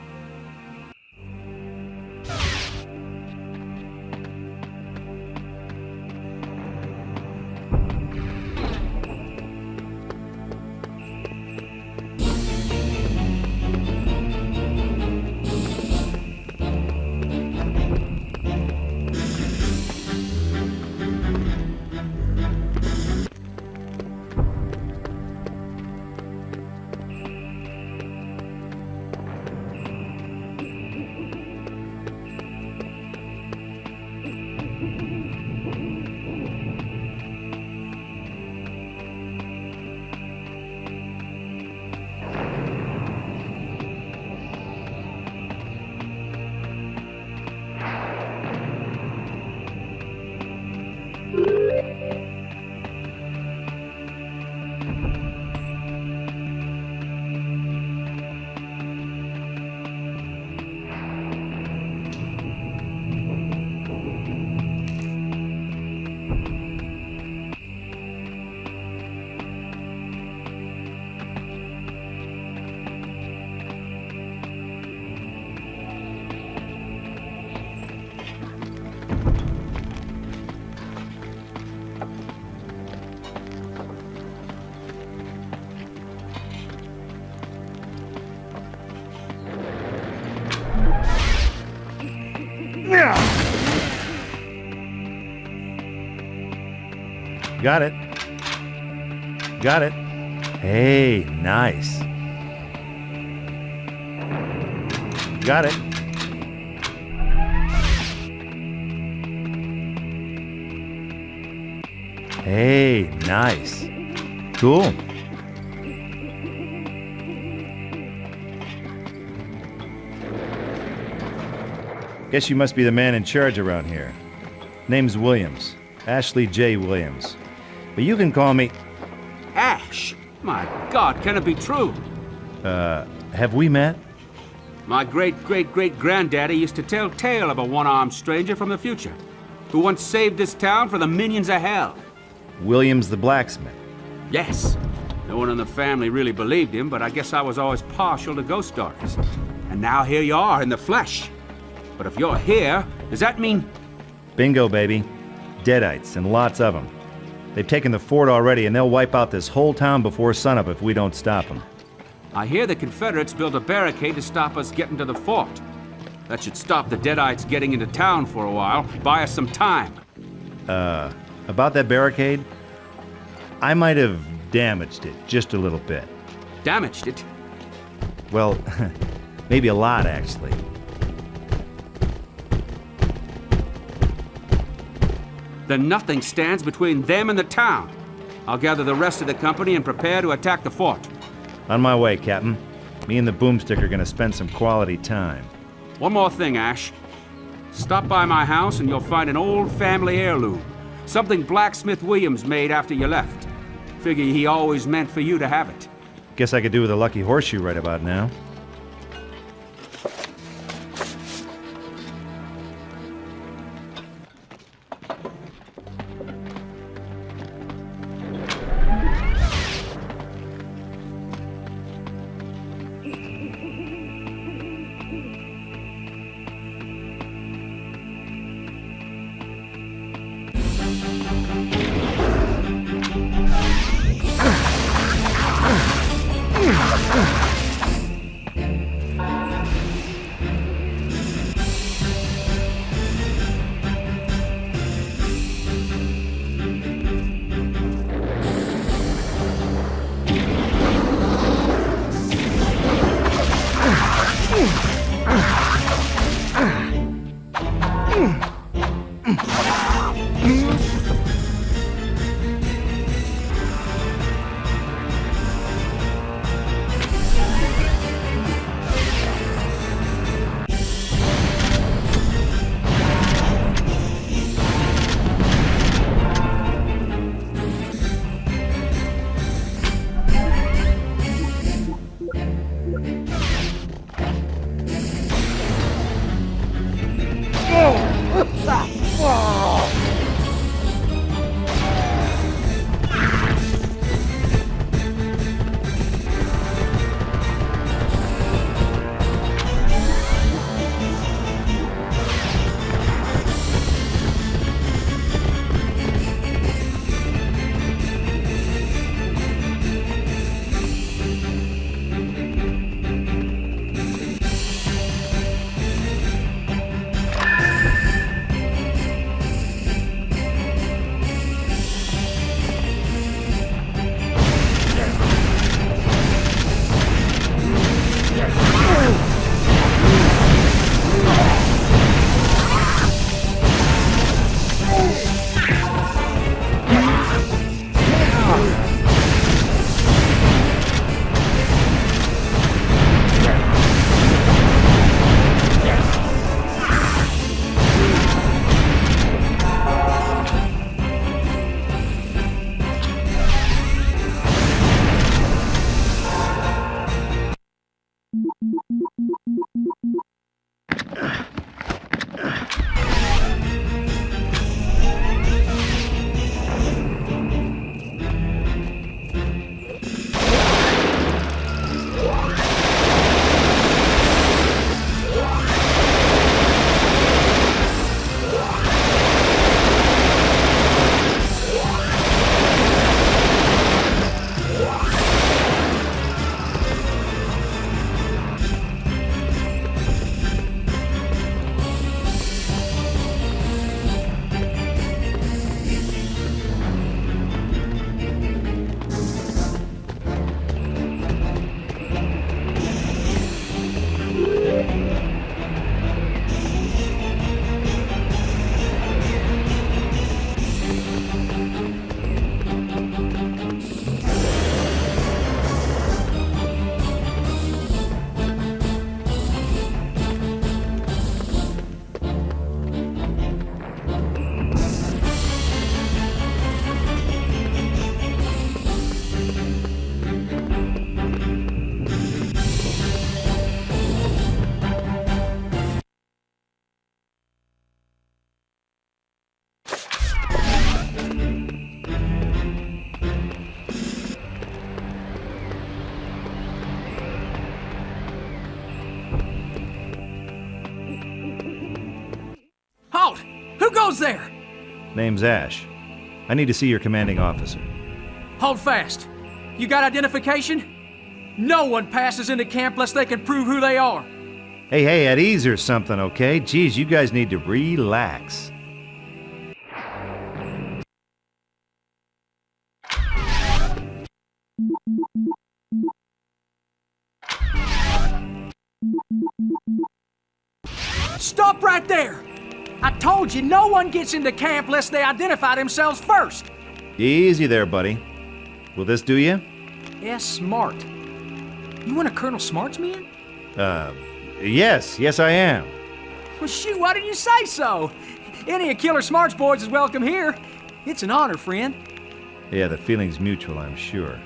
Got it. Got it. Hey, nice. Got it. Hey, nice. Cool. Guess you must be the man in charge around here. Name's Williams. Ashley J. Williams. But you can call me... Ash! My God, can it be true? Have we met? My great-great-great-granddaddy used to tell tale of a one-armed stranger from the future who once saved this town from the minions of hell. Williams the blacksmith. Yes. No one in the family really believed him, but I guess I was always partial to ghost stories. And now here you are in the flesh. But if you're here, does that mean... Bingo, baby. Deadites, and lots of them. They've taken the fort already, and they'll wipe out this whole town before sunup if we don't stop them. I hear the Confederates built a barricade to stop us getting to the fort. That should stop the Deadites getting into town for a while, buy us some time. About that barricade, I might have damaged it just a little bit. Damaged it? Well, maybe a lot, actually. Then nothing stands between them and the town. I'll gather the rest of the company and prepare to attack the fort. On my way, Captain. Me and the Boomstick are gonna spend some quality time. One more thing, Ash. Stop by my house and you'll find an old family heirloom. Something Blacksmith Williams made after you left. Figure he always meant for you to have it. Guess I could do with a lucky horseshoe right about now. goes there? Name's Ash. I need to see your commanding officer. Hold fast. You got identification? No one passes into camp unless they can prove who they are. Hey, at ease or something, okay? Geez, you guys need to relax. Stop right there! I told you no one gets into camp unless they identify themselves first. Easy there, buddy. Will this do you? Yes, Smart. You one of Colonel Smart's men? Yes, I am. Well, shoot, why didn't you say so? Any of Killer Smart's boys is welcome here. It's an honor, friend. Yeah, the feeling's mutual, I'm sure.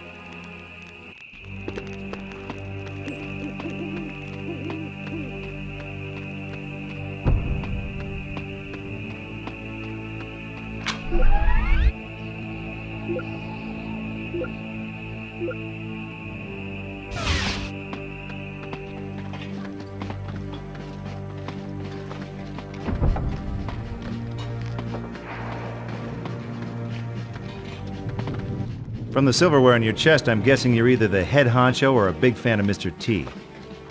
From the silverware on your chest, I'm guessing you're either the head honcho or a big fan of Mr. T.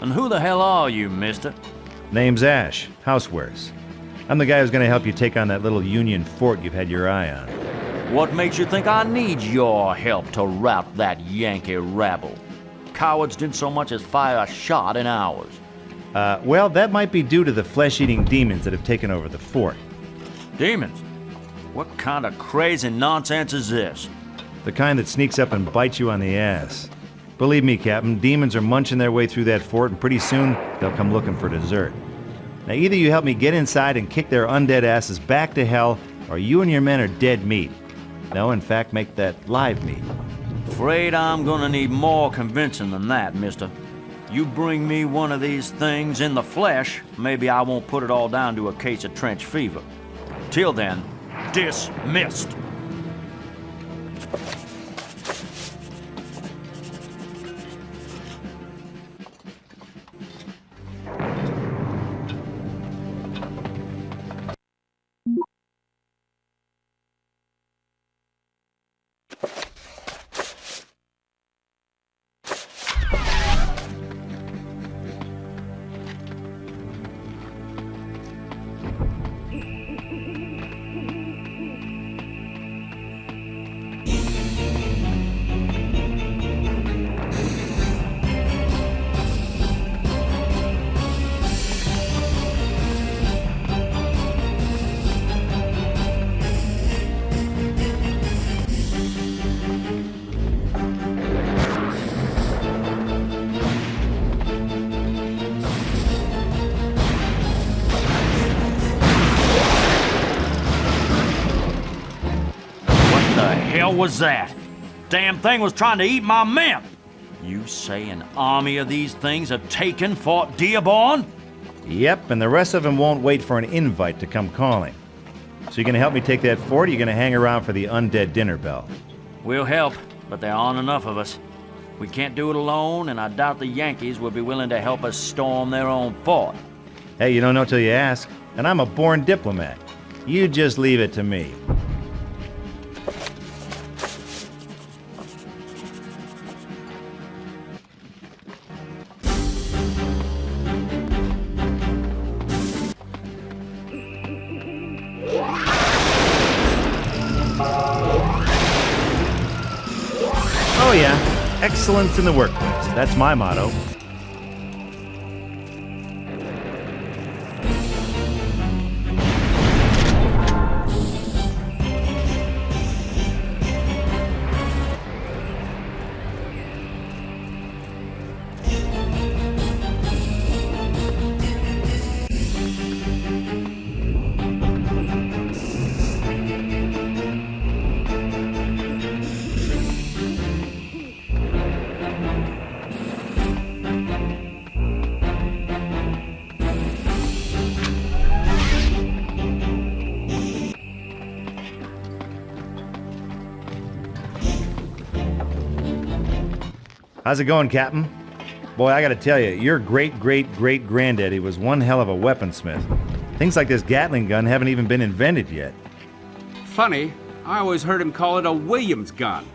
And who the hell are you, mister? Name's Ash, housewares. I'm the guy who's gonna help you take on that little Union fort you've had your eye on. What makes you think I need your help to rout that Yankee rabble? Cowards didn't so much as fire a shot in ours. Well, that might be due to the flesh-eating demons that have taken over the fort. Demons? What kind of crazy nonsense is this? The kind that sneaks up and bites you on the ass. Believe me, Captain, demons are munching their way through that fort, and pretty soon they'll come looking for dessert. Now, either you help me get inside and kick their undead asses back to hell, or you and your men are dead meat. No, in fact, make that live meat. Afraid I'm gonna need more convincing than that, mister. You bring me one of these things in the flesh, maybe I won't put it all down to a case of trench fever. Till then, dismissed. What was that? Damn thing was trying to eat my men! You say an army of these things have taken Fort Dearborn? Yep, and the rest of them won't wait for an invite to come calling. So you gonna help me take that fort, or you gonna hang around for the undead dinner bell? We'll help, but there aren't enough of us. We can't do it alone, and I doubt the Yankees will be willing to help us storm their own fort. Hey, you don't know till you ask, and I'm a born diplomat. You just leave it to me. Oh yeah, excellence in the workplace. That's my motto. How's it going, Captain? Boy, I gotta tell you, your great-great-great-granddaddy was one hell of a weaponsmith. Things like this Gatling gun haven't even been invented yet. Funny, I always heard him call it a Williams gun.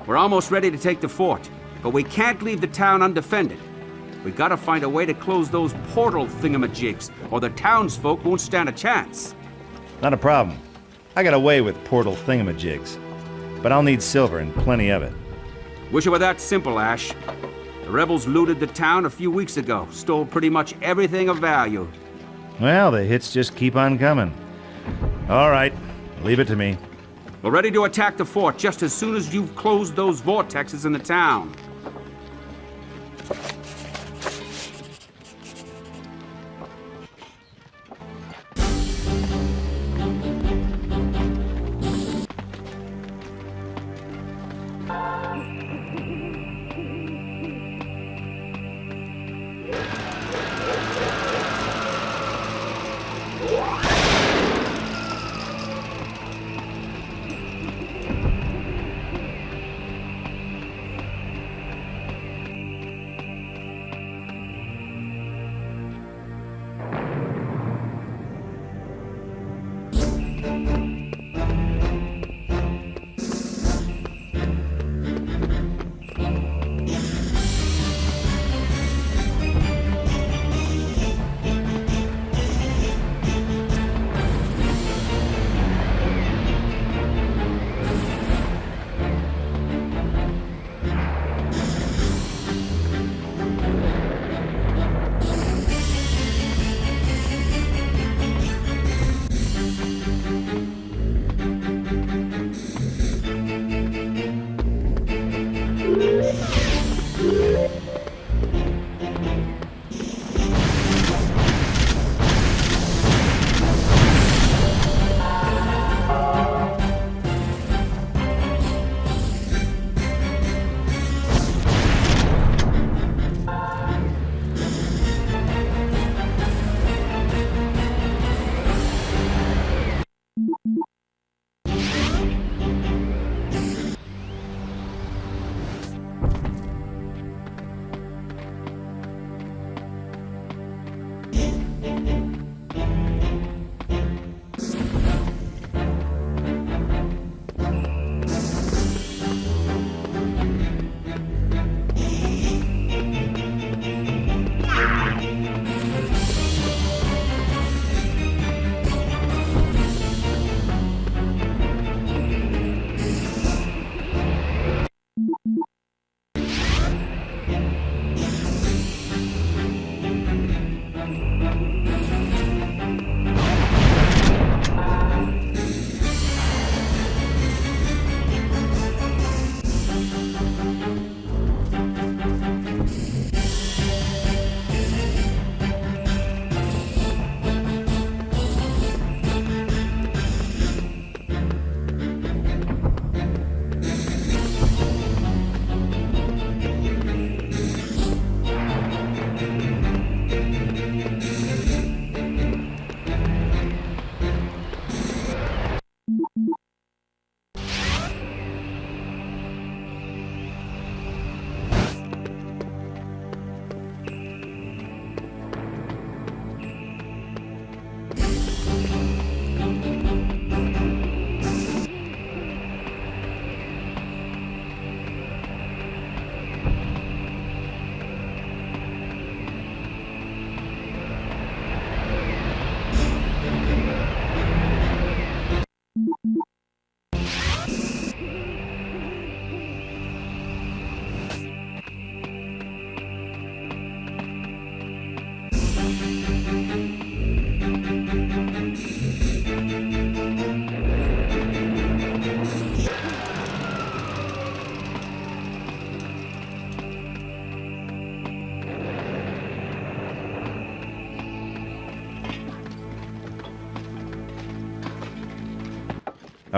We're almost ready to take the fort, but we can't leave the town undefended. We gotta find a way to close those portal thingamajigs, or the townsfolk won't stand a chance. Not a problem. I got a way with portal thingamajigs. But I'll need silver and plenty of it. Wish it were that simple, Ash. The rebels looted the town a few weeks ago, stole pretty much everything of value. Well, the hits just keep on coming. All right, leave it to me. We're ready to attack the fort just as soon as you've closed those vortexes in the town.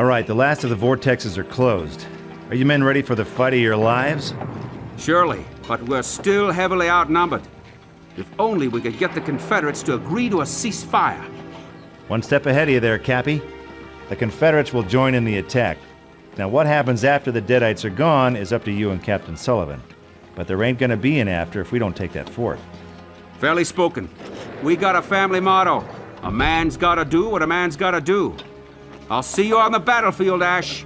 All right, the last of the vortexes are closed. Are you men ready for the fight of your lives? Surely, but we're still heavily outnumbered. If only we could get the Confederates to agree to a ceasefire. One step ahead of you there, Cappy. The Confederates will join in the attack. Now, what happens after the Deadites are gone is up to you and Captain Sullivan. But there ain't gonna be an after if we don't take that fort. Fairly spoken. We got a family motto. A man's gotta do what a man's gotta do. I'll see you on the battlefield, Ash.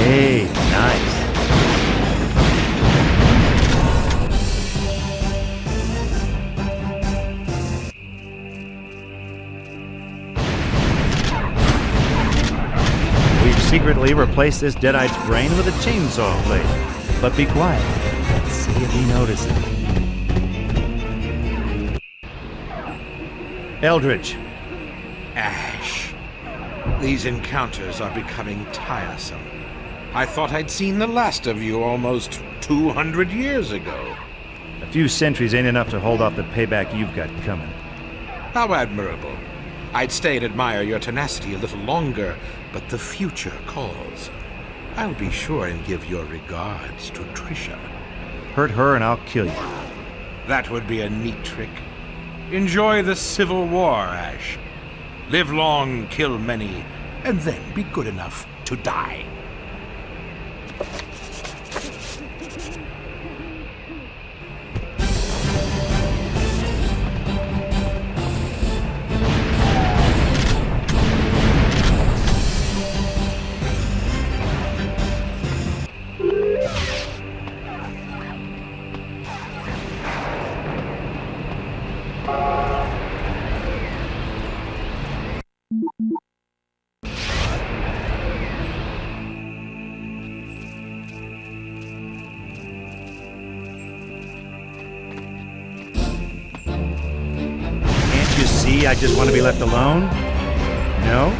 Hey, nice. We've secretly replaced this Deadite's brain with a chainsaw blade. But be quiet. Let's see if he notices. Eldridge. Ash. These encounters are becoming tiresome. I thought I'd seen the last of you almost 200 years ago. A few centuries ain't enough to hold off the payback you've got coming. How admirable. I'd stay and admire your tenacity a little longer, but the future calls. I'll be sure and give your regards to Trisha. Hurt her and I'll kill you. That would be a neat trick. Enjoy the Civil War, Ash. Live long, kill many, and then be good enough to die. I just want to be left alone? No?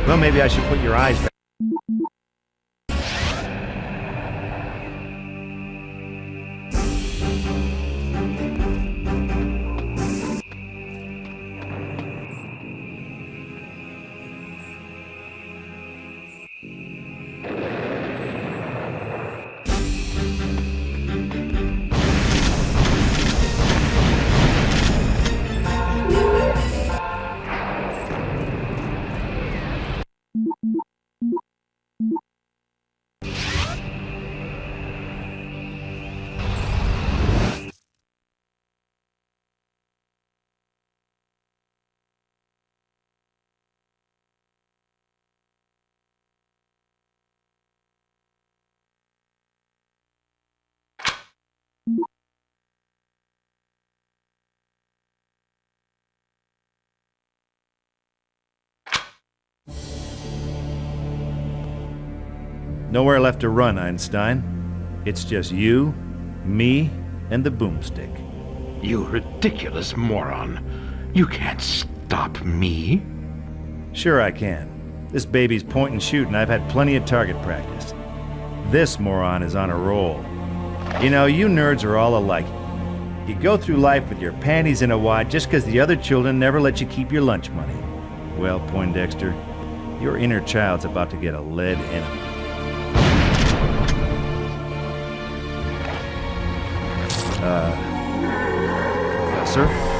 Well, maybe I should put your eyes back. Nowhere left to run, Einstein. It's just you, me, and the Boomstick. You ridiculous moron. You can't stop me. Sure I can. This baby's point and shoot, and I've had plenty of target practice. This moron is on a roll. You know, you nerds are all alike. You go through life with your panties in a wad just because the other children never let you keep your lunch money. Well, Poindexter, your inner child's about to get a lead enemy. Professor?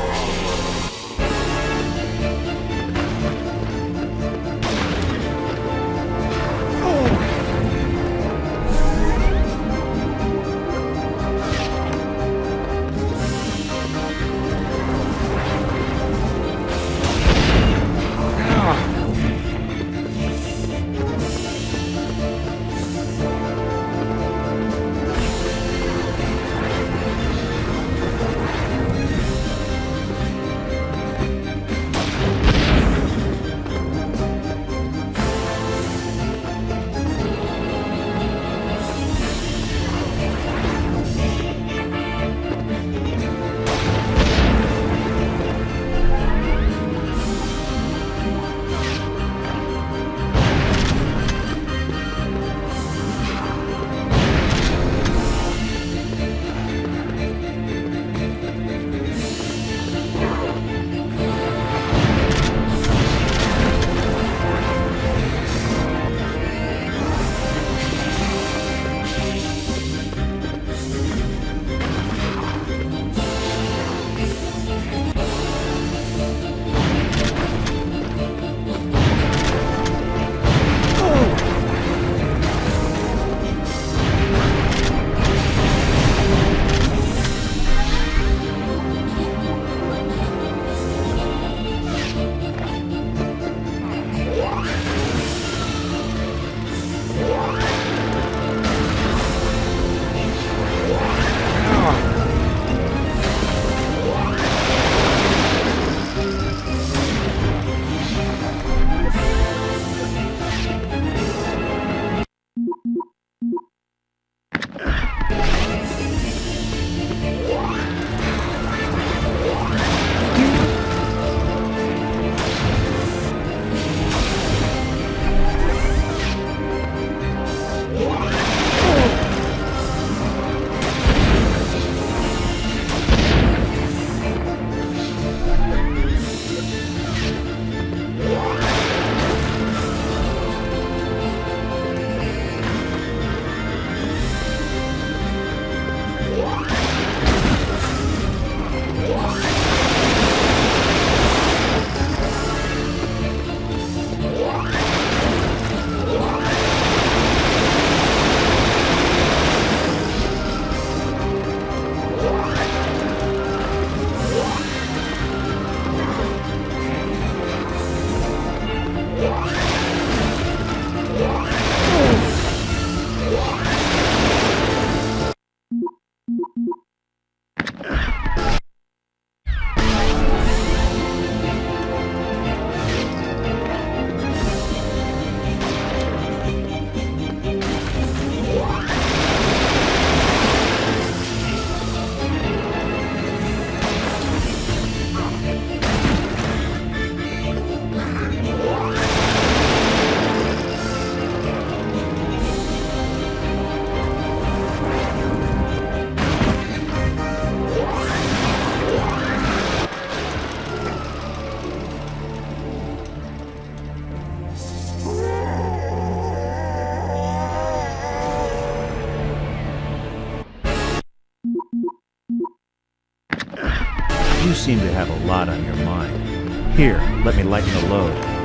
You seem to have a lot on your mind. Here, let me lighten the load.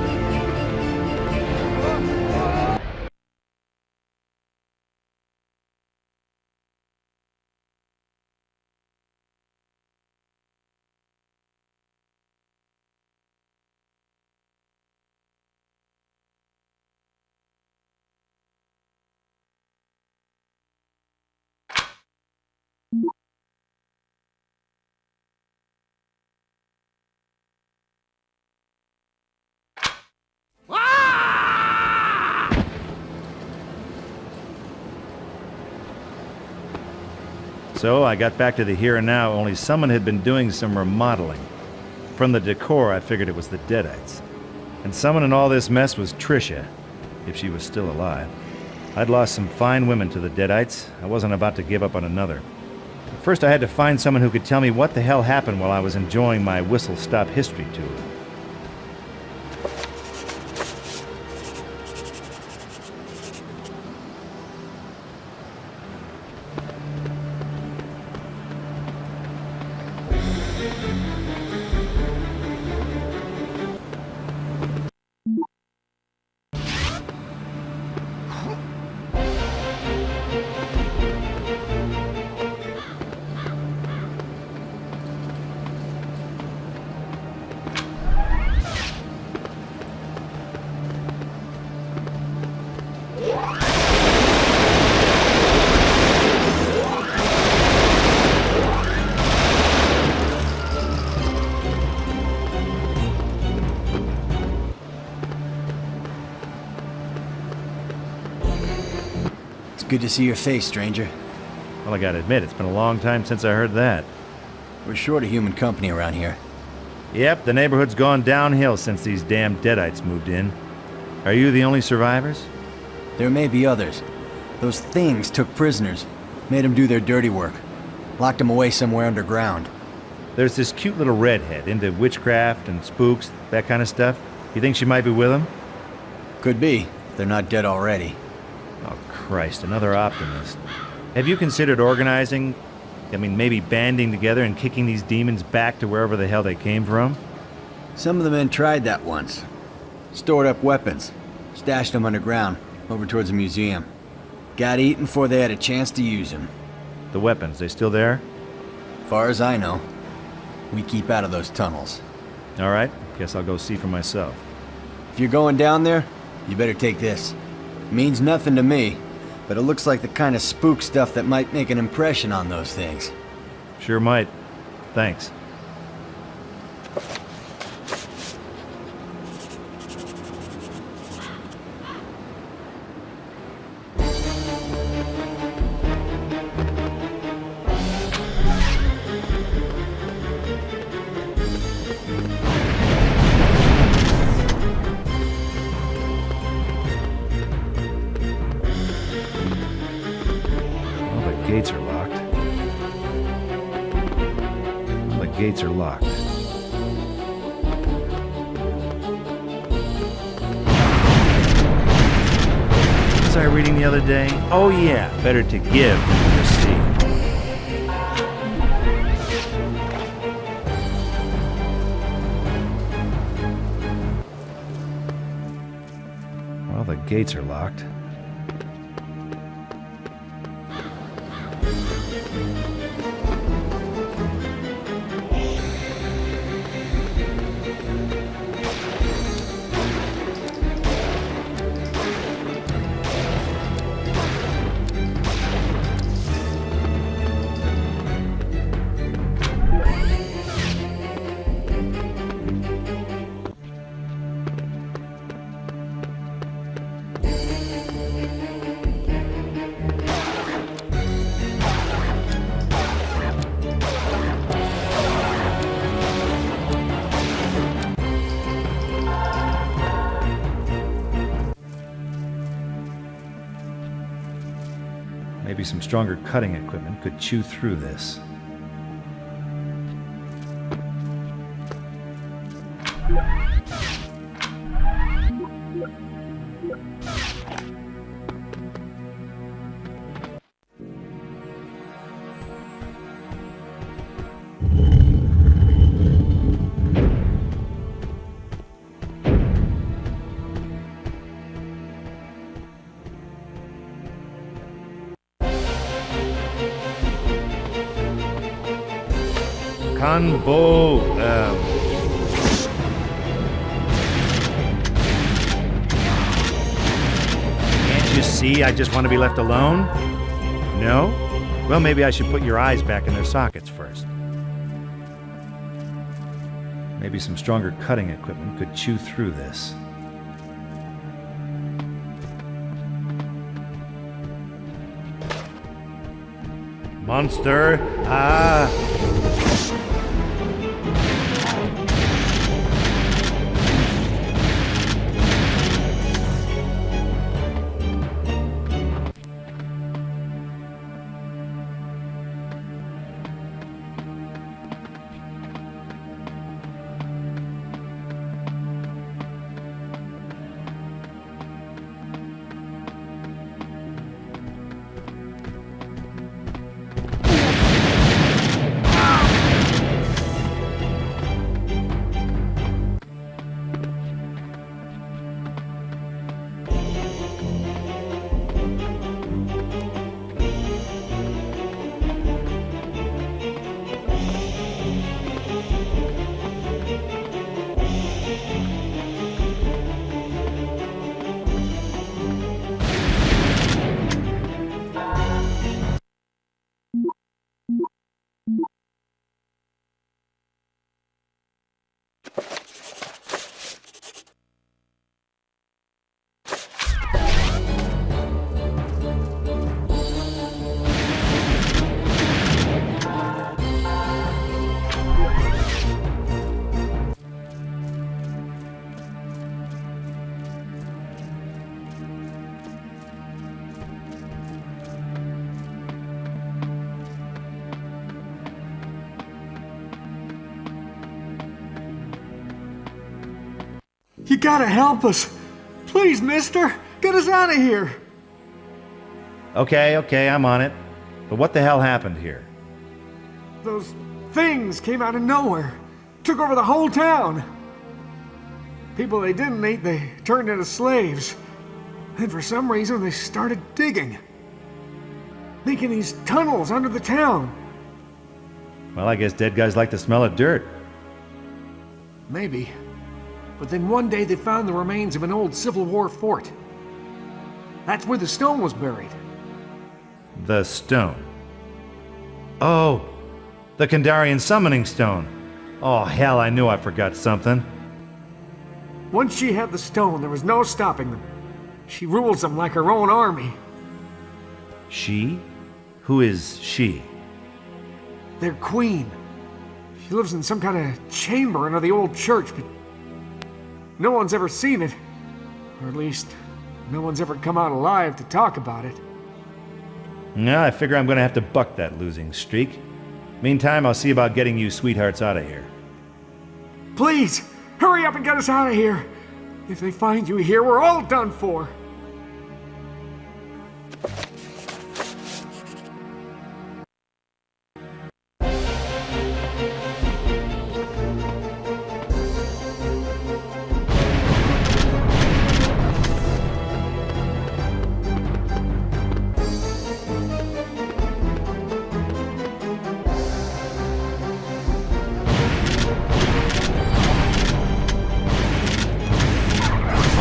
So I got back to the here and now, only someone had been doing some remodeling. From the decor, I figured it was the Deadites. And someone in all this mess was Trisha, if she was still alive. I'd lost some fine women to the Deadites. I wasn't about to give up on another. But first I had to find someone who could tell me what the hell happened while I was enjoying my whistle-stop history tour. Good to see your face, stranger. Well, I gotta admit, it's been a long time since I heard that. We're short of human company around here. Yep, the neighborhood's gone downhill since these damn Deadites moved in. Are you the only survivors? There may be others. Those things took prisoners, made them do their dirty work, locked them away somewhere underground. There's this cute little redhead into witchcraft and spooks, that kind of stuff. You think she might be with them? Could be, if they're not dead already. Oh, Christ, another optimist. Have you considered organizing? I mean, maybe banding together and kicking these demons back to wherever the hell they came from? Some of the men tried that once. Stored up weapons, stashed them underground, over towards the museum. Got eaten before they had a chance to use them. The weapons, they still there? Far as I know. We keep out of those tunnels. All right, guess I'll go see for myself. If you're going down there, you better take this. Means nothing to me, but it looks like the kind of spook stuff that might make an impression on those things. Sure might. Thanks. Gates are locked. The gates are locked. What was I reading the other day? Oh yeah, better to give than to receive. Well, the gates are locked. Maybe some stronger cutting equipment could chew through this. Convo... Can't you see I just want to be left alone? No? Well, maybe I should put your eyes back in their sockets first. Maybe some stronger cutting equipment could chew through this. Monster! Ah! You gotta help us. Please, mister, get us out of here. Okay, I'm on it. But what the hell happened here? Those things came out of nowhere. Took over the whole town. People they didn't eat, they turned into slaves. And for some reason, they started digging. Making these tunnels under the town. Well, I guess dead guys like the smell of dirt. Maybe. But then one day they found the remains of an old Civil War fort. That's where the stone was buried. The stone. Oh, the Kandarian summoning stone. Oh, hell, I knew I forgot something. Once she had the stone, there was no stopping them. She rules them like her own army. She? Who is she? Their queen. She lives in some kind of chamber under the old church, but no one's ever seen it. Or at least, no one's ever come out alive to talk about it. Yeah, I figure I'm gonna have to buck that losing streak. Meantime, I'll see about getting you sweethearts out of here. Please, hurry up and get us out of here. If they find you here, we're all done for.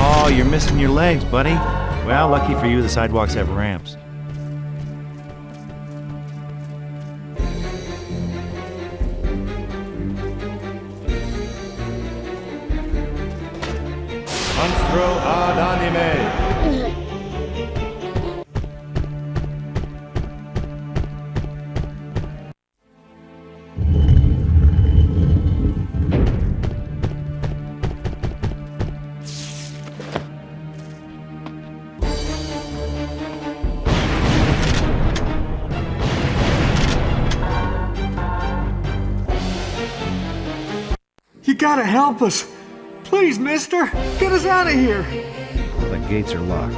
Oh, you're missing your legs, buddy. Well, lucky for you, the sidewalks have ramps. Monstro ad anime! You gotta help us. Please, mister, get us out of here. The gates are locked.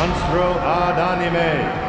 Monstro ad anime.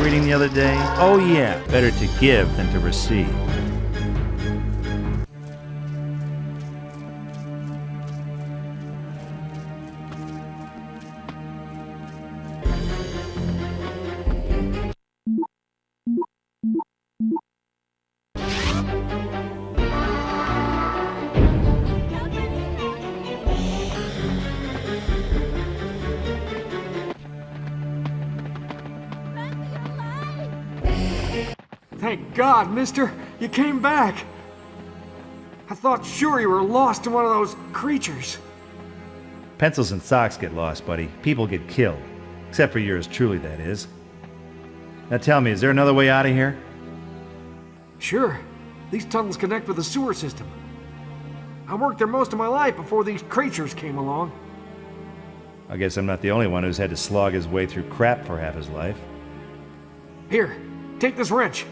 Reading the other day? Oh yeah, better to give than to receive. Thank God, mister, you came back. I thought sure you were lost to one of those creatures. Pencils and socks get lost, buddy. People get killed. Except for yours truly, that is. Now tell me, is there another way out of here? Sure. These tunnels connect with the sewer system. I worked there most of my life before these creatures came along. I guess I'm not the only one who's had to slog his way through crap for half his life. Here, take this wrench.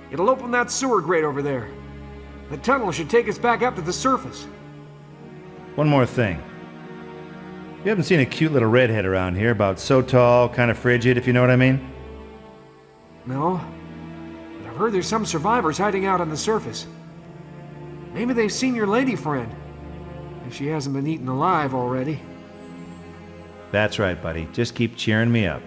It'll open that sewer grate over there. The tunnel should take us back up to the surface. One more thing. You haven't seen a cute little redhead around here, about so tall, kind of frigid, if you know what I mean? No, but I've heard there's some survivors hiding out on the surface. Maybe they've seen your lady friend, if she hasn't been eaten alive already. That's right, buddy. Just keep cheering me up.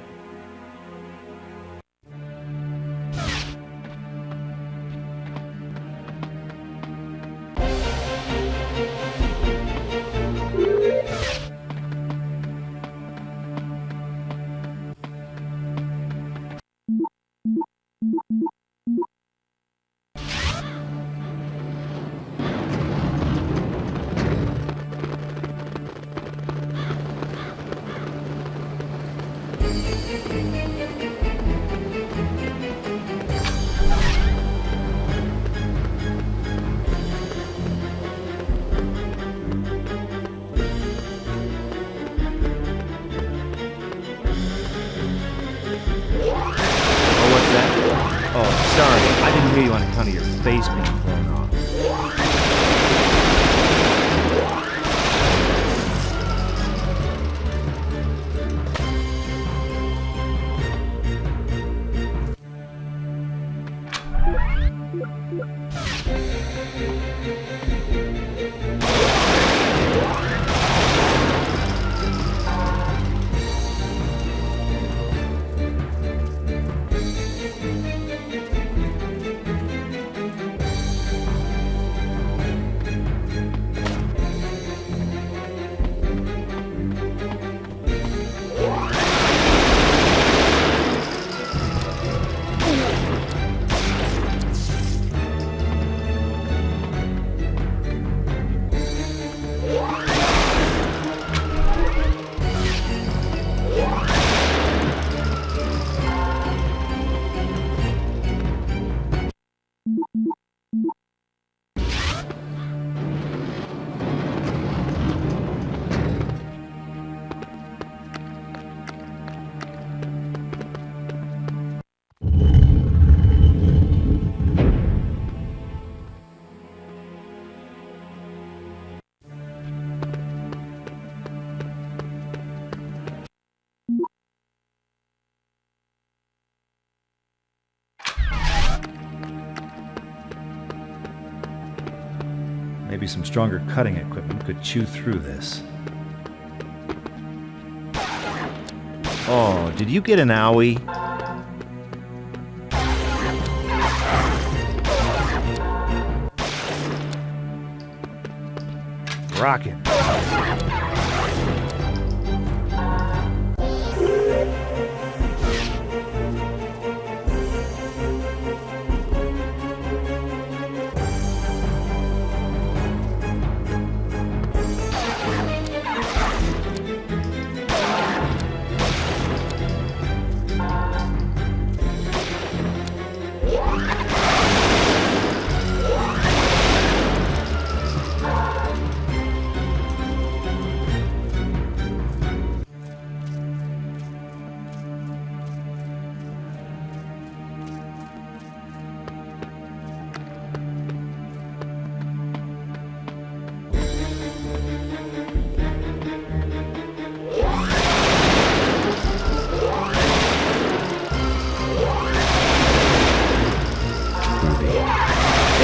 some stronger cutting equipment could chew through this. Oh, did you get an owie? Rockin'.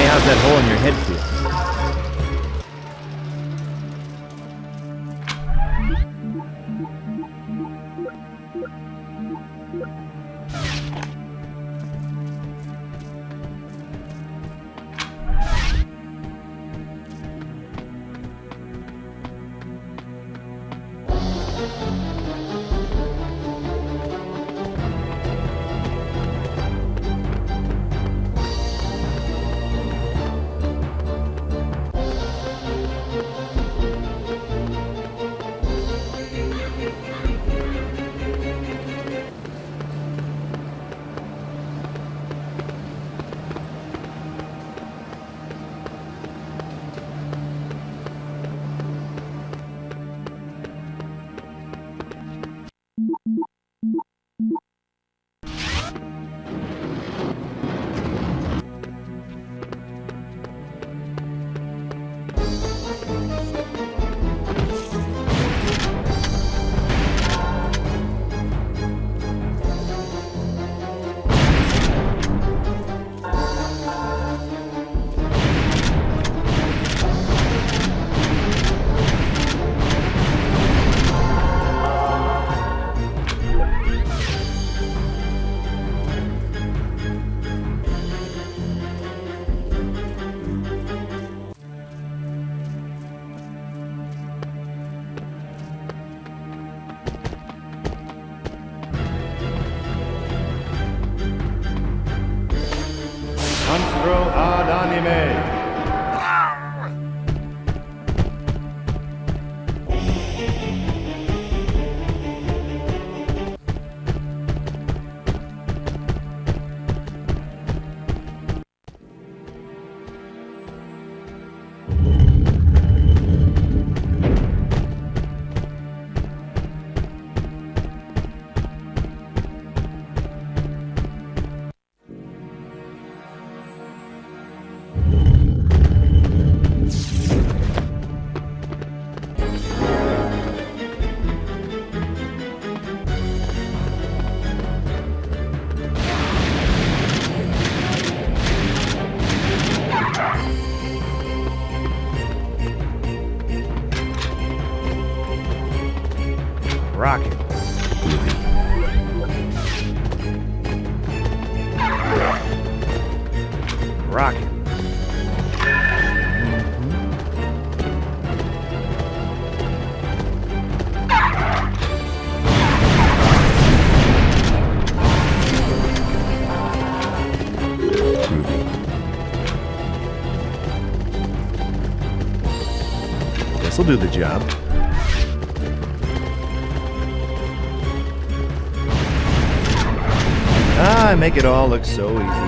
How's that hole in your head feel? Monstro ad anime. Rocket. Rocket. This'll do the job. I make it all look so easy.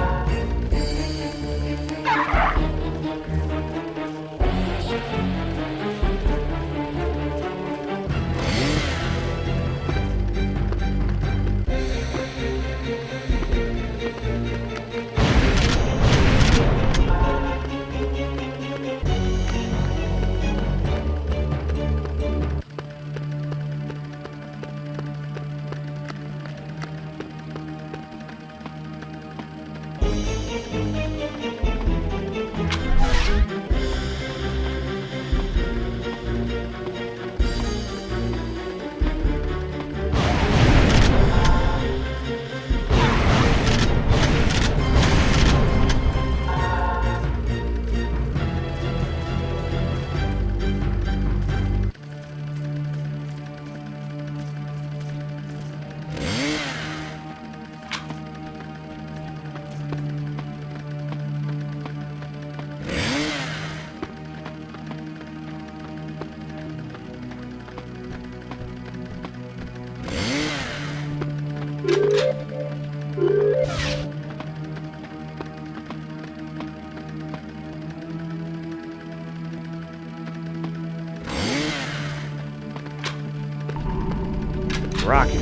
Rocket.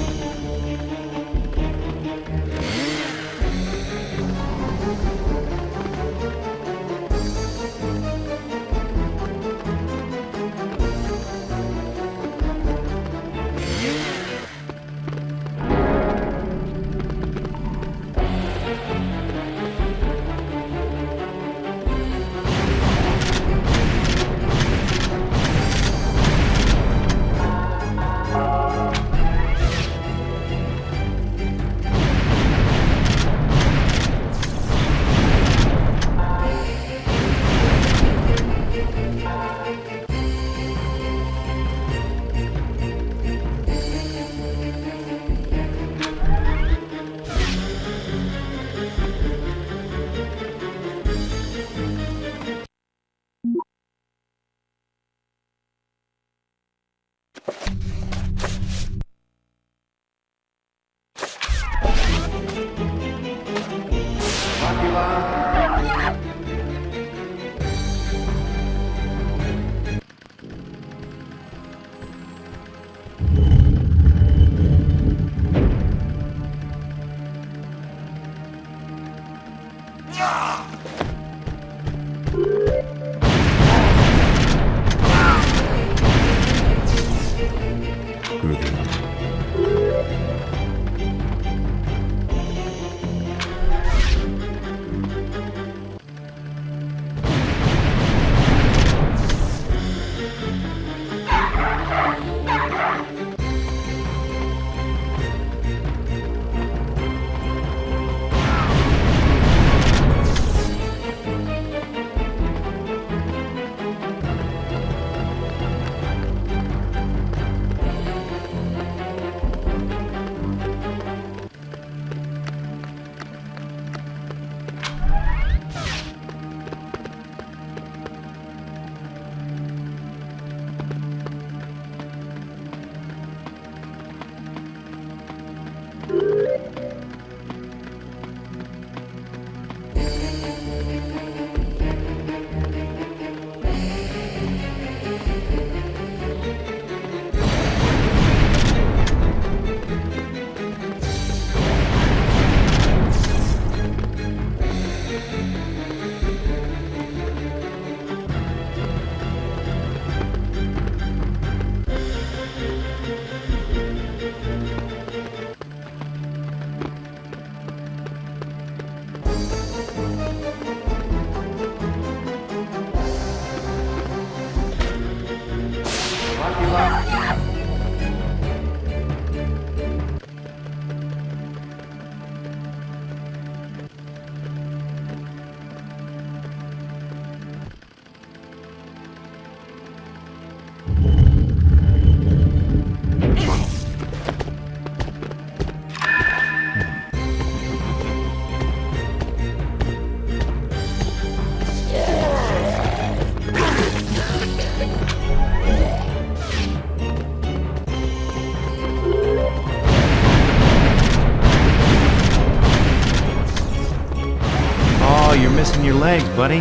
Missing your legs, buddy.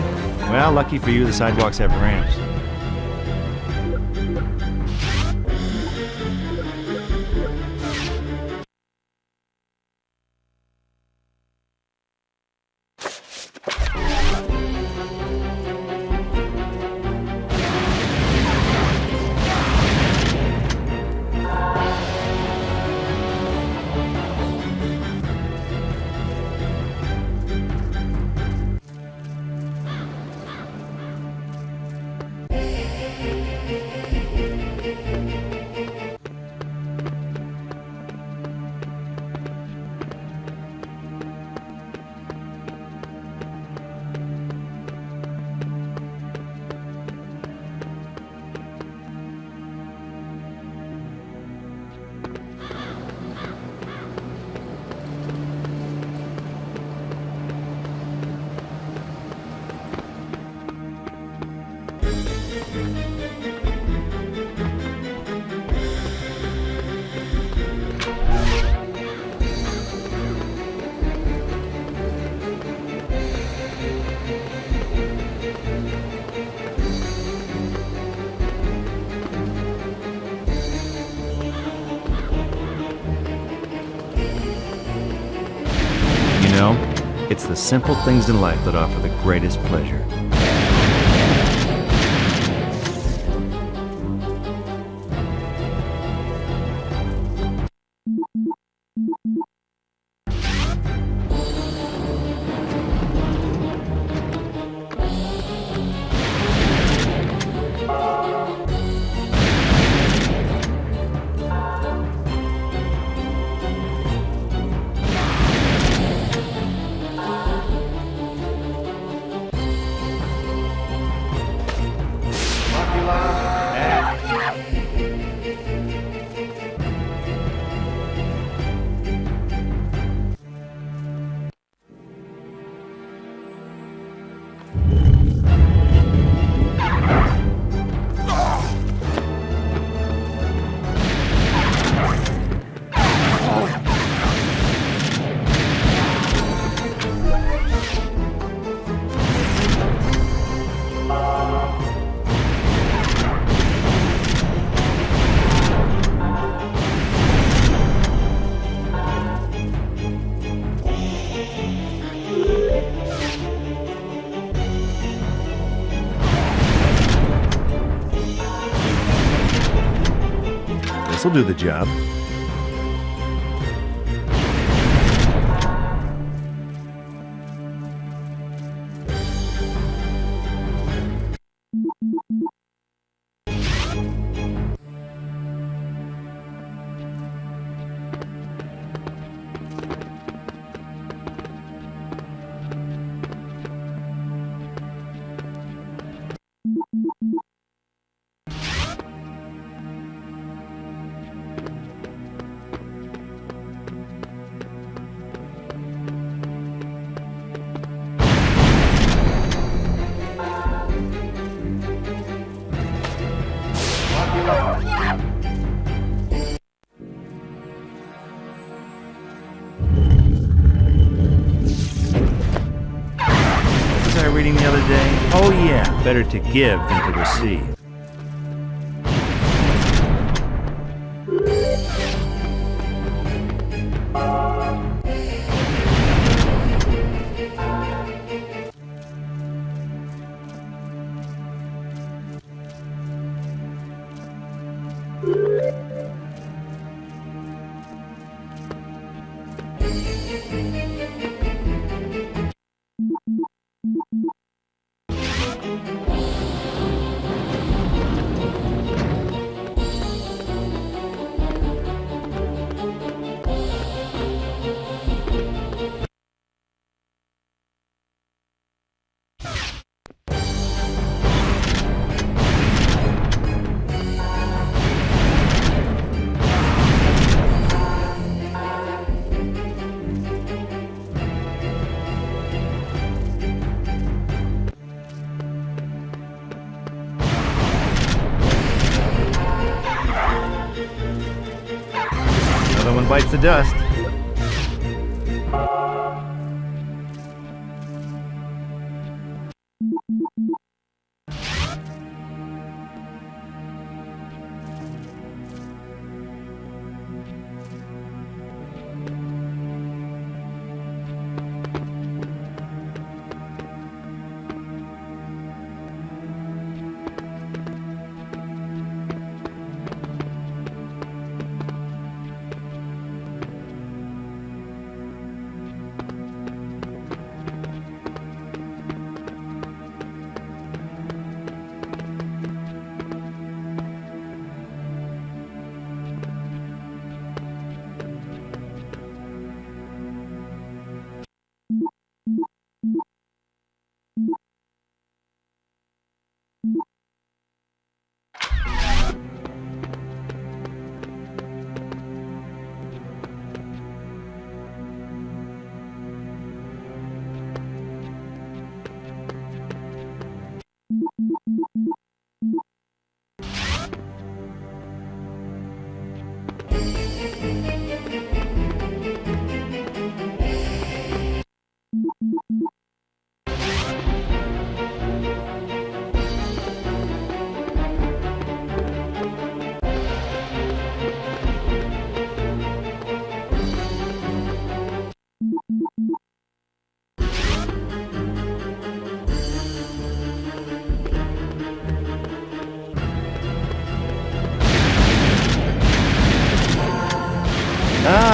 Well, lucky for you, the sidewalks have ramps. the simple things in life that offer the greatest pleasure. This'll do the job. Was I reading the other day? Oh yeah, better to give than to receive. Another one bites the dust.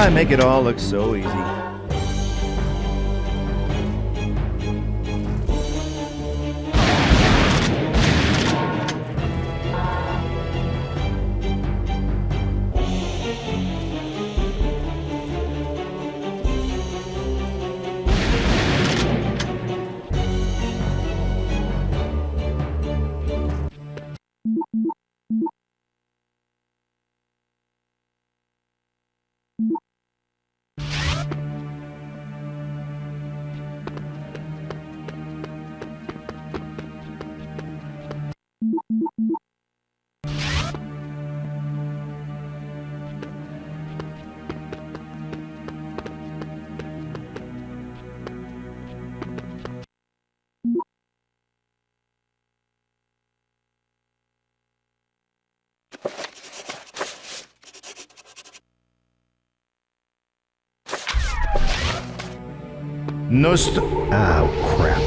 I make it all look so easy. Oh, crap.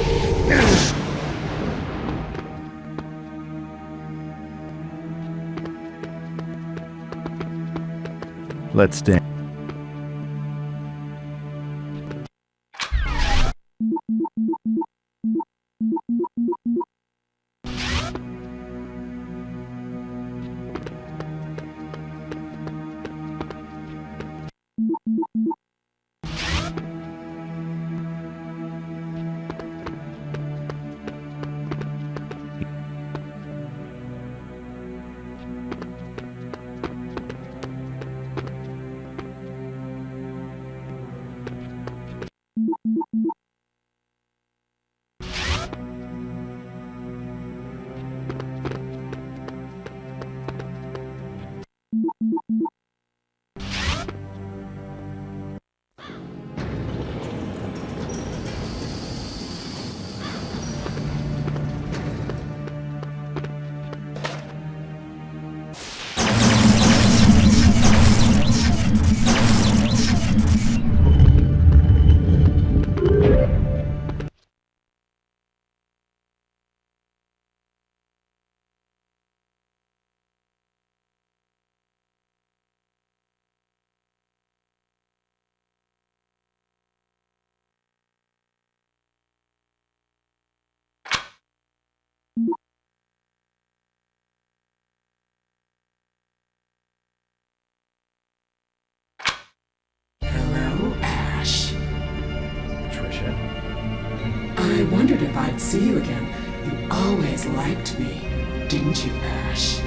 Let's dance. I wondered if I'd see you again. You always liked me, didn't you, Ash?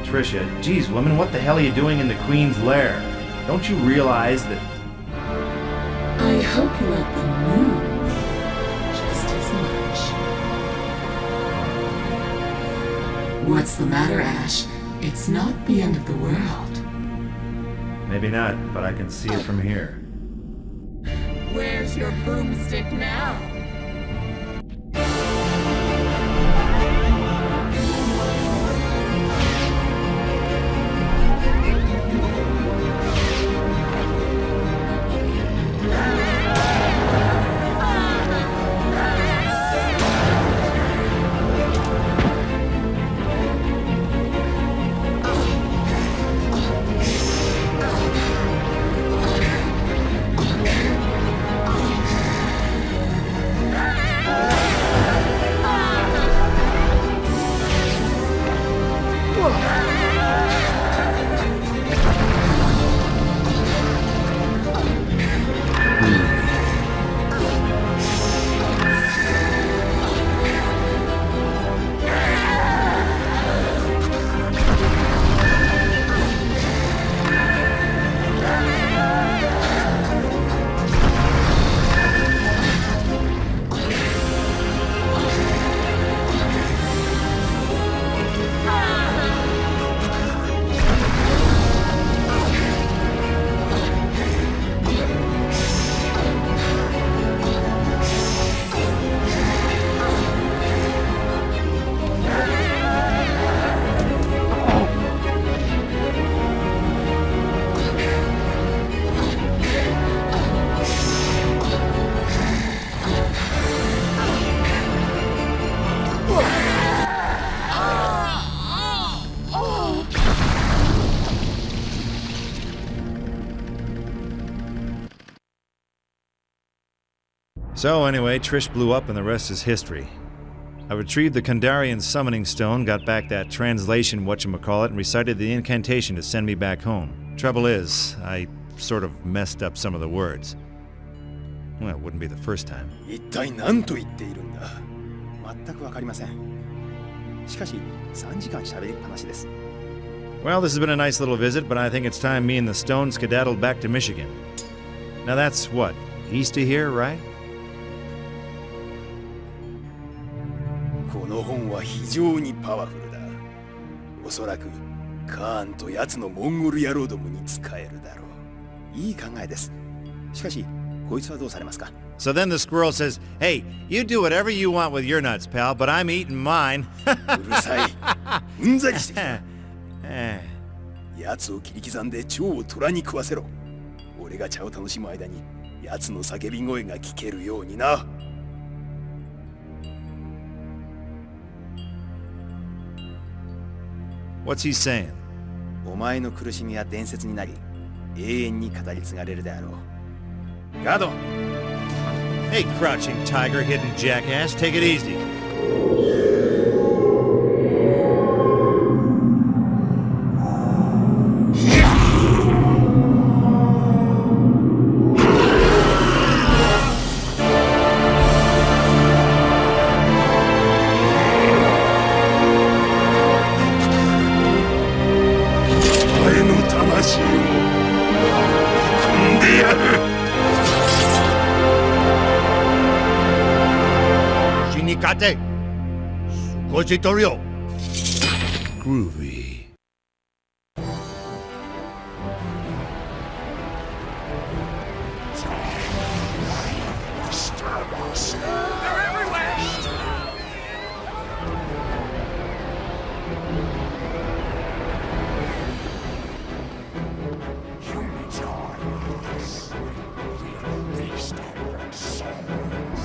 Trisha, geez, woman, what the hell are you doing in the Queen's lair? Don't you realize that... I hope you like the moon just as much. What's the matter, Ash? It's not the end of the world. Maybe not, but I can see it from here. Where's your boomstick now? So anyway, Trish blew up and the rest is history. I retrieved the Kandarian summoning stone, got back that translation whatchamacallit, and recited the incantation to send me back home. Trouble is, I sort of messed up some of the words. Well, it wouldn't be the first time. 一体何と言っているんだ。全くわかりません。しかし、3時間喋りっぱなしです。 Well, this has been a nice little visit, but I think it's time me and the stone skedaddled back to Michigan. Now that's what, east of here, right? この本は非常にパワフルだ。おそらくカーンと奴のモンゴル野郎どもに使えるだろう。いい考えです。しかし、こいつはどうされますか? So then the squirrel says, "Hey, you do whatever you want with your nuts, pal, but I'm eating mine." うるさい。うんざりしてきた。奴を切り刻んで腸を虎に食わせろ。俺が茶を楽しむ間に奴の叫び声が聞けるようにな。What's he saying? お前の苦しみは伝説になり、永遠に語り継がれるであろう。ガード! Hey, crouching tiger, hidden jackass, take it easy. Groovy. They're everywhere! Humans are this. We released our souls.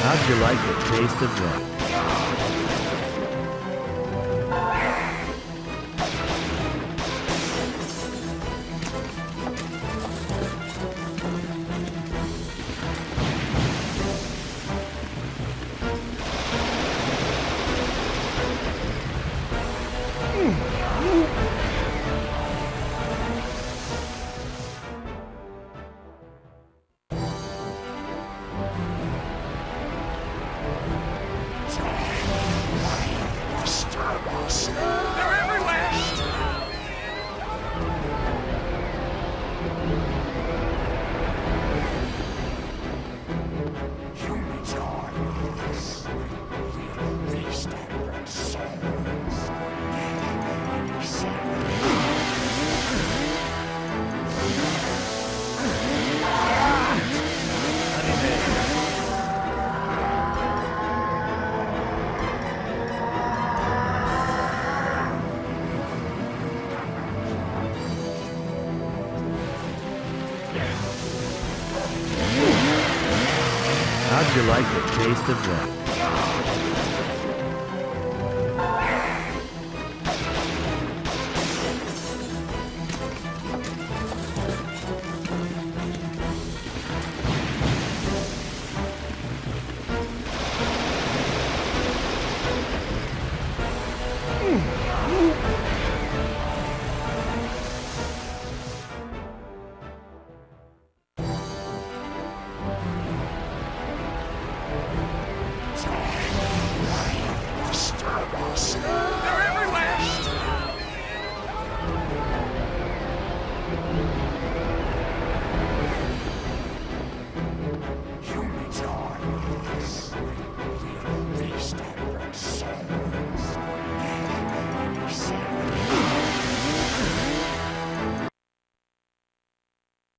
How'd you like the taste of that? They're everywhere! Humans are this. We released our souls. How'd you like the taste of that?